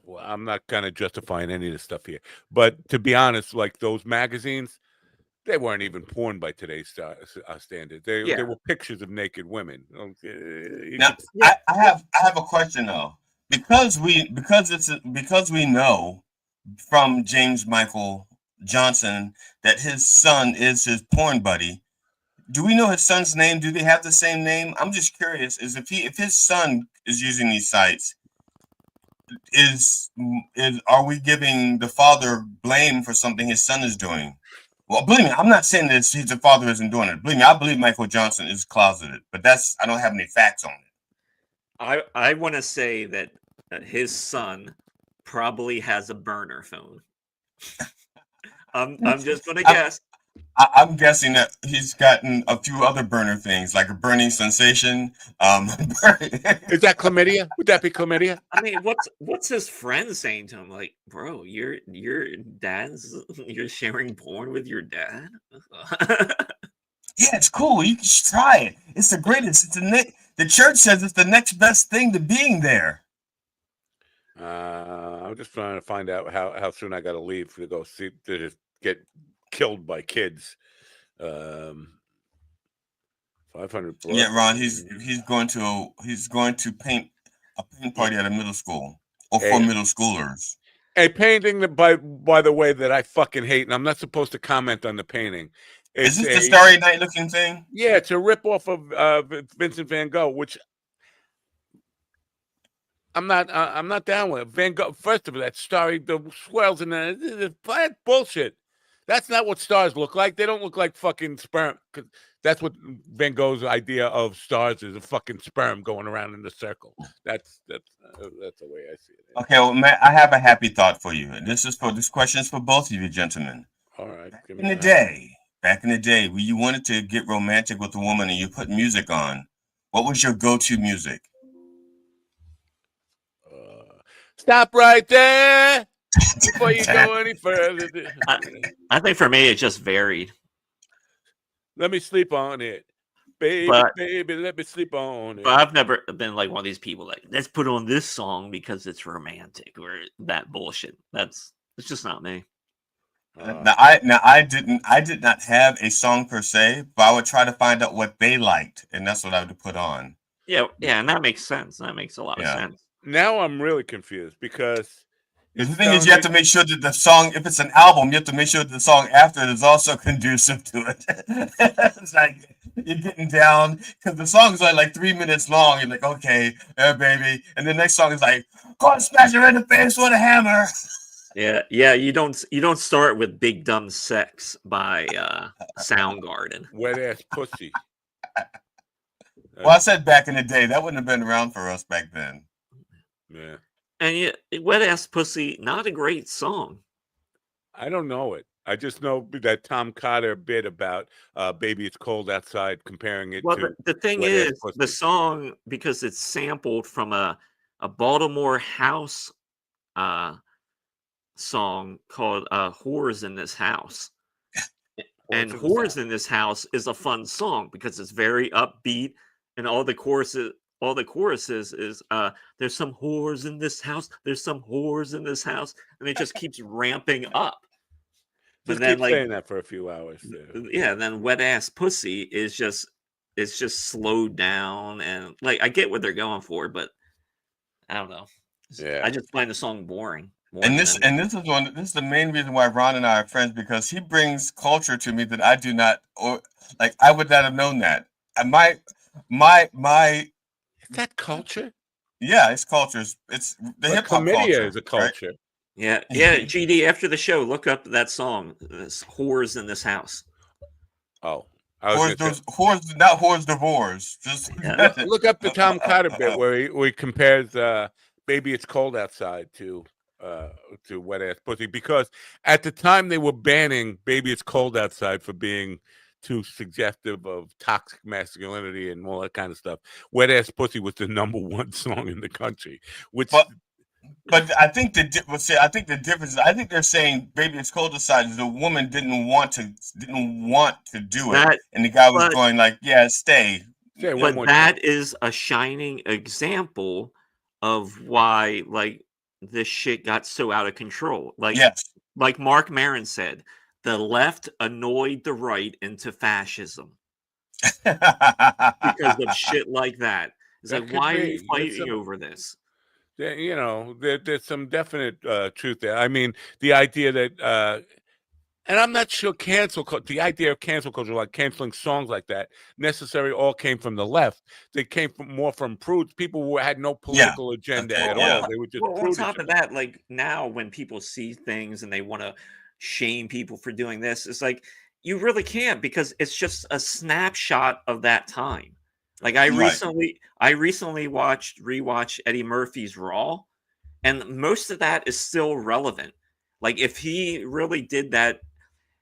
B: well, I'm not kind of justifying any of this stuff here, but to be honest, like those magazines, they weren't even porn by today's standard. They were pictures of naked women.
I: Now, I have a question though, because we know from James Michael Johnson that his son is his porn buddy. Do we know his son's name? Do they have the same name? I'm just curious. If his son is using these sites, are we giving the father blame for something his son is doing? Well, believe me, I'm not saying that the father isn't doing it. Believe me, I believe Michael Johnson is closeted, but I don't have any facts on it.
H: I want to say that his son probably has a burner phone. I'm just going to guess.
I: I'm guessing that he's gotten a few other burner things, like a burning sensation.
B: Is that chlamydia? Would that be chlamydia?
H: I mean, what's his friend saying to him? Like, bro, you're sharing porn with your dad?
I: Yeah, it's cool. You should try it. It's the greatest. The church says it's the next best thing to being there.
B: I'm just trying to find out how soon I got to leave to go see to just get killed by kids. 500.
I: Yeah, Ron. He's going to paint a paint party at a middle school or for middle schoolers.
B: A painting that, by the way, that I fucking hate, and I'm not supposed to comment on the painting.
I: Is this the Starry Night looking thing?
B: Yeah, it's a ripoff of Vincent Van Gogh, which I'm not down with. Van Gogh. First of all, that starry, the swirls and that's bullshit. That's not what stars look like. They don't look like fucking sperm. Cause that's what Van Gogh's idea of stars is: a fucking sperm going around in the circle. That's the way I see it.
I: Okay, well, Matt, I have a happy thought for you. And this question is for both of you, gentlemen.
B: All right.
I: Back in the day, when you wanted to get romantic with a woman and you put music on, what was your go-to music?
B: Stop right there before you go any further.
H: I think for me, it just varied.
B: Let me sleep on it. Baby, let me sleep on it.
H: But I've never been like one of these people like, let's put on this song because it's romantic or that bullshit. It's just not me.
I: I did not have a song per se, but I would try to find out what they liked, and that's what I would put on.
H: Yeah, and that makes sense. That makes a lot of sense.
B: Now I'm really confused because
I: The thing is, you have to make sure that the song, if it's an album, you have to make sure that the song after it is also conducive to it. It's like you're getting down because the song is like 3 minutes long. You're like, okay, baby, and the next song is like, go and smash her in the face with a hammer.
H: Yeah. You don't start with "Big Dumb Sex" by Soundgarden.
B: Wet ass pussy.
I: Well, I said back in the day that wouldn't have been around for us back then.
B: Yeah.
H: And yet, "Wet Ass Pussy," not a great song.
B: I don't know it. I just know that Tom Cotter bit about "Baby It's Cold Outside," comparing it
H: Well,
B: to
H: the thing
B: Wet Ass
H: is,
B: Pussy.
H: the song, because it's sampled from a Baltimore house song called "Whores in This House." And "Whores in This House" is a fun song because it's very upbeat, and all the choruses is there's some whores in this house, there's some whores in this house, and it just keeps ramping up. But
B: Just
H: then
B: keep
H: like
B: saying that for a few hours.
H: yeah, then "Wet Ass Pussy" is just slowed down, and like I get what they're going for, but I don't know.
B: Yeah.
H: I just find the song boring.
I: And this is the main reason why Ron and I are friends, because he brings culture to me that I do not, or like I would not have known that. And my
B: Is that culture?
I: yeah, it's cultures. It's the hip hop
B: chlamydia
I: culture.
B: is a culture.
H: Yeah, GD, after the show, look up that song, "Whores in This House."
B: Oh.
I: Whores, not whores divorce. Just
B: look up the Tom Cotter bit where he compares "Baby It's Cold Outside" to Wet Ass Pussy, because at the time they were banning "Baby It's Cold Outside" for being too suggestive of toxic masculinity and all that kind of stuff. "Wet Ass Pussy" was the '1 song in the country, which.
I: But I think the difference is, I think they're saying "Baby It's Cold Outside" the woman didn't want to do it, and the guy was going like, "Yeah, stay."
H: But that is a shining example of why like this shit got so out of control. Like like Mark Maron said, the left annoyed the right into fascism because of shit like that. It's like, why are you fighting over this?
B: You know, there's some definite truth there. I mean, the idea that, and I'm not sure the idea of cancel culture, like canceling songs like that, necessarily all came from the left. They came more from prudes, people who had no political agenda at all. They were just
H: on top of that, like now when people see things and they want to shame people for doing this, it's like you really can't, because it's just a snapshot of that time. Like I recently rewatched Eddie Murphy's Raw, and most of that is still relevant. Like if he really did that,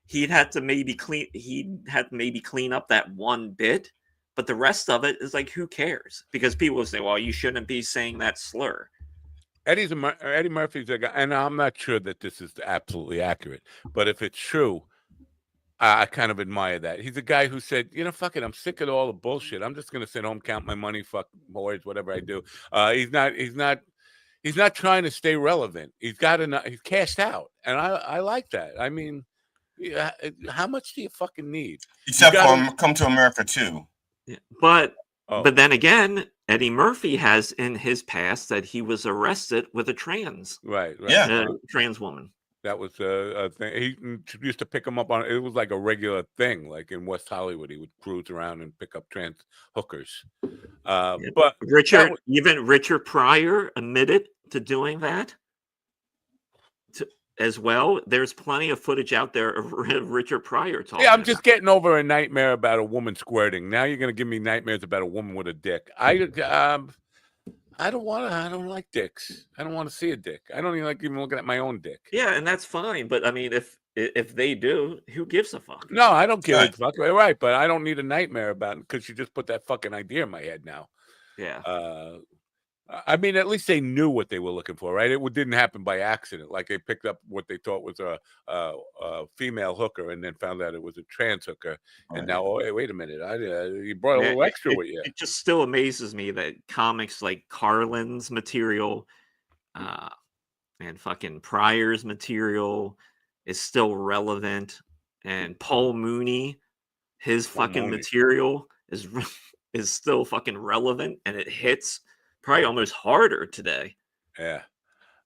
H: he'd have to maybe clean up that one bit, but the rest of it is like, who cares? Because people will say, well, you shouldn't be saying that slur.
B: Eddie Murphy's a guy, and I'm not sure that this is absolutely accurate, but if it's true, I kind of admire that. He's a guy who said, you know, fuck it, I'm sick of all the bullshit. I'm just going to sit home, count my money, fuck boys, whatever I do. He's not trying to stay relevant. He's cashed out, and I like that. I mean, how much do you fucking need?
I: Except for Come to America too.
H: Yeah, but then again, Eddie Murphy has in his past that he was arrested with a trans woman.
B: That was a thing. He used to pick him up on. It was like a regular thing, like in West Hollywood. He would cruise around and pick up trans hookers. But
H: Richard Pryor admitted to doing that as well. There's plenty of footage out there of Richard Pryor talking.
B: Yeah, I'm just getting over a nightmare about a woman squirting. Now you're going to give me nightmares about a woman with a dick. I don't like dicks. I don't want to see a dick. I don't even looking at my own dick.
H: Yeah, and that's fine. But I mean, if they do, who gives a fuck?
B: No, I don't give a fuck. Right, but I don't need a nightmare about it because you just put that fucking idea in my head now.
H: Yeah.
B: I mean, at least they knew what they were looking for, right? It didn't happen by accident. Like they picked up what they thought was a female hooker, and then found out it was a trans hooker. And now, oh, hey, wait a minute, you brought a little extra with you.
H: It just still amazes me that comics like Carlin's material, and fucking Pryor's material is still relevant, and Paul Mooney, his fucking material is still fucking relevant, and it hits probably almost harder today.
B: Yeah.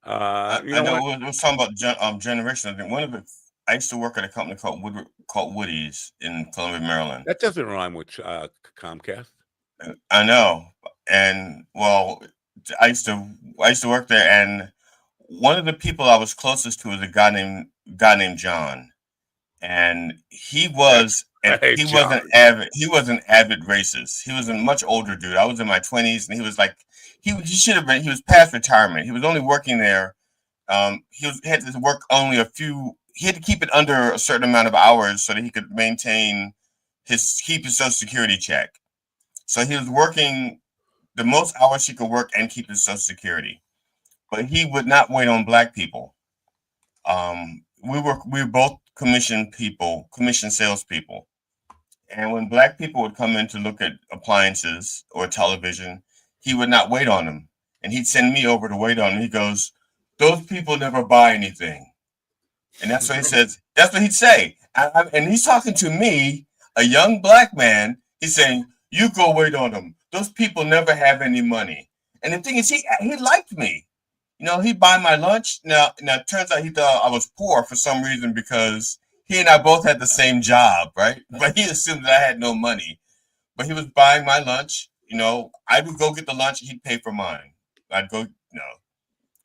I: I know we was talking about generation. I think I used to work at a company called Woody's in Columbia, Maryland.
B: That doesn't rhyme with Comcast.
I: I know, and well, I used to work there, and one of the people I was closest to was a guy named John, and he was an avid racist. He was a much older dude. I was in my 20s, and he was like he was past retirement. He was only working there. He had to work only he had to keep it under a certain amount of hours so that he could maintain keep his Social Security check. So he was working the most hours he could work and keep his Social Security, but he would not wait on black people. We were both commission salespeople, and when black people would come in to look at appliances or television, he would not wait on them, and he'd send me over to wait on them. He goes, "Those people never buy anything," and that's what he says. That's what he'd say, and he's talking to me, a young black man. He's saying, "You go wait on them. Those people never have any money." And the thing is, he liked me. You know, he'd buy my lunch. Now it turns out he thought I was poor for some reason because he and I both had the same job, right? But he assumed that I had no money. But he was buying my lunch. You know, I would go get the lunch. He'd pay for mine. I'd go,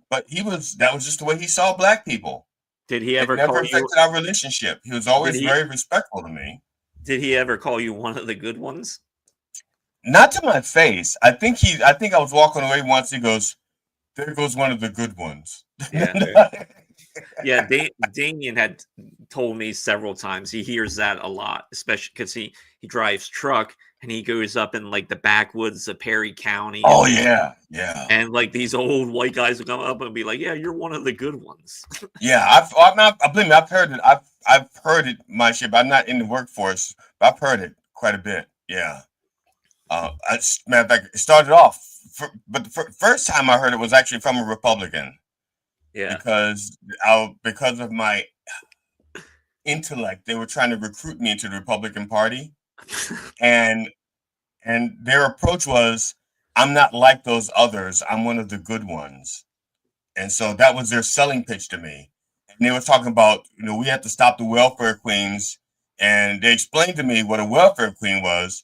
I: But that was just the way he saw black people.
H: Did he ever
I: never affected our relationship. He was always very respectful to me.
H: Did he ever call you one of the good ones?
I: Not to my face. I think I was walking away once. He goes, "There goes one of the good ones."
H: Yeah. Yeah, Damien had told me several times he hears that a lot, especially because he drives truck and he goes up in like the backwoods of Perry County.
I: Oh yeah.
H: And like these old white guys will come up and be like, "Yeah, you're one of the good ones."
I: Yeah, I've heard it. I've heard it my shit. But I'm not in the workforce, but I've heard it quite a bit. Yeah. Matter of fact, it started off, but the first time I heard it was actually from a Republican.
H: Yeah.
I: Because of my intellect, they were trying to recruit me into the Republican Party, and their approach was, "I'm not like those others. I'm one of the good ones," and so that was their selling pitch to me. And they were talking about, we had to stop the welfare queens, and they explained to me what a welfare queen was.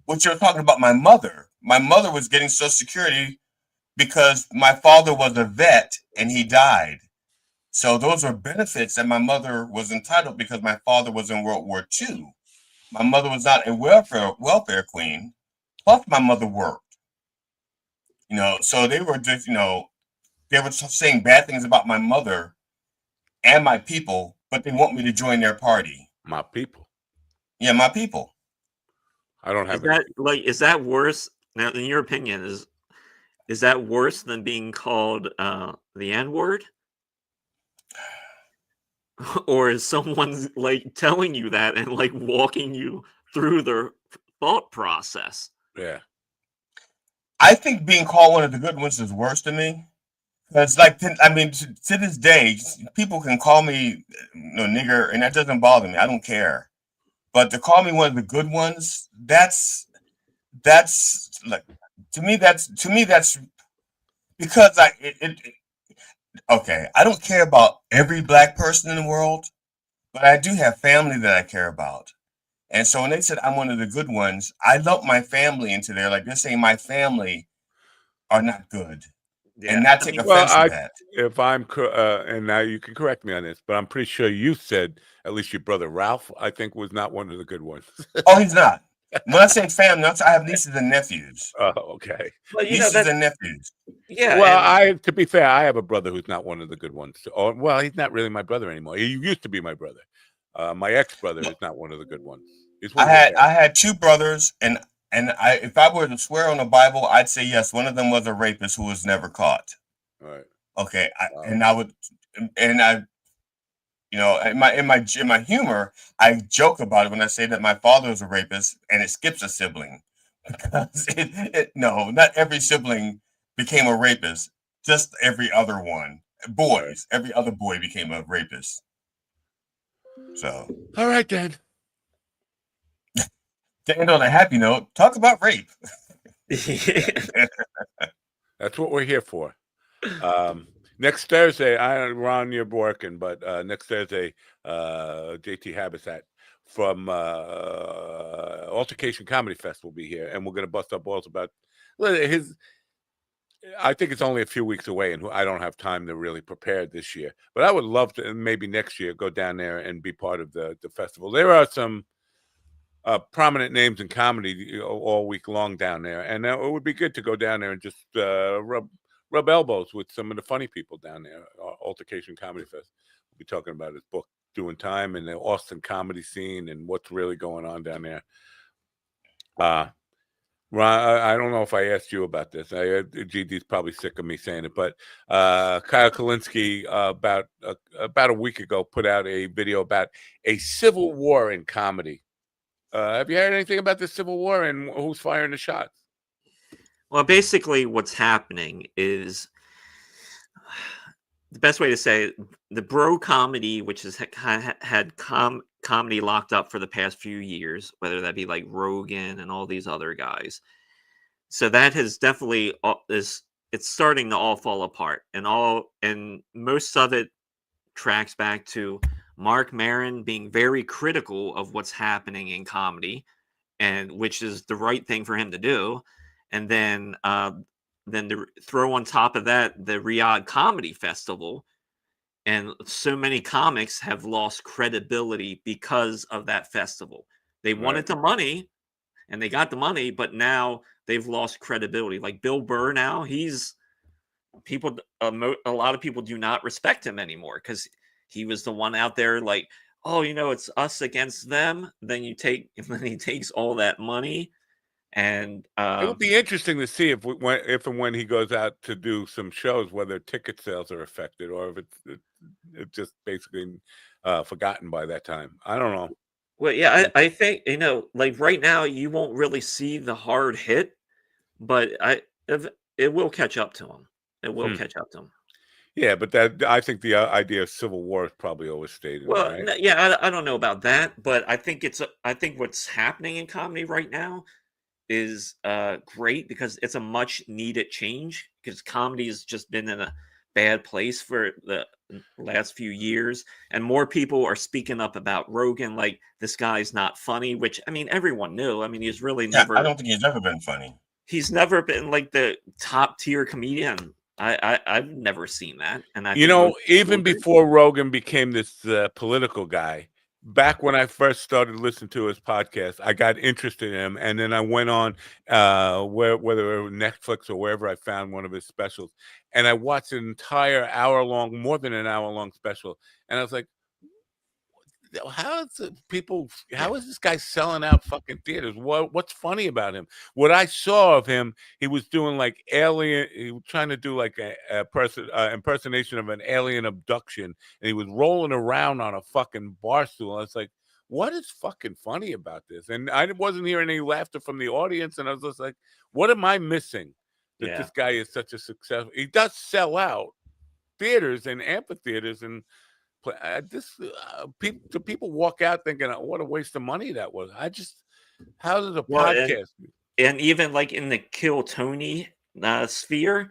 I: What you're talking about, my mother. My mother was getting Social Security because my father was a vet and he died. So those were benefits that my mother was entitled because my father was in World War II. My mother was not a welfare queen. Plus, my mother worked. So they were just, they were saying bad things about my mother and my people, but they want me to join their party.
B: My people.
I: Yeah, my people.
B: I don't have
H: is that worse? Now, in your opinion, is that worse than being called the N-word? Or is someone like telling you that and like walking you through their thought process?
B: Yeah.
I: I think being called one of the good ones is worse to me. Because, to this day, people can call me nigger, and that doesn't bother me. I don't care. But to call me one of the good ones, that's like, to me that's because I don't care about every black person in the world, but I do have family that I care about. And so when they said I'm one of the good ones, I lumped my family into there. Like, they're saying my family are not good. Yeah. And not take offense to that.
B: If I'm, and now you can correct me on this, but I'm pretty sure you said at least your brother Ralph, I think, was not one of the good ones.
I: Oh, he's not. When I say family, I have nieces and nephews.
B: Oh, okay.
H: Well,
I: nieces and nephews.
H: Yeah.
B: Well, to be fair, I have a brother who's not one of the good ones. Or, well, he's not really my brother anymore. He used to be my brother. My ex-brother is not one of the good ones.
I: I had two brothers, and if I were to swear on the Bible, I'd say yes. One of them was a rapist who was never caught.
B: All right.
I: Okay. In my humor, I joke about it when I say that my father was a rapist, and it skips a sibling, because not every sibling became a rapist. Just every other one. Boys, every other boy became a rapist. So.
B: All right, then.
I: To end on a happy note, talk about rape.
B: That's what we're here for. Next Thursday, Ron, you're working, but next Thursday, JT Habitat from Altercation Comedy Fest will be here, and we're going to bust up balls about his. I think it's only a few weeks away, and I don't have time to really prepare this year. But I would love to, maybe next year, go down there and be part of the festival. There are some prominent names in comedy all week long down there, and it would be good to go down there and just rub elbows with some of the funny people down there. Altercation Comedy Fest. We'll be talking about his book, Doing Time, and the Austin comedy scene and what's really going on down there. Ron, I don't know if I asked you about this. GD's probably sick of me saying it, but Kyle Kalinske about a week ago put out a video about a civil war in comedy. Have you heard anything about the Civil War and who's firing the shots?
H: Well, basically what's happening is, the best way to say it, the bro comedy, which has had comedy locked up for the past few years, whether that be like Rogan and all these other guys. So that has definitely it's starting to all fall apart, and most of it tracks back to Mark Maron being very critical of what's happening in comedy, and which is the right thing for him to do. And then to throw on top of that the Riyadh Comedy Festival, and so many comics have lost credibility because of that festival. They wanted the money, and they got the money, but now they've lost credibility. Like Bill Burr now, a lot of people do not respect him anymore because he was the one out there like, oh, it's us against them. Then he takes all that money. And
B: it would be interesting to see if and when he goes out to do some shows, whether ticket sales are affected or if it's just basically forgotten by that time. I don't know.
H: Well, yeah, I think like right now you won't really see the hard hit, but it will catch up to him. It will catch up to him.
B: Yeah, but I think the idea of civil war has probably always stayed in
H: Well,
B: there, right?
H: yeah, I don't know about that, but I think what's happening in comedy right now is great because it's a much needed change, because comedy has just been in a bad place for the last few years, and more people are speaking up about Rogan, like, this guy's not funny, which, I mean, everyone knew. I mean, he's really never.
I: I don't think he's ever been funny.
H: He's never been like the top tier comedian. I've never seen that, and
B: even before Rogan became this political guy, back when I first started listening to his podcast, I got interested in him, and then I went on whether it was Netflix or wherever I found one of his specials, and I watched an entire more than an hour long special, and I was like, how is this guy selling out fucking theaters? What's funny about him? What I saw of him, he was doing like he was trying to do like a person impersonation of an alien abduction, and he was rolling around on a fucking bar stool. I was like, what is fucking funny about this? And I wasn't hearing any laughter from the audience, and I was just like, what am I missing that this guy is such a success? He does sell out theaters and amphitheaters, and people walk out thinking, what a waste of money that was. How does a podcast
H: and even like in the Kill Tony sphere,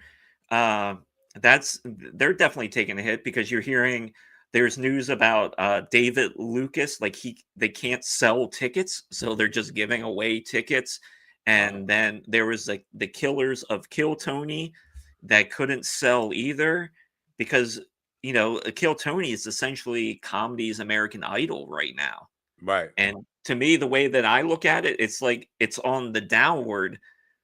H: they're definitely taking a hit, because you're hearing there's news about David Lucas, like they can't sell tickets, so they're just giving away tickets. And then there was like the Killers of Kill Tony that couldn't sell either, because Kill Tony is essentially comedy's American Idol right now.
B: Right.
H: And to me, the way that I look at it, it's like it's on the downward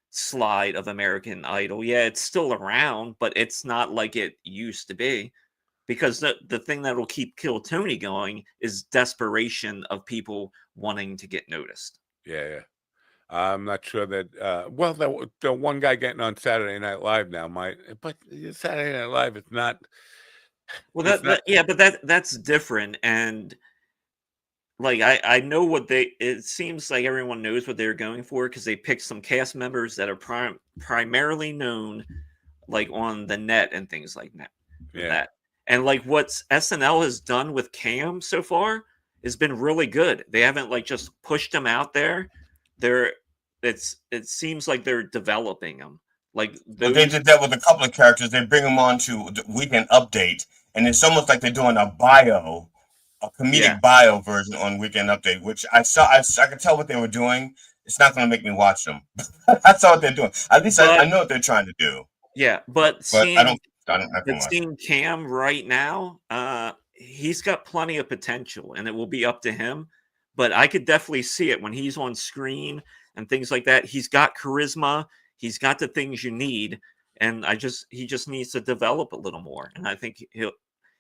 H: slide of American Idol. Yeah, it's still around, but it's not like it used to be, because the thing that will keep Kill Tony going is desperation of people wanting to get noticed.
B: Yeah. I'm not sure that. Well, the one guy getting on Saturday Night Live now but Saturday Night Live, it's not.
H: Well, but that's different. And like I know it seems like everyone knows what they're going for, because they picked some cast members that are primarily known like on the net and things like that.
B: Yeah.
H: And like what SNL has done with Cam so far has been really good. They haven't like just pushed them out there. It seems like they're developing them. Like
I: But they did that with a couple of characters. They bring them on to the Weekend Update, and it's almost like they're doing a comedic bio version on Weekend Update, which I could tell what they were doing. It's not going to make me watch them. I saw what they're doing. At least I know what they're trying to do.
H: Yeah, but
I: I can watch
H: seeing Cam right now, he's got plenty of potential, and it will be up to him. But I could definitely see it when he's on screen and things like that. He's got charisma. He's got the things you need, and he just needs to develop a little more. And I think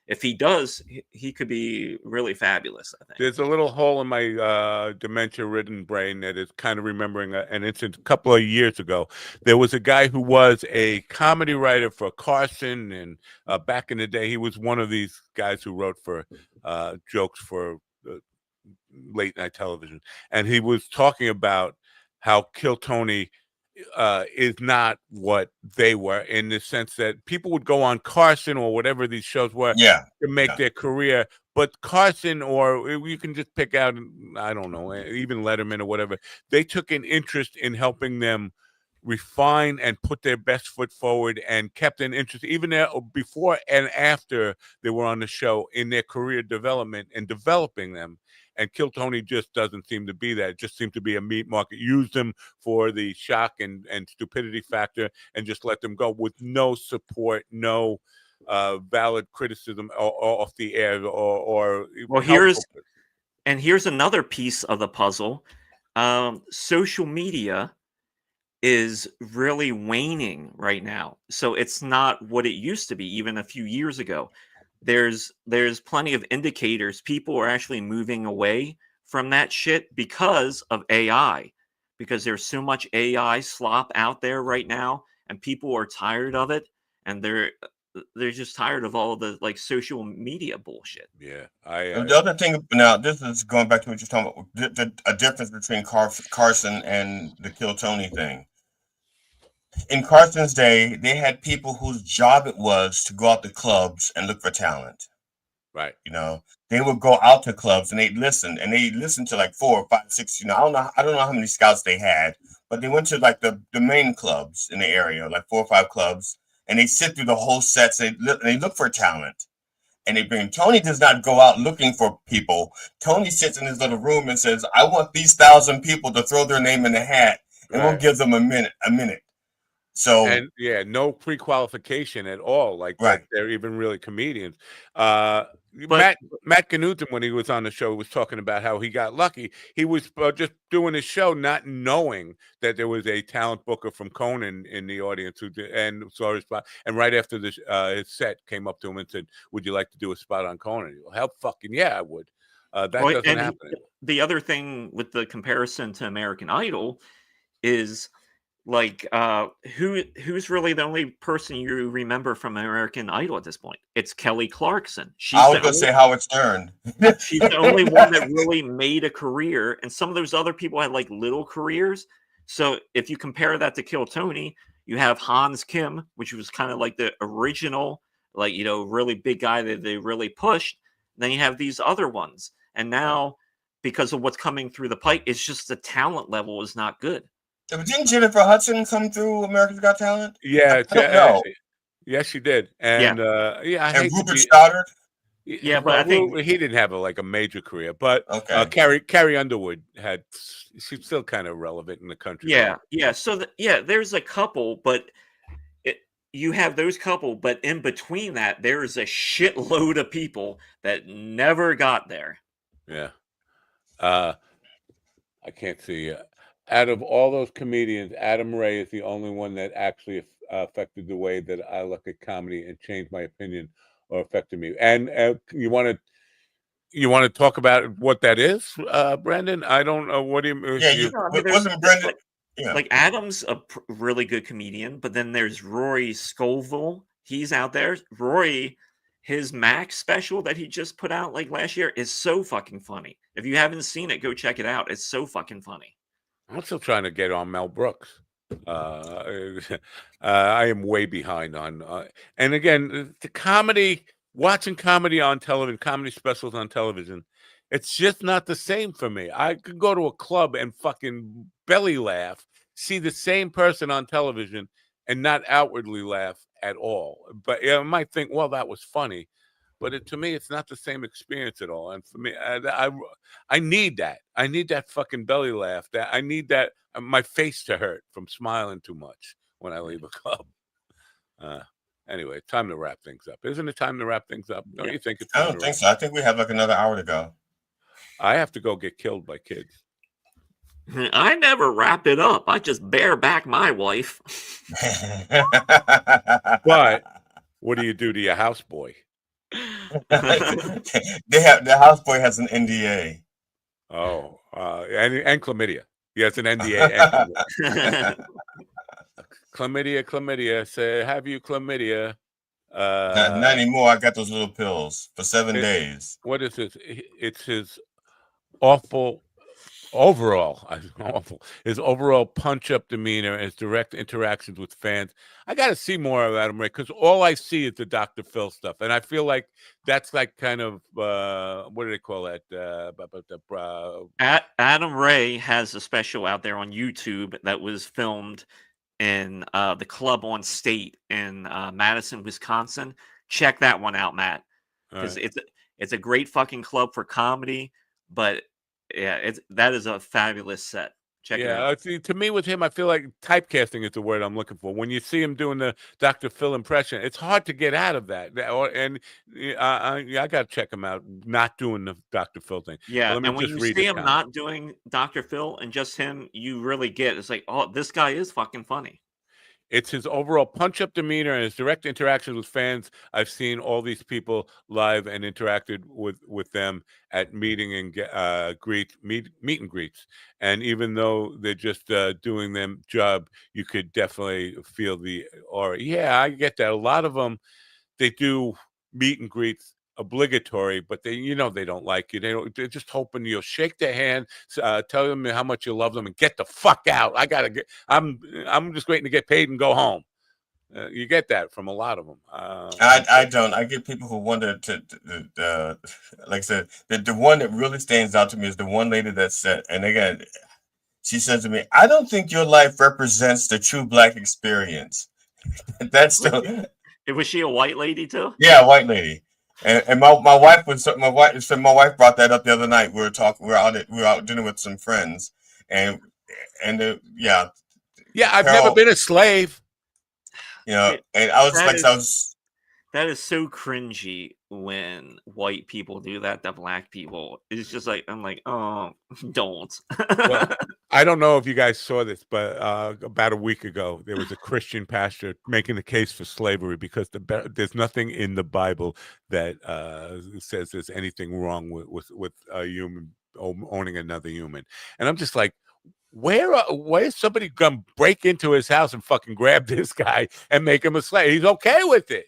H: if he does, he could be really fabulous. I think
B: there's a little hole in my dementia-ridden brain that is kind of remembering an incident a couple of years ago. There was a guy who was a comedy writer for Carson, and back in the day, he was one of these guys who wrote for jokes for late night television, and he was talking about how Kill Tony is not what they were, in the sense that people would go on Carson or whatever these shows were to make their career. But Carson, or you can just pick out, I don't know, even Letterman or whatever, they took an interest in helping them refine and put their best foot forward, and kept an interest even there before and after they were on the show in their career development and developing them. And Kill Tony just doesn't seem to be that. It just seemed to be a meat market. Used them for the shock and stupidity factor, and just let them go with no support, no valid criticism off the air or
H: well, here's another piece of the puzzle. Social media is really waning right now, so it's not what it used to be even a few years ago. There's plenty of indicators people are actually moving away from that shit because of AI, because there's so much AI slop out there right now, and people are tired of it, and they're just tired of all the like social media bullshit.
B: Yeah,
I: the other thing, now this is going back to what you're talking about, a difference between Carson and the Kill Tony thing. In Carson's day, they had people whose job it was to go out to clubs and look for talent.
B: Right.
I: You know, they would go out to clubs and they'd listen, to like 4 or 5, 6. I don't know how many scouts they had, but they went to like the main clubs in the area, like 4 or 5 clubs, and they sit through the whole sets. And they look for talent, and they bring. Tony does not go out looking for people. Tony sits in his little room and says, "I want these 1,000 people to throw their name in the hat, and we'll give them a minute." So,
B: and no pre-qualification at all, like that they're even really comedians. Matt Knudsen, when he was on the show, was talking about how he got lucky. He was just doing his show, not knowing that there was a talent booker from Conan in the audience and saw his spot. And right after his set, came up to him and said, "Would you like to do a spot on Conan?" He goes, "Hell, fucking yeah, I would." That doesn't happen.
H: The other thing with the comparison to American Idol is, like, who's really the only person you remember from American Idol at this point? It's Kelly Clarkson.
I: I was going to say Howard Stern.
H: She's the only one that really made a career, and some of those other people had like little careers. So if you compare that to Kill Tony, you have Hans Kim, which was kind of like the original, like, really big guy that they really pushed. Then you have these other ones, and now because of what's coming through the pipe, it's just the talent level is not good.
I: But didn't Jennifer Hudson come through America's Got Talent?
B: Yeah,
I: I don't know.
B: Yes, she did. And
I: and Rupert Stoddard.
H: Yeah, but I think
B: he didn't have a major career. But Carrie Underwood she's still kind of relevant in the country.
H: Yeah. So there's a couple, but you have those couple, but in between that, there is a shitload of people that never got there.
B: Yeah. I can't see. Out of all those comedians, Adam Ray is the only one that actually affected the way that I look at comedy and changed my opinion or affected me. And you want to talk about what that is, Brandon? I don't know. What do you?
I: Yeah, wasn't Brendan?
H: Like Adam's a really good comedian, but then there's Rory Scovel. He's out there. Rory, his Max special that he just put out like last year is so fucking funny. If you haven't seen it, go check it out. It's so fucking funny.
B: I'm still trying to get on Mel Brooks. I am way behind on. And again, the comedy, watching comedy on television, comedy specials on television, it's just not the same for me. I could go to a club and fucking belly laugh, see the same person on television, and not outwardly laugh at all. But I might think, well, that was funny. But to me, it's not the same experience at all. And for me, I need that. I need that fucking belly laugh. That I need that my face to hurt from smiling too much when I leave a club. Anyway, time to wrap things up. Isn't it time to wrap things up? Don't you think it's time?
I: I don't think so. I think we have like another hour to go.
B: I have to go get killed by kids.
H: I never wrap it up. I just bear back my wife.
B: But what do you do to your houseboy?
I: The houseboy has an NDA.
B: Oh, and chlamydia. He has an NDA and chlamydia. Chlamydia. Say, have you chlamydia?
I: Not anymore. I got those little pills for 7 days.
B: What is this? It's his awful overall, his overall punch-up demeanor and his direct interactions with fans. I got to see more of Adam Ray because all I see is the Dr. Phil stuff, and I feel like that's like kind of what do they call that?
H: Adam Ray has a special out there on YouTube that was filmed in the Club on State in Madison, Wisconsin. Check that one out, Matt, because it's a great fucking club for comedy, but yeah, that is a fabulous set. Check it out.
B: See, to me, with him, I feel like typecasting is the word I'm looking for. When you see him doing the Dr. Phil impression, it's hard to get out of that. I got to check him out, not doing the Dr. Phil thing.
H: Yeah, and when you see him not doing Dr. Phil and just him, you really get it's like, oh, this guy is fucking funny.
B: It's his overall punch-up demeanor and his direct interactions with fans. I've seen all these people live and interacted with them at meet and greets. And even though they're just doing their job, you could definitely feel the aura. Yeah, I get that. A lot of them, they do meet and greets obligatory, but they don't like you. They're just hoping you'll shake their hand, tell them how much you love them, and get the fuck out. I'm just waiting to get paid and go home. You get that from a lot of them.
I: I don't. I get people who wonder to like I said, the one that really stands out to me is the one lady that said, and again, she said to me, "I don't think your life represents the true Black experience." That's the.
H: Was she a white lady too?
I: Yeah, a white lady. And my wife brought that up the other night. We were out dinner with some friends, and I've
B: never been a slave.
I: And I was
H: that is so cringy when white people do that to Black people. It's just like I'm like, oh, don't.
B: Well, I don't know if you guys saw this, but about a week ago, there was a Christian pastor making the case for slavery because there's nothing in the Bible that says there's anything wrong with a human owning another human. And I'm just like, where is somebody gonna break into his house and fucking grab this guy and make him a slave? He's okay with it.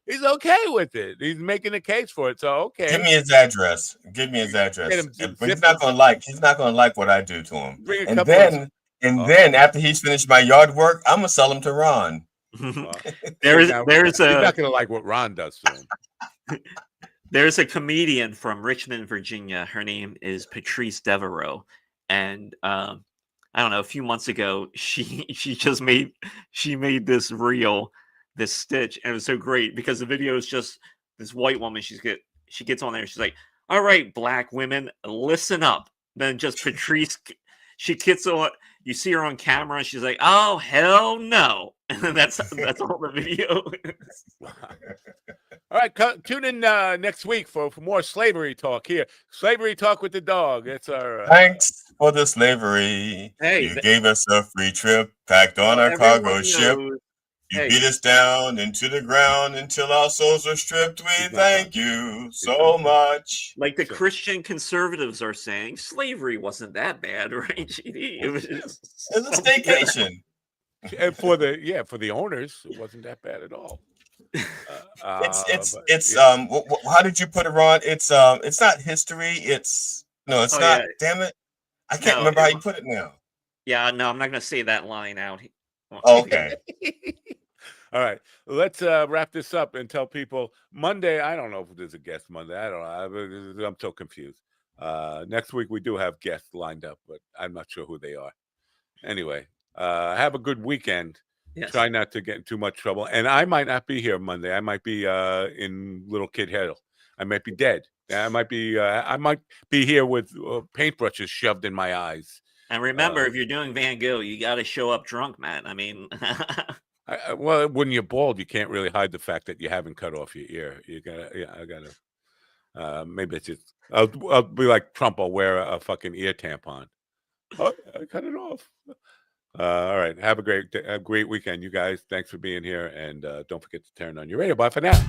B: He's okay with it. He's making a case for it. So okay.
I: Give me his address. But he's not gonna like what I do to him. Then after he's finished my yard work, I'm gonna sell him to Ron.
B: He's not gonna like what Ron does to him.
H: There's a comedian from Richmond, Virginia. Her name is Patrice Devereaux, and I don't know. A few months ago, she made this reel. This stitch, and it was so great because the video is just this white woman. She gets on there. She's like, "All right, Black women, listen up." Then just Patrice, she gets on. You see her on camera, and she's like, "Oh hell no!" And that's all the video is.
B: All right, tune in next week for more slavery talk here. Slavery Talk with the Dog. It's our
I: thanks for the slavery. Hey, you gave us a free trip, packed on our cargo ship. You beat us down into the ground until our souls are stripped. We thank you so much.
H: Like the Christian conservatives are saying, slavery wasn't that bad, right, GD? It was
I: a staycation.
B: And for the owners, it wasn't that bad at all.
I: How did you put it, Ron? It's not history. It's not. Yeah. Damn it, I can't remember how you put it now.
H: Yeah, no, I'm not going to say that line out.
I: Okay.
B: All right, let's wrap this up and tell people Monday. I don't know if there's a guest Monday. I don't know. I'm so confused. Next week we do have guests lined up, but I'm not sure who they are. Anyway, have a good weekend.
H: Yes.
B: Try not to get in too much trouble. And I might not be here Monday. I might be in Little Kid Hill. I might be dead. I might be here with paintbrushes shoved in my eyes.
H: And remember, if you're doing Van Gogh, you got to show up drunk, man. I mean,
B: well, when you're bald, you can't really hide the fact that you haven't cut off your ear. You gotta, yeah, I gotta. Maybe it's just. I'll be like Trump. I'll wear a fucking ear tampon. Oh, I cut it off. All right. Have a great weekend, you guys. Thanks for being here, and don't forget to turn on your radio. Bye for now.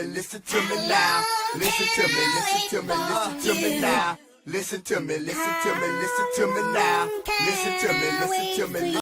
J: Listen to me now. Listen to me now. Listen to me.